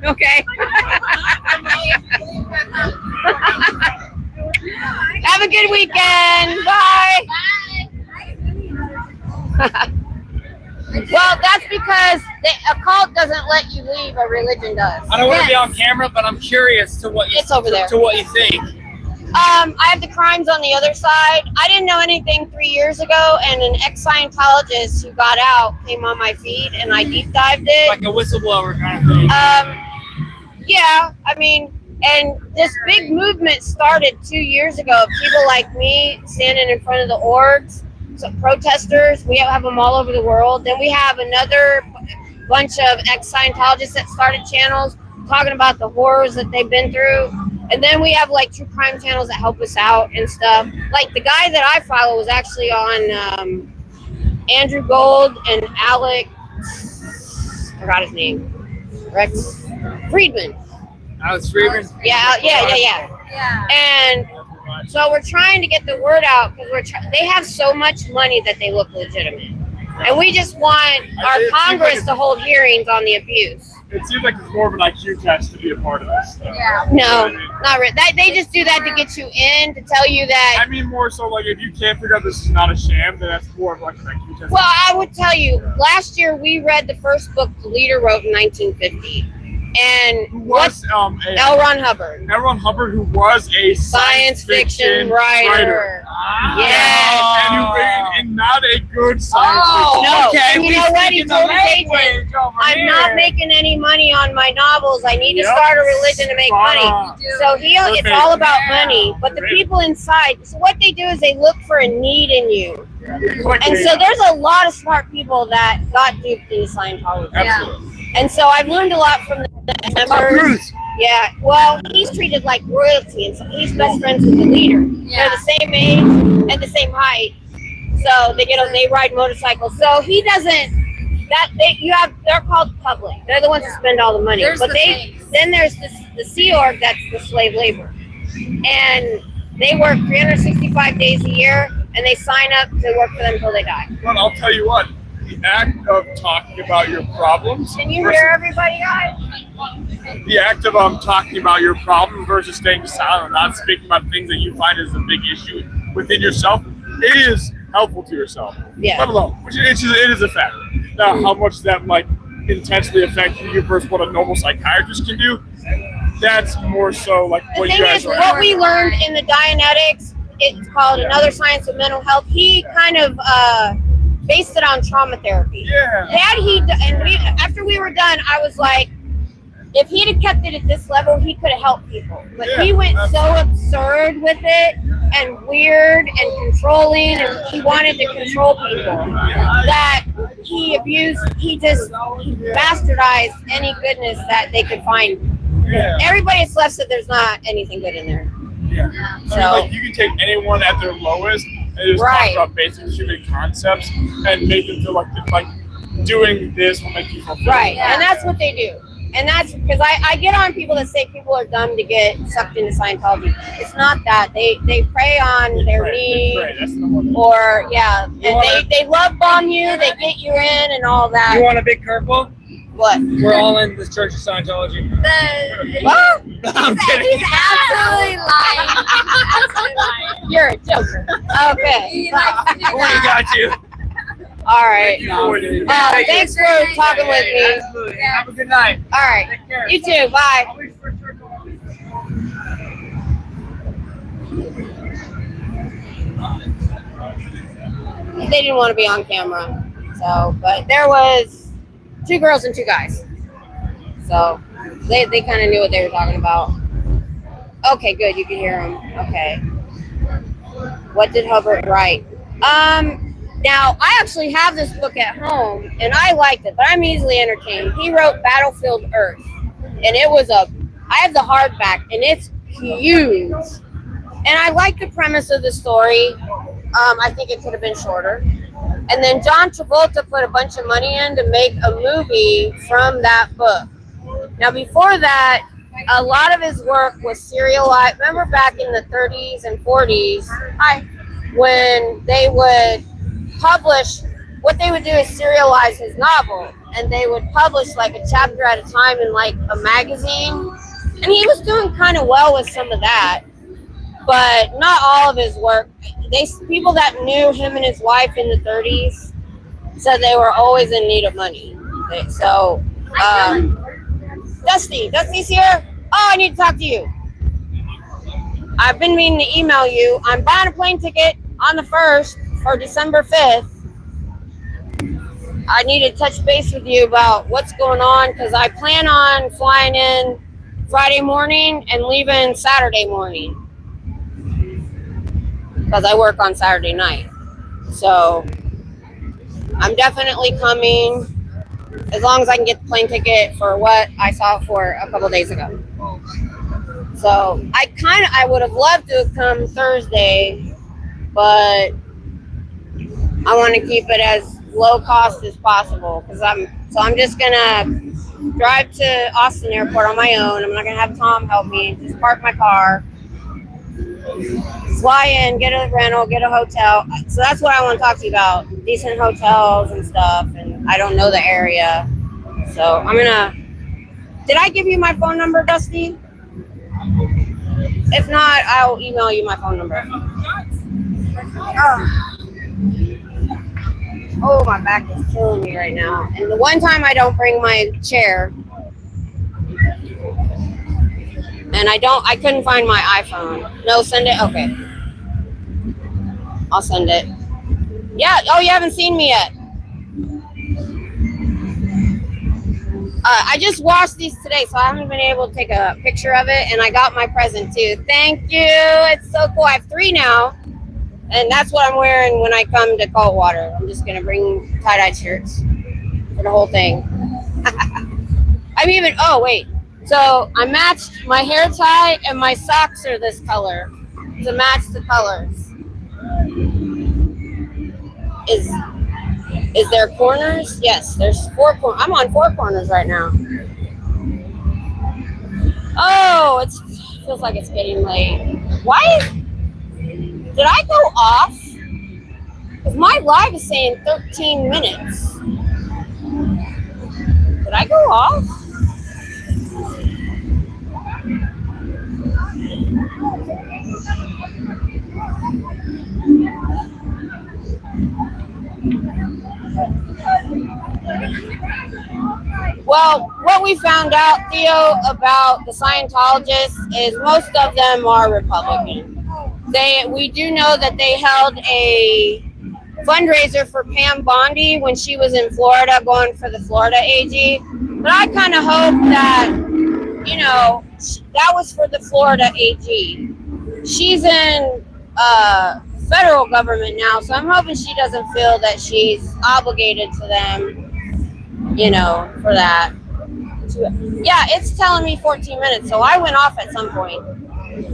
[SPEAKER 1] Okay. Have a good weekend. Bye. Well, that's because a cult doesn't let you leave. A religion does.
[SPEAKER 6] I don't want to be on camera, but I'm curious to what you
[SPEAKER 1] It's over there.
[SPEAKER 6] to what you think.
[SPEAKER 1] I have the crimes on the other side. I didn't know anything 3 years ago, and an ex-Scientologist who got out came on my feed, and I deep dived it.
[SPEAKER 6] Like a whistleblower kind of thing.
[SPEAKER 1] Yeah, I mean, and this big movement started 2 years ago of people like me standing in front of the orgs, some protesters. We have them all over the world. Then we have another bunch of ex-Scientologists that started channels talking about the horrors that they've been through. And then we have like true crime channels that help us out and stuff. Like the guy that I follow was actually on Andrew Gold and Alex, forgot his name, Rex Friedman.
[SPEAKER 6] Alex Friedman.
[SPEAKER 1] Yeah.
[SPEAKER 2] Yeah.
[SPEAKER 1] And so we're trying to get the word out because they have so much money that they look legitimate. And we just want our Congress to hold hearings on the abuse.
[SPEAKER 3] It seems like it's more of an IQ test to be a part of this.
[SPEAKER 2] Yeah.
[SPEAKER 1] No, not really. They just do that to get you in, to tell you that.
[SPEAKER 3] I mean, more so like if you can't figure out this is not a sham, then that's more of like an IQ test.
[SPEAKER 1] Well, I would tell you, last year we read the first book the leader wrote in 1950. And
[SPEAKER 3] Who was
[SPEAKER 1] L. Ron Hubbard.
[SPEAKER 3] L. Ron Hubbard, who was a
[SPEAKER 1] Science fiction writer.
[SPEAKER 3] Yeah. And not a good science fiction.
[SPEAKER 1] No.
[SPEAKER 6] Okay,
[SPEAKER 1] And you
[SPEAKER 6] we
[SPEAKER 1] know what? He
[SPEAKER 6] speak the
[SPEAKER 1] told his agent,
[SPEAKER 6] language over
[SPEAKER 1] I'm
[SPEAKER 6] here.
[SPEAKER 1] not making any money on my novels. I need to
[SPEAKER 3] Yep.
[SPEAKER 1] start a religion to make
[SPEAKER 3] Spot
[SPEAKER 1] money.
[SPEAKER 3] on.
[SPEAKER 1] So it's
[SPEAKER 3] Perfect.
[SPEAKER 1] all about money. But the people inside, so what they do is they look for a need in you. And so there's a lot of smart people that got duped into Scientology.
[SPEAKER 3] Absolutely.
[SPEAKER 1] And so I've learned a lot from the members. Yeah, well, he's treated like royalty, and so he's best friends with the leader.
[SPEAKER 2] Yeah.
[SPEAKER 1] They're the same age and the same height, so they ride motorcycles. So he doesn't. They're called public. They're the ones that spend all the money.
[SPEAKER 2] There's
[SPEAKER 1] But
[SPEAKER 2] the things.
[SPEAKER 1] then there's the Sea Org, that's the slave labor, and they work 365 days a year, and they sign up to work for them until they die.
[SPEAKER 3] But I'll tell you what, the act of talking about your problems.
[SPEAKER 1] Can you hear everybody, guys?
[SPEAKER 3] The act of talking about your problem versus staying silent and not speaking about things that you find is a big issue within yourself, it is helpful to yourself.
[SPEAKER 1] Yeah.
[SPEAKER 3] Let alone, which it is a fact. Now, how much that might intensely affect you versus what a normal psychiatrist can do, that's more so like
[SPEAKER 1] The
[SPEAKER 3] what you
[SPEAKER 1] thing
[SPEAKER 3] guys
[SPEAKER 1] is,
[SPEAKER 3] are.
[SPEAKER 1] what we learned in the Dianetics, it's called Another Science of Mental Health. He kind of based it on trauma therapy.
[SPEAKER 3] Yeah.
[SPEAKER 1] After we were done, I was like, if he'd have kept it at this level, he could have helped people. But he went so absurd with it and weird and controlling, and he wanted to control people that he bastardized any goodness that they could find.
[SPEAKER 3] Yeah.
[SPEAKER 1] Everybody that's left said there's not anything good in there.
[SPEAKER 3] Yeah.
[SPEAKER 1] So-
[SPEAKER 3] I mean, like, you can take anyone at their lowest and just
[SPEAKER 1] Right.
[SPEAKER 3] talk about basic human concepts and make them feel like doing this will make you feel
[SPEAKER 1] Right, and that's what they do. And that's because I get on people that say people are dumb to get sucked into Scientology. It's not that. They prey on their need,
[SPEAKER 3] That's the one.
[SPEAKER 1] or and they love bomb you, they get you in and all that.
[SPEAKER 6] You want a big curveball?
[SPEAKER 1] What?
[SPEAKER 6] We're all in this Church of Scientology.
[SPEAKER 1] What?
[SPEAKER 6] I'm kidding.
[SPEAKER 2] He's absolutely lying. Absolutely lying.
[SPEAKER 1] You're a joker. Okay.
[SPEAKER 2] He likes to do
[SPEAKER 6] We
[SPEAKER 2] that.
[SPEAKER 6] got you.
[SPEAKER 1] All right.
[SPEAKER 3] You
[SPEAKER 1] Thanks for talking with me.
[SPEAKER 6] Absolutely. Have a good night.
[SPEAKER 1] All right.
[SPEAKER 6] Take care.
[SPEAKER 1] You too. Bye. They didn't want to be on camera, but there was 2 girls and 2 guys, so they kind of knew what they were talking about. Okay, good, you can hear them. Okay, what did Hubbard write? Now I actually have this book at home and I liked it, but I'm easily entertained. He wrote Battlefield Earth, and I have the hardback, and it's huge, and I like the premise of the story. I think it could have been shorter. And then John Travolta put a bunch of money in to make a movie from that book. Now, before that, a lot of his work was serialized. Remember back in the 30s and 40s, when they would publish, what they would do is serialize his novel, and they would publish like a chapter at a time in like a magazine. And he was doing kind of well with some of that, but not all of his work. People that knew him and his wife in the 30s, said they were always in need of money. So, Dusty's here. Oh, I need to talk to you. I've been meaning to email you. I'm buying a plane ticket on the 1st for December 5th. I need to touch base with you about what's going on because I plan on flying in Friday morning and leaving Saturday morning because I work on Saturday night. So I'm definitely coming as long as I can get the plane ticket for what I saw for a couple days ago. So I would have loved to have come Thursday, but I want to keep it as low cost as possible because I'm just gonna drive to Austin Airport on my own. I'm not gonna have Tom help me. Just park my car, fly in, get a rental, get a hotel. So that's what I want to talk to you about: decent hotels and stuff. And I don't know the area, so I'm gonna. Did I give you my phone number, Dusty? If not, I'll email you my phone number. Oh, my back is killing me right now. And the one time I don't bring my chair, and I couldn't find my iPhone. No, send it. Okay, I'll send it. Yeah. Oh, you haven't seen me yet. I just washed these today, so I haven't been able to take a picture of it. And I got my present too. Thank you. It's so cool. I have 3 now. And that's what I'm wearing when I come to Coldwater. I'm just going to bring tie-dye shirts for the whole thing. Oh, wait. So I matched my hair tie and my socks are this color to match the colors. Is there corners? Yes, there's 4 corners. I'm on 4 corners right now. Oh, it feels like it's getting late. Why? Did I go off? Because my live is saying 13 minutes. Did I go off? Well, what we found out, Theo, about the Scientologists is most of them are Republican. We do know that they held a fundraiser for Pam Bondi when she was in Florida going for the Florida AG. But I kind of hope that, that was for the Florida AG. She's in federal government now, so I'm hoping she doesn't feel that she's obligated to them, for that. Yeah, it's telling me 14 minutes, so I went off at some point.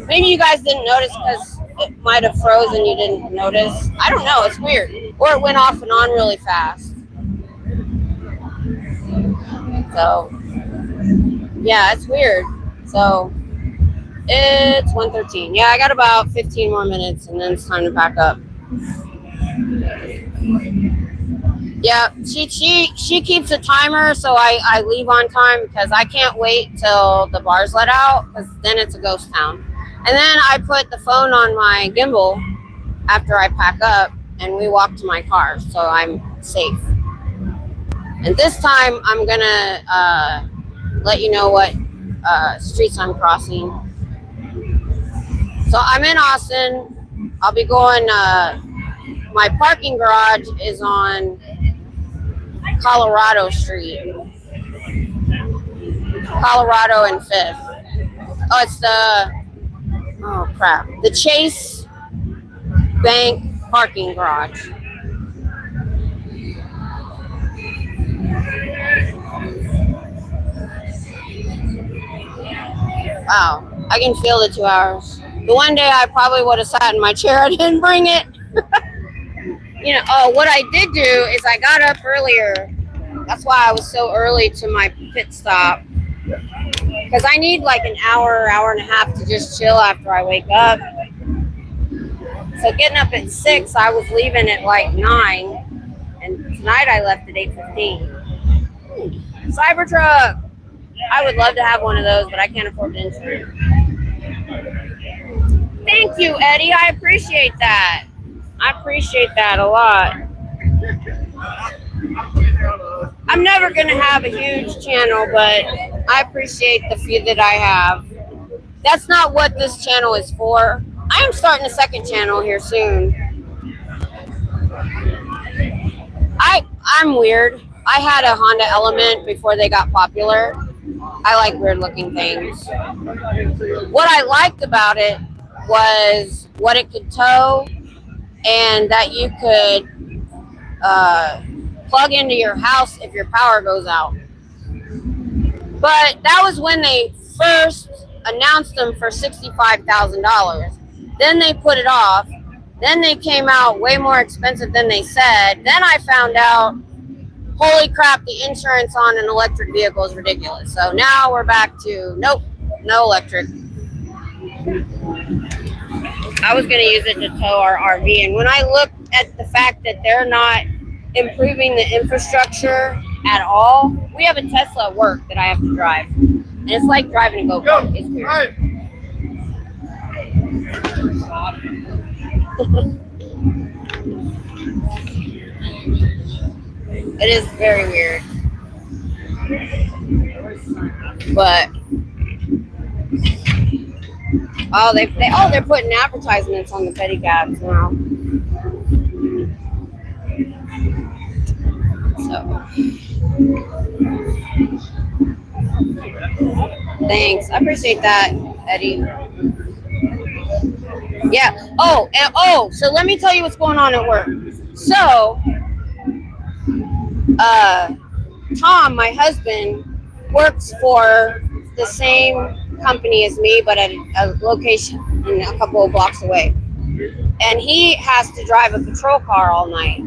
[SPEAKER 1] Maybe you guys didn't notice because it might have frozen, you didn't notice. I don't know, it's weird. Or it went off and on really fast. So, yeah, it's weird. So, it's 1:13. Yeah, I got about 15 more minutes and then it's time to pack up. Yeah, she keeps a timer, so I leave on time because I can't wait till the bars let out because then it's a ghost town. And then I put the phone on my gimbal after I pack up and we walk to my car, so I'm safe. And this time I'm gonna let you know what streets I'm crossing. So I'm in Austin. I'll be going, my parking garage is on Colorado Street. Colorado and 5th. Oh, it's the Chase Bank parking garage. Wow, I can feel the 2 hours. The one day I probably would have sat in my chair. I didn't bring it. What I did do is I got up earlier. That's why I was so early to my pit stop. Because I need like an hour and a half to just chill after I wake up. So getting up at 6, I was leaving at like 9. And tonight I left at 8:15. Cybertruck. I would love to have one of those, but I can't afford the insurance. Thank you, Eddie. I appreciate that. I appreciate that a lot. I'm never going to have a huge channel, but I appreciate the few that I have. That's not what this channel is for. I am starting a second channel here soon. I'm weird. I had a Honda Element before they got popular. I like weird looking things. What I liked about it was what it could tow and that you could plug into your house if your power goes out. But that was when they first announced them for $65,000. Then they put it off. Then they came out way more expensive than they said. Then I found out, holy crap, the insurance on an electric vehicle is ridiculous. So now we're back to, nope, no electric. I was going to use it to tow our RV. And when I looked at the fact that they're not improving the infrastructure at all, we have a Tesla at work that I have to drive. And it's like driving a go-kart. It's weird. It is very weird. But they're putting advertisements on the pedicabs now. So thanks. I appreciate that, Eddie. Yeah. So let me tell you what's going on at work. So Tom, my husband, works for the same company as me, but at a location a couple of blocks away. And he has to drive a patrol car all night.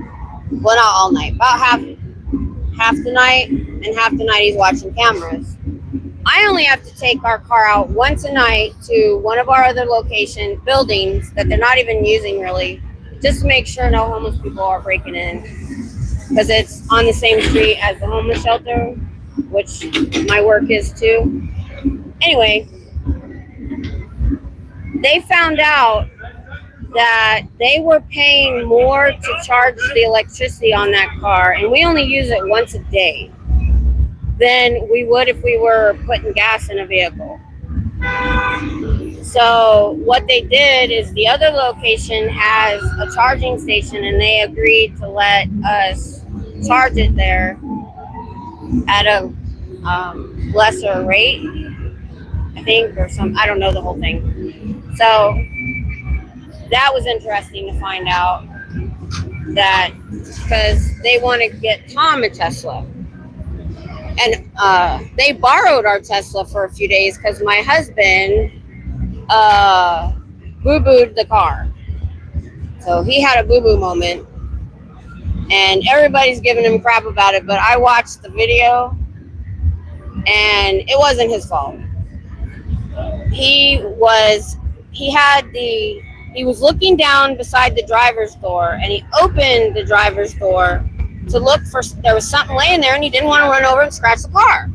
[SPEAKER 1] Well, not all night, about half the night, and half the night he's watching cameras. I only have to take our car out once a night to one of our other buildings that they're not even using really, just to make sure no homeless people are breaking in. Because it's on the same street as the homeless shelter, which my work is too. Anyway, they found out that they were paying more to charge the electricity on that car, and we only use it once a day, than we would if we were putting gas in a vehicle. So what they did is the other location has a charging station, and they agreed to let us charge it there at a lesser rate, I think, or I don't know the whole thing. So that was interesting to find out that, because they want to get Tom a Tesla. And they borrowed our Tesla for a few days because my husband boo-booed the car. So he had a boo-boo moment. And everybody's giving him crap about it, but I watched the video and it wasn't his fault. He was looking down beside the driver's door, and he opened the driver's door to look for, there was something laying there, and he didn't want to run over and scratch the car.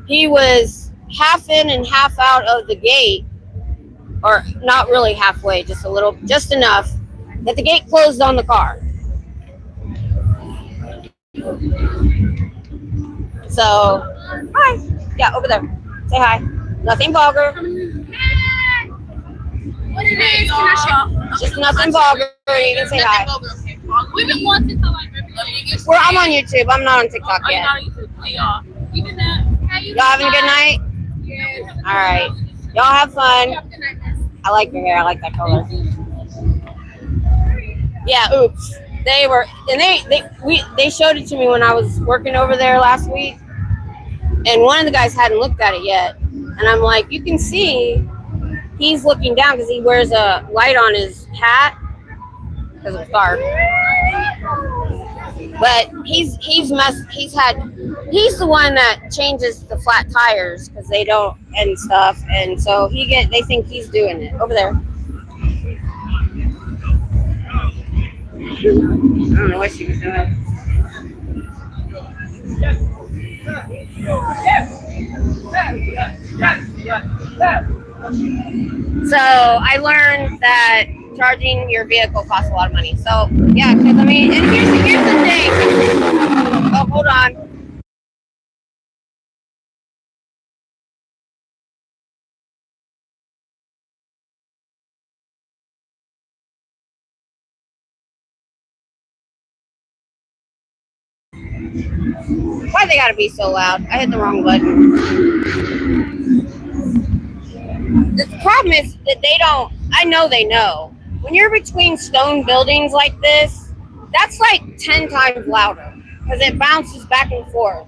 [SPEAKER 1] He was half in and half out of the gate, or not really halfway, just a little, just enough that the gate closed on the car. So, hi. Yeah, over there. Say hi. Nothing vulgar.
[SPEAKER 2] What it is?
[SPEAKER 1] Just nothing vulgar. You can say hi.
[SPEAKER 2] We've been wanting to like.
[SPEAKER 1] Well, I'm on YouTube. I'm not on TikTok yet. Y'all having a good night?
[SPEAKER 2] Yes.
[SPEAKER 1] All right. Y'all have fun. I like your hair. I like that color. Yeah. Oops. They were, and they showed it to me when I was working over there last week, and one of the guys hadn't looked at it yet, and I'm like, you can see he's looking down because he wears a light on his hat because it's dark. But he's the one that changes the flat tires because they don't and stuff, and so they think he's doing it over there. I don't know what she was doing. So I learned that charging your vehicle costs a lot of money. So yeah, because I mean, and here's the thing. Oh, hold on. Why they gotta be so loud? I hit the wrong button. The problem is that they don't, I know they know. When you're between stone buildings like this, that's like 10 times louder because it bounces back and forth.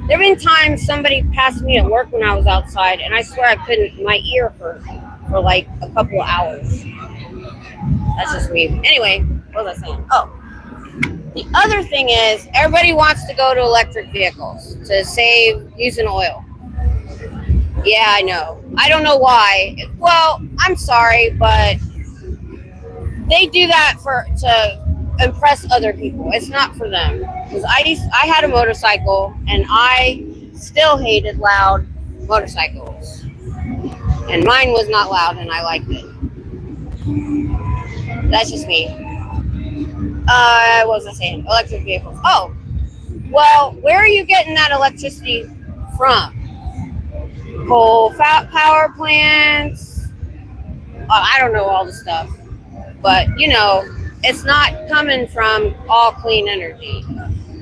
[SPEAKER 1] There have been times somebody passed me at work when I was outside, and I swear I couldn't, my ear hurt for like a couple of hours. That's just me. Anyway, what was I saying? Oh, the other thing is everybody wants to go to electric vehicles to save using oil. Yeah, I know. I don't know why. Well, I'm sorry, but they do that to impress other people. It's not for them. Because I had a motorcycle, and I still hated loud motorcycles. And mine was not loud, and I liked it. That's just me. What was I saying? Electric vehicles. Oh, well, where are you getting that electricity from? Coal power plants. I don't know all the stuff, but you know, it's not coming from all clean energy.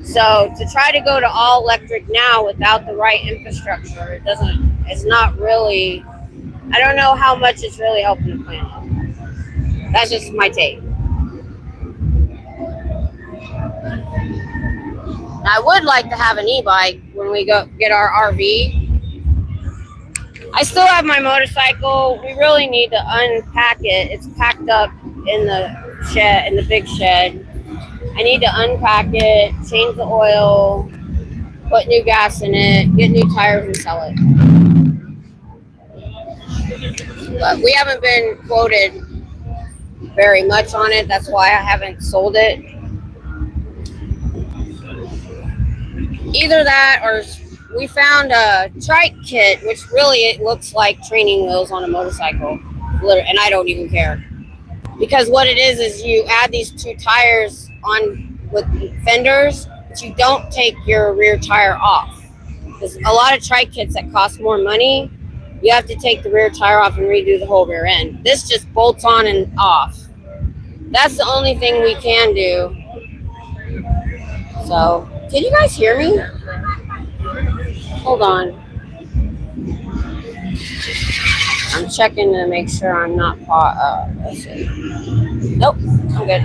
[SPEAKER 1] So to try to go to all electric now without the right infrastructure, it's not really, I don't know how much it's really helping the planet. That's just my take. I would like to have an e-bike when we go get our RV. I still have my motorcycle. We really need to unpack it. It's packed up in the shed, in the big shed. I need to unpack it, change the oil, put new gas in it, get new tires and sell it. But we haven't been quoted very much on it. That's why I haven't sold it. Either that or we found a trike kit, which really it looks like training wheels on a motorcycle. And I don't even care. Because what it is you add these two tires on with fenders, but you don't take your rear tire off. There's a lot of trike kits that cost more money. You have to take the rear tire off and redo the whole rear end. This just bolts on and off. That's the only thing we can do. So, can you guys hear me? Hold on. I'm checking to make sure I'm not let's see. Nope, I'm good.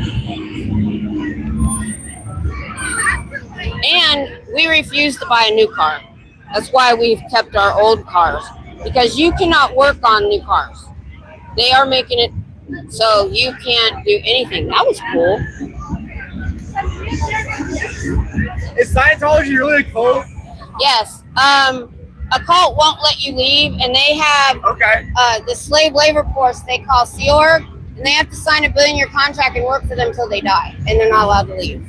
[SPEAKER 1] And we refuse to buy a new car. That's why we've kept our old cars. Because you cannot work on new cars. They are making it so you can't do anything. That was cool.
[SPEAKER 3] Is Scientology really a cult?
[SPEAKER 1] Yes. A cult won't let you leave, and they have the slave labor force they call Sea Org, and they have to sign a billion-year contract and work for them until they die, and they're not allowed to leave.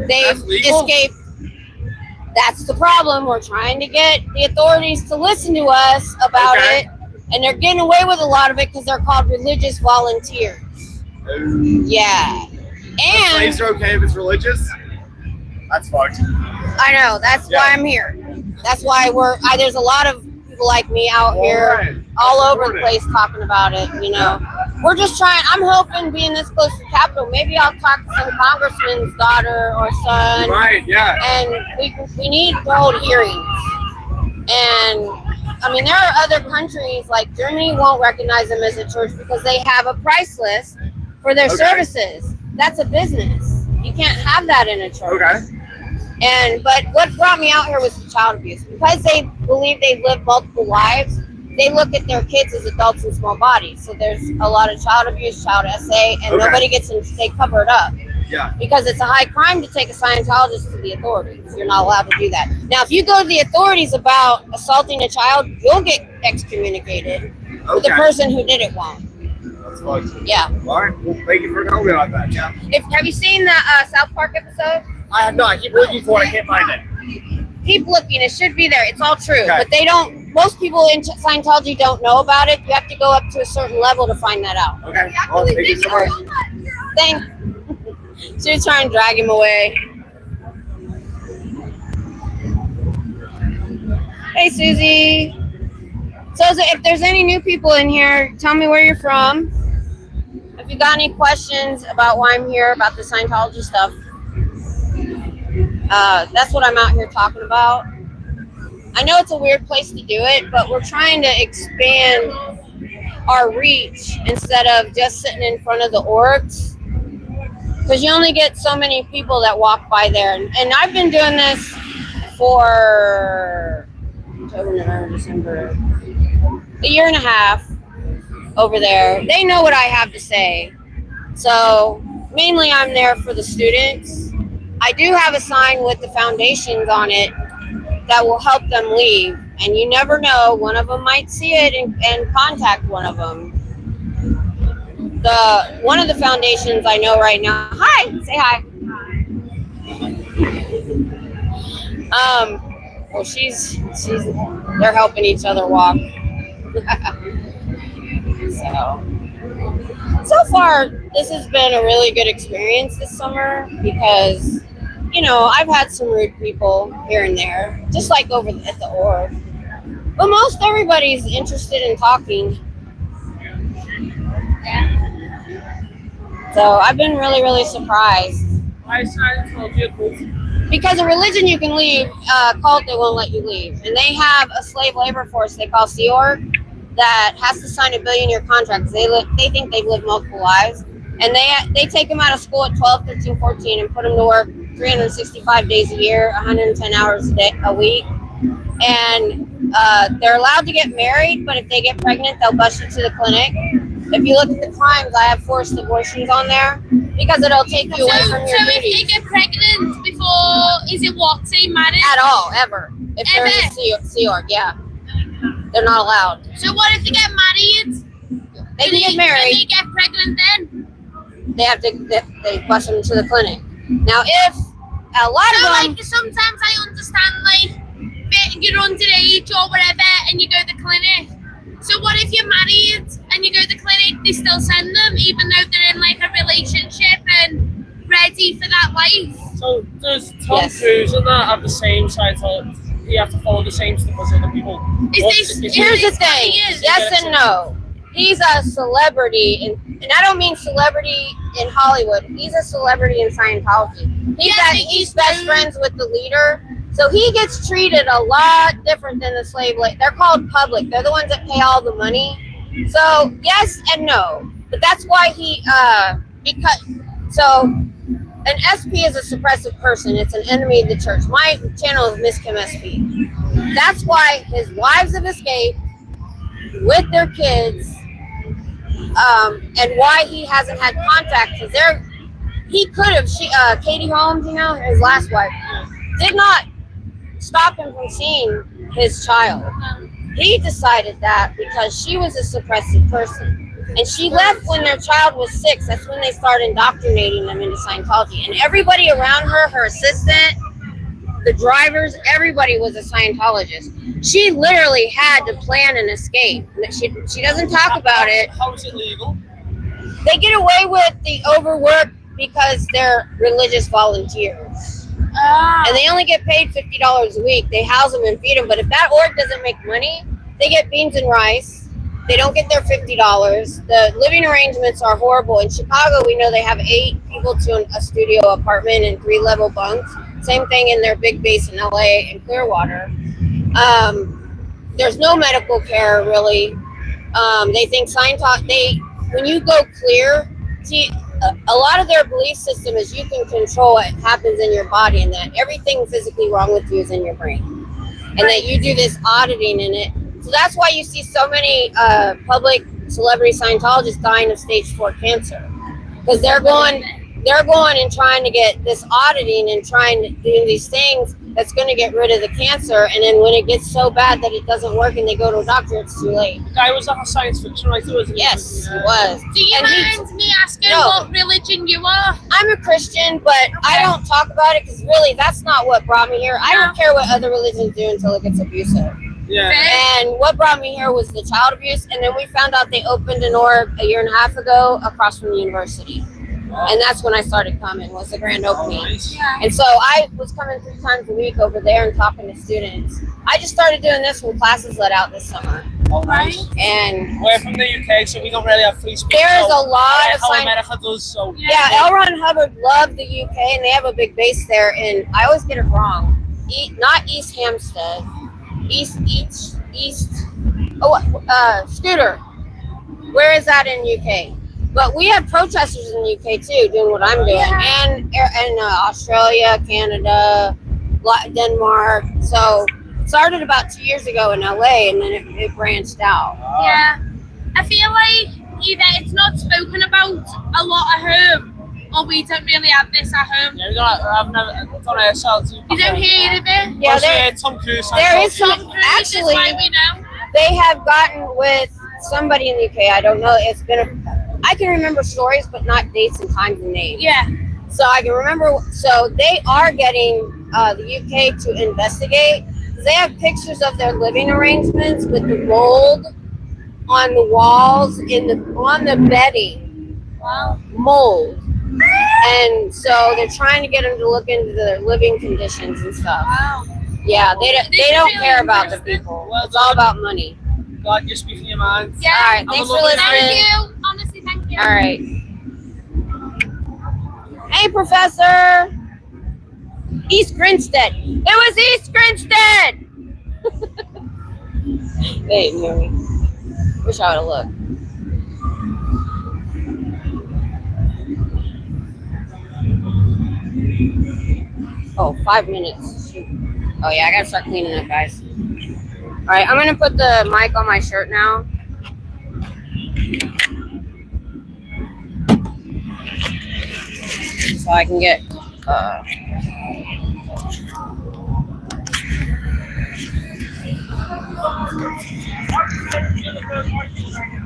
[SPEAKER 1] They've escaped. That's the problem. We're trying to get the authorities to listen to us about it, and they're getting away with a lot of it because they're called religious volunteers. Yeah. And
[SPEAKER 3] Slaves are okay if it's religious? That's fucked.
[SPEAKER 1] I know. That's why I'm here. That's why there's a lot of people like me out here all over the place talking about it, you know. We're just trying. I'm hoping being this close to the Capitol, maybe I'll talk to some congressman's daughter or son.
[SPEAKER 3] Right, yeah.
[SPEAKER 1] And we need to hold hearings. And, I mean, there are other countries, like Germany won't recognize them as a church because they have a price list for their services. That's a business. You can't have that in a church. But what brought me out here was the child abuse. Because they believe they've lived multiple lives, they look at their kids as adults in small bodies. So there's a lot of child abuse, child SA, and nobody gets in, they cover it up.
[SPEAKER 3] Yeah.
[SPEAKER 1] Because it's a high crime to take a Scientologist to the authorities. You're not allowed to do that. Now, if you go to the authorities about assaulting a child, you'll get excommunicated. But the person who did it won't.
[SPEAKER 3] That's fun.
[SPEAKER 1] Yeah.
[SPEAKER 3] All right. Well, thank you for telling me about that. Yeah.
[SPEAKER 1] Have you seen the South Park episode?
[SPEAKER 3] I have not. I keep looking for it. I can't find it.
[SPEAKER 1] Keep looking. It should be there. It's all true. But they don't, most people in Scientology don't know about it. You have to go up to a certain level to find that out.
[SPEAKER 3] Okay. Well, thank you so much.
[SPEAKER 1] Thanks. She was trying to drag him away. Hey, Susie. So if there's any new people in here, tell me where you're from. If you got any questions about why I'm here, about the Scientology stuff. That's what I'm out here talking about. I know it's a weird place to do it, but we're trying to expand our reach instead of just sitting in front of the orgs, because you only get so many people that walk by there. And I've been doing this for October, November, December, a year and a half over there. They know what I have to say. So mainly I'm there for the students. I do have a sign with the foundations on it that will help them leave. And you never know, one of them might see it and contact one of them. One of the foundations I know right now, hi, say hi. Well, they're helping each other walk. So far, this has been a really good experience this summer because, you know, I've had some rude people here and there, just like over at the org. But most everybody's interested in talking. So I've been really, really surprised.
[SPEAKER 7] Why is Scientology a cult?
[SPEAKER 1] Because a religion you can leave, a cult they won't let you leave. And they have a slave labor force they call Sea Org that has to sign a billion-year contract. They think they've lived multiple lives. And they take them out of school at 12, 13, 14 and put them to work 365 days a year, 110 hours a week. And they're allowed to get married, but if they get pregnant, they'll bust you to the clinic. If you look at the crimes, I have forced abortions on there because it'll take you away from your
[SPEAKER 2] So
[SPEAKER 1] duties.
[SPEAKER 2] if they get pregnant before, is it what, say marriage?
[SPEAKER 1] At all, ever. If there's a Sea Org, yeah. They're not allowed.
[SPEAKER 2] So what if they get married?
[SPEAKER 1] They can get married.
[SPEAKER 2] Can they get pregnant then?
[SPEAKER 1] They have to, they bust them to the clinic. Now, if a lot
[SPEAKER 2] So
[SPEAKER 1] of them,
[SPEAKER 2] like sometimes I understand like you're underage or whatever and you go to the clinic. So what if you're married and you go to the clinic, they still send them even though they're in like a relationship and ready for that life?
[SPEAKER 7] So does Tom
[SPEAKER 1] Yes.
[SPEAKER 7] Cruise and that have the same Scientology? You have to follow the same stuff as other people.
[SPEAKER 2] Is
[SPEAKER 1] here's the thing,
[SPEAKER 2] Yes.
[SPEAKER 1] yes and no. He's a celebrity, and I don't mean celebrity in Hollywood. He's a celebrity in Scientology. He's best friends with the leader. So he gets treated a lot different than the slave labor. They're called public. They're the ones that pay all the money. So yes and no. But that's why an SP is a suppressive person. It's an enemy of the church. My channel is Miss Kim SP. That's why his wives have escaped with their kids, and why he hasn't had contact. Because he could have. Katie Holmes, you know, his last wife, did not stop him from seeing his child. He decided that because she was a suppressive person. And she left when their child was 6. That's when they started indoctrinating them into Scientology. And everybody around her, her assistant, the drivers, everybody was a Scientologist. She literally had to plan an escape. She doesn't talk about it.
[SPEAKER 7] How is it legal?
[SPEAKER 1] They get away with the overwork because they're religious volunteers. And they only get paid $50 a week. They house them and feed them. But if that org doesn't make money, they get beans and rice. They don't get their $50. The living arrangements are horrible. In Chicago, we know they have 8 people to a studio apartment and 3-level bunks. Same thing in their big base in LA and Clearwater. There's no medical care really. They think Scientology, when you go clear, see, a lot of their belief system is you can control what happens in your body and that everything physically wrong with you is in your brain. And that you do this auditing in it. So that's why you see so many public celebrity Scientologists dying of stage 4 cancer. Because they're going and trying to get this auditing and trying to do these things that's going to get rid of the cancer. And then when it gets so bad that it doesn't work and they go to a doctor, it's too late.
[SPEAKER 7] The guy was like a science fiction writer, wasn't he?
[SPEAKER 1] Yes, he was.
[SPEAKER 2] Do you mind me asking what religion you are?
[SPEAKER 1] I'm a Christian, but I don't talk about it because really that's not what brought me here. I don't care what other religions do until it gets abusive.
[SPEAKER 7] Yeah.
[SPEAKER 1] And what brought me here was the child abuse. And then we found out they opened an org a year and a half ago across from the university. And that's when I started coming, was the grand opening.
[SPEAKER 7] Nice.
[SPEAKER 1] And so I was coming 3 times a week over there and talking to students. I just started doing this when classes let out this summer.
[SPEAKER 2] Right.
[SPEAKER 1] And
[SPEAKER 7] We're from the UK, so we don't really have free speech.
[SPEAKER 1] there's
[SPEAKER 7] so
[SPEAKER 1] a lot of
[SPEAKER 7] how
[SPEAKER 1] Scientology.
[SPEAKER 7] America does, so
[SPEAKER 1] Yeah, L. Ron Hubbard loved the UK, and they have a big base there. And I always get it wrong. Not East Hampstead, East. Scooter. Where is that in UK? But we have protesters in the UK too, doing what I'm doing, and Australia, Canada, Denmark. So it started about 2 years ago in LA, and then it branched out.
[SPEAKER 2] Yeah. I feel like either it's not spoken about a lot at home, or we don't really have this at home.
[SPEAKER 7] yeah, I've never done a SLT.
[SPEAKER 2] You don't hear of it?
[SPEAKER 1] Yeah,
[SPEAKER 7] Tom Cruise.
[SPEAKER 1] there is some.
[SPEAKER 2] Tom Cruise is
[SPEAKER 1] Actually,
[SPEAKER 2] why we know.
[SPEAKER 1] they have gotten with somebody in the UK. I don't know. It's been I can remember stories, but not dates and times and names.
[SPEAKER 2] Yeah.
[SPEAKER 1] So I can remember. So they are getting the UK to investigate. They have pictures of their living arrangements with the mold on the walls, on the bedding.
[SPEAKER 2] Wow.
[SPEAKER 1] Mold. And so they're trying to get them to look into their living conditions and stuff.
[SPEAKER 2] Wow.
[SPEAKER 1] Yeah, they don't
[SPEAKER 2] really
[SPEAKER 1] care about the
[SPEAKER 2] interesting.
[SPEAKER 1] people.
[SPEAKER 7] Well
[SPEAKER 1] It's all about money.
[SPEAKER 7] God, you speak in your mind.
[SPEAKER 2] Yeah.
[SPEAKER 1] All right, thanks for listening.
[SPEAKER 2] Thank you. Honestly, thank you.
[SPEAKER 1] All right. Hey, Professor. East Grinstead. It was East Grinstead. They didn't hear me. Wish I would have looked. Oh, 5 minutes. Shoot. Oh yeah, I gotta start cleaning up, guys. All right, I'm gonna put the mic on my shirt now. So I can get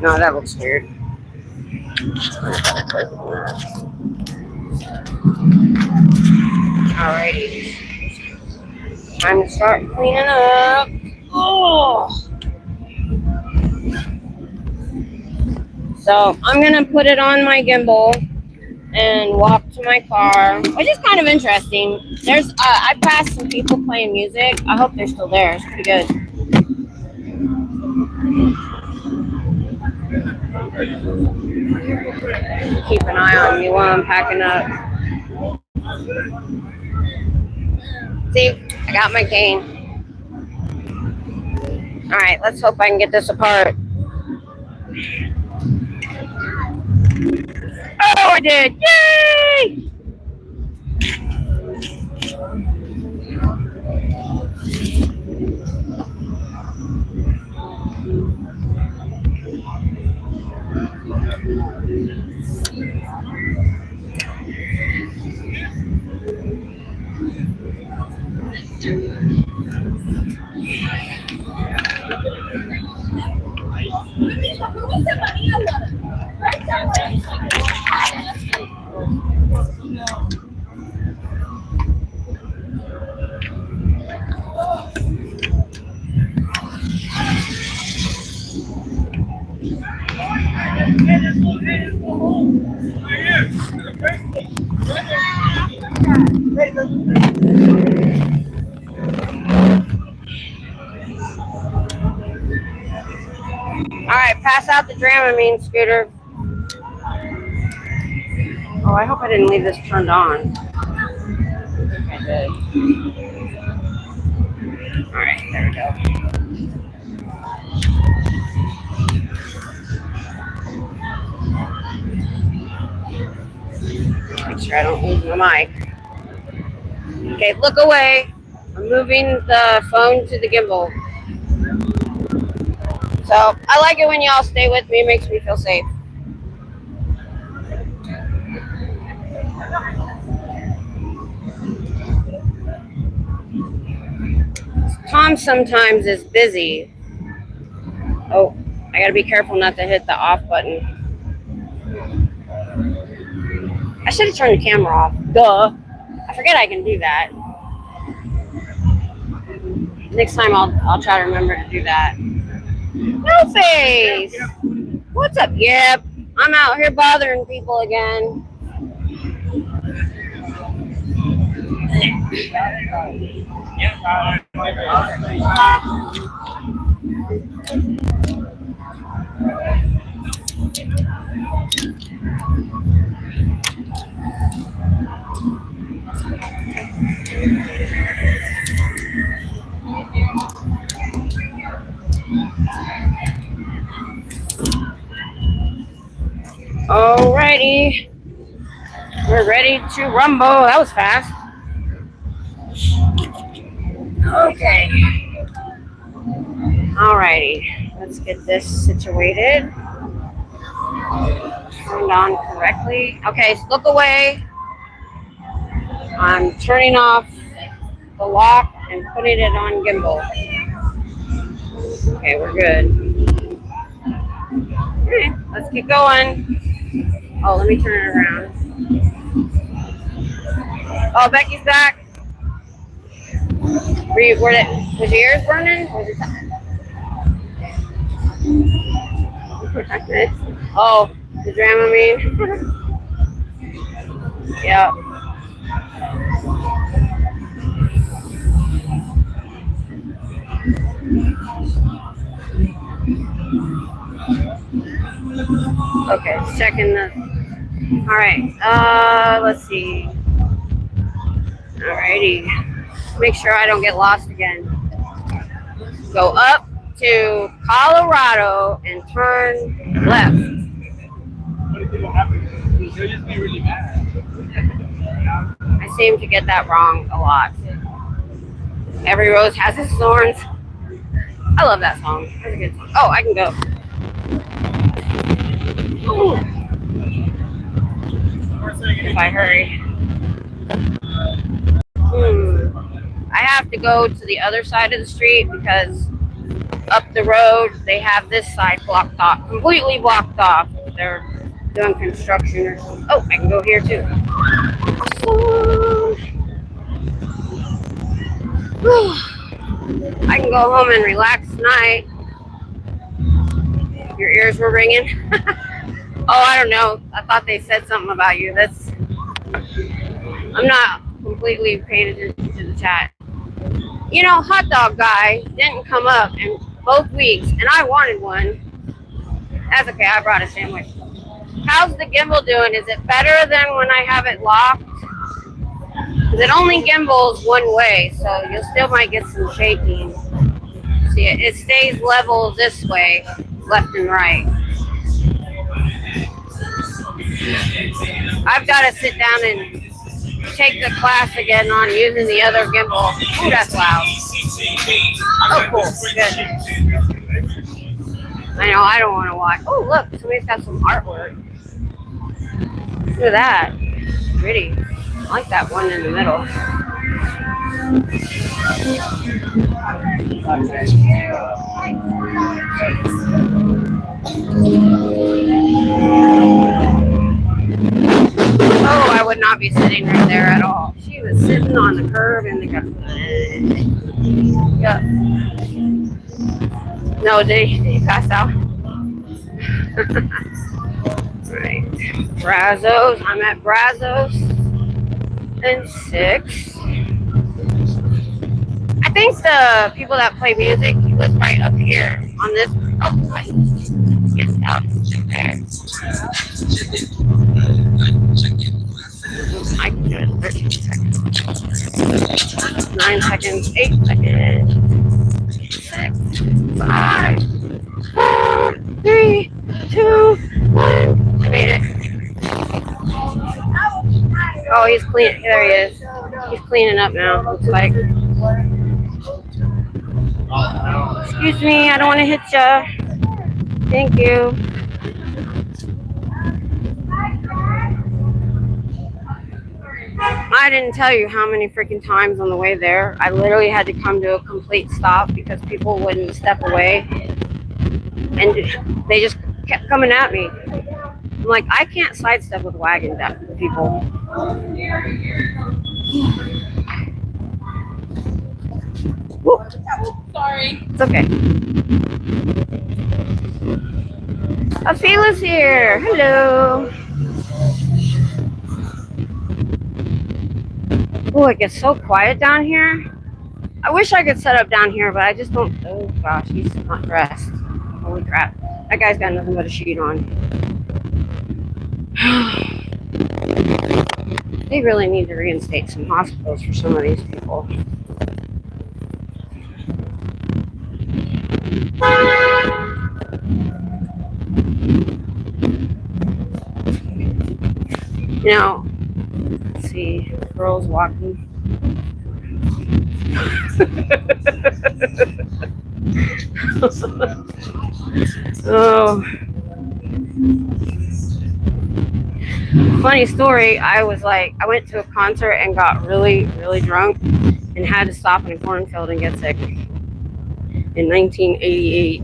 [SPEAKER 1] no, that looks weird. Alrighty. Time to start cleaning up. Oh. So I'm gonna put it on my gimbal and walk to my car, which is kind of interesting. There's I passed some people playing music. I hope they're still there. It's pretty good. Keep an eye on me while I'm packing up. See, I got my cane. All right, let's hope I can get this apart. Oh, I did! Yay! Alright, pass out the Dramamine, Scooter. Oh, I hope I didn't leave this turned on. I did. Alright, there we go. Make sure I don't lose the mic. Okay, look away. I'm moving the phone to the gimbal. So I like it when y'all stay with me. It makes me feel safe. Tom sometimes is busy. Oh, I gotta be careful not to hit the off button. I should have turned the camera off. Duh. I forget I can do that. Next time I'll try to remember to do that. No face. What's up? Yep. I'm out here bothering people again. Alrighty. We're ready to rumble. That was fast. Okay. Alrighty. Let's get this situated. Turned on correctly. Okay, so look away. I'm turning off the lock and putting it on gimbal. Okay, we're good. Okay, let's keep going. Oh, let me turn it around. Oh, Becky's back. Was your ears burning? Oh, the Dramamine. Yep. Okay, checking the. All right. Let's see. Alrighty. Make sure I don't get lost again. Go up to Colorado and turn left. I seem to get that wrong a lot. Every rose has its thorns. I love that song. That's a good song. Oh, I can go. Ooh. If I hurry. I have to go to the other side of the street because up the road they have this side blocked off, completely blocked off. They're doing construction or something. Oh, I can go here too. I can go home and relax tonight. Your ears were ringing. Oh, I don't know. I thought they said something about you. I'm not completely paying attention to the chat. You know, hot dog guy didn't come up in both weeks, and I wanted one. That's okay. I brought a sandwich. How's the gimbal doing? Is it better than when I have it locked? Because it only gimbals one way, so you still might get some shaking. See, it stays level this way, left and right. I've got to sit down and take the class again on using the other gimbal. Ooh, that's loud. Oh, cool. Good. I know, I don't want to watch. Oh, look, somebody's got some artwork. Look at that. Pretty. I like that one in the middle. Oh, I would not be sitting right there at all. She was sitting on the curb and the guy. Yeah. No, did he pass out? Right. Brazos. I'm at Brazos and 6. I think the people that play music was right up here on this. Oh, I get out there. I can do it in 13 seconds. 9 seconds, 8 seconds. 6, 5, 4, 3, 2, 1. I made it. Oh, he's clean. There he is. He's cleaning up now, looks like. Excuse me, I don't want to hit ya. Thank you. I didn't tell you how many freaking times on the way there I literally had to come to a complete stop because people wouldn't step away and they just kept coming at me. I'm like, I can't sidestep with wagon people. Whoop.
[SPEAKER 2] Sorry.
[SPEAKER 1] It's okay. Ophila's here. Hello. Oh, it gets so quiet down here. I wish I could set up down here, but I just don't. Oh gosh, he's not dressed. Holy crap. That guy's got nothing but a sheet on. They really need to reinstate some hospitals for some of these people. You know, let's see, girls walking. Oh, funny story. I went to a concert and got really, really drunk and had to stop in a cornfield and get sick in 1988.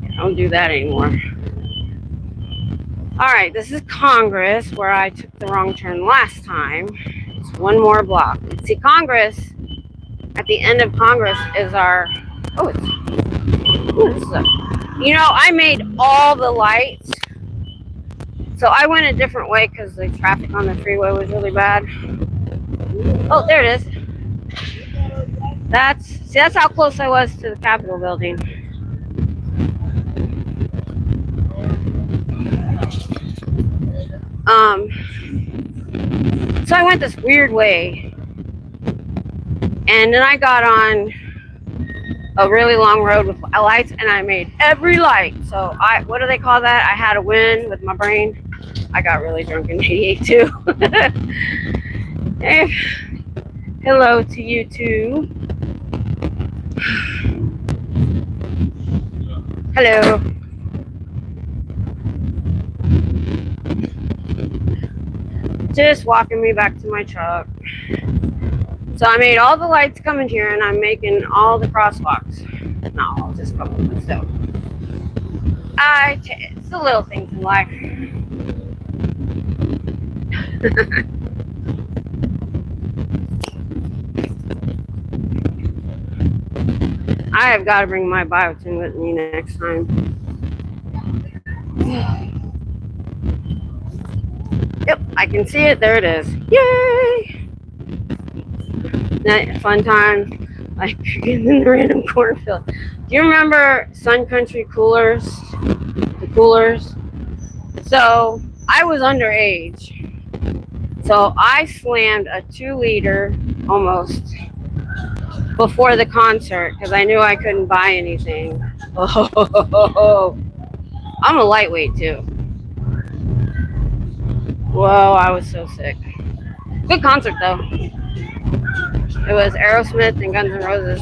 [SPEAKER 1] I don't do that anymore. All right, this is Congress, where I took the wrong turn last time. It's one more block. See, Congress, at the end of Congress is our, you know, I made all the lights. So I went a different way because the traffic on the freeway was really bad. Oh, there it is. That's how close I was to the Capitol building. So I went this weird way, and then I got on a really long road with lights, and I made every light. So what do they call that? I had a win with my brain. I got really drunk in 88 too. Hey, hello to you too. Hello. Just walking me back to my truck. So I made all the lights coming here, and I'm making all the crosswalks. No, I'll just come with still. It's the little things in life. I have got to bring my biotin with me next time. Yep, I can see it. There it is. Yay! That fun time, like getting in the random cornfield. Do you remember Sun Country coolers? The coolers. So I was underage. So I slammed a 2-liter almost before the concert because I knew I couldn't buy anything. Oh, I'm a lightweight too. Whoa, I was so sick. Good concert though. It was Aerosmith and Guns N' Roses.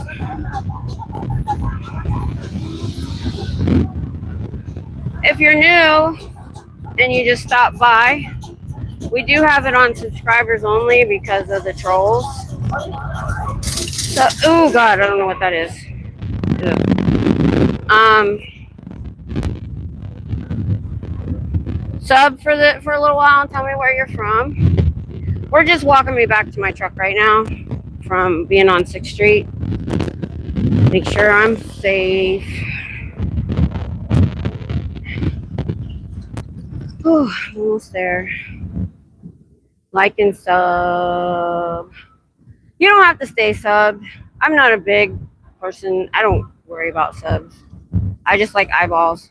[SPEAKER 1] If you're new and you just stop by, we do have it on subscribers only because of the trolls. So, oh God, I don't know what that is. Sub for a little while and tell me where you're from. We're just walking me back to my truck right now from being on 6th Street. Make sure I'm safe. Whew, almost there. Like and sub. You don't have to stay subbed. I'm not a big person. I don't worry about subs. I just like eyeballs.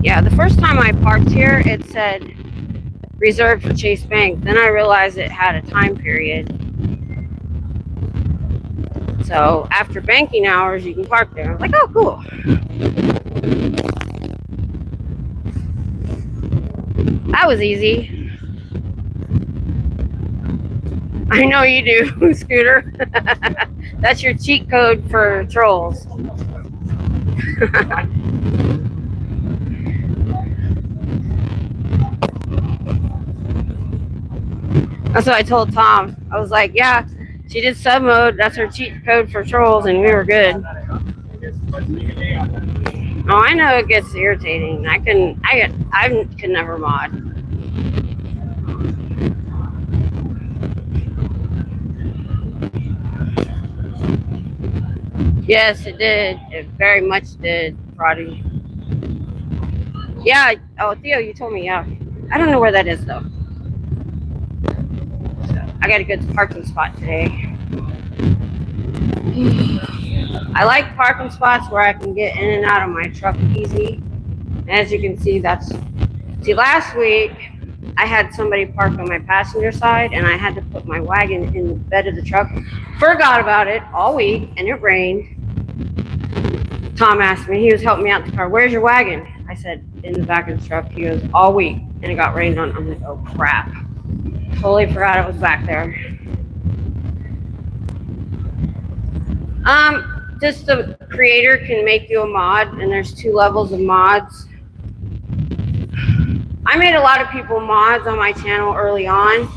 [SPEAKER 1] Yeah, the first time I parked here, it said reserved for Chase Bank. Then I realized it had a time period. So after banking hours, you can park there. I was like, oh, cool. That was easy. I know you do, Scooter. That's your cheat code for trolls. That's what I told Tom. I was like, yeah, she did sub mode. That's her cheat code for trolls, and we were good. Oh, I know it gets irritating. I can never mod. Yes, it did. It very much did, Roddy. Yeah. Oh, Theo, you told me, yeah. I don't know where that is though. I got a good parking spot today. I like parking spots where I can get in and out of my truck easy. As you can see, last week I had somebody park on my passenger side and I had to put my wagon in the bed of the truck. Forgot about it all week and it rained. Tom asked me, he was helping me out in the car, where's your wagon? I said, in the back of the truck. He goes, all week. And it got rained on. I'm like, oh crap. Totally forgot it was back there. Just the creator can make you a mod, and there's 2 levels of mods. I made a lot of people mods on my channel early on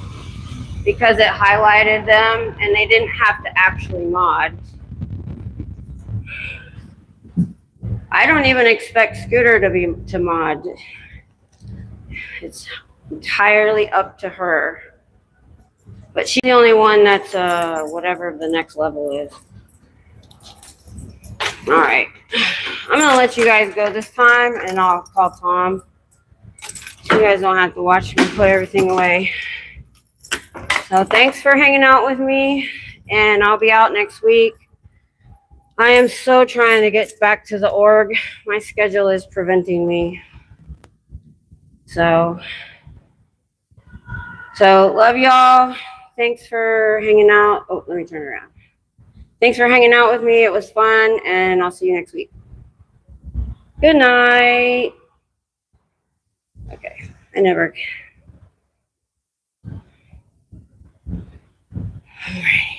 [SPEAKER 1] because it highlighted them and they didn't have to actually mod. I don't even expect Scooter to mod. It's entirely up to her. But she's the only one that's whatever the next level is. All right, I'm gonna let you guys go this time, and I'll call Tom. So you guys don't have to watch me put everything away. So thanks for hanging out with me, and I'll be out next week. I am so trying to get back to the org. My schedule is preventing me. So love y'all. Thanks for hanging out. Oh, let me turn around. Thanks for hanging out with me. It was fun, and I'll see you next week. Good night. Okay, I never. All right.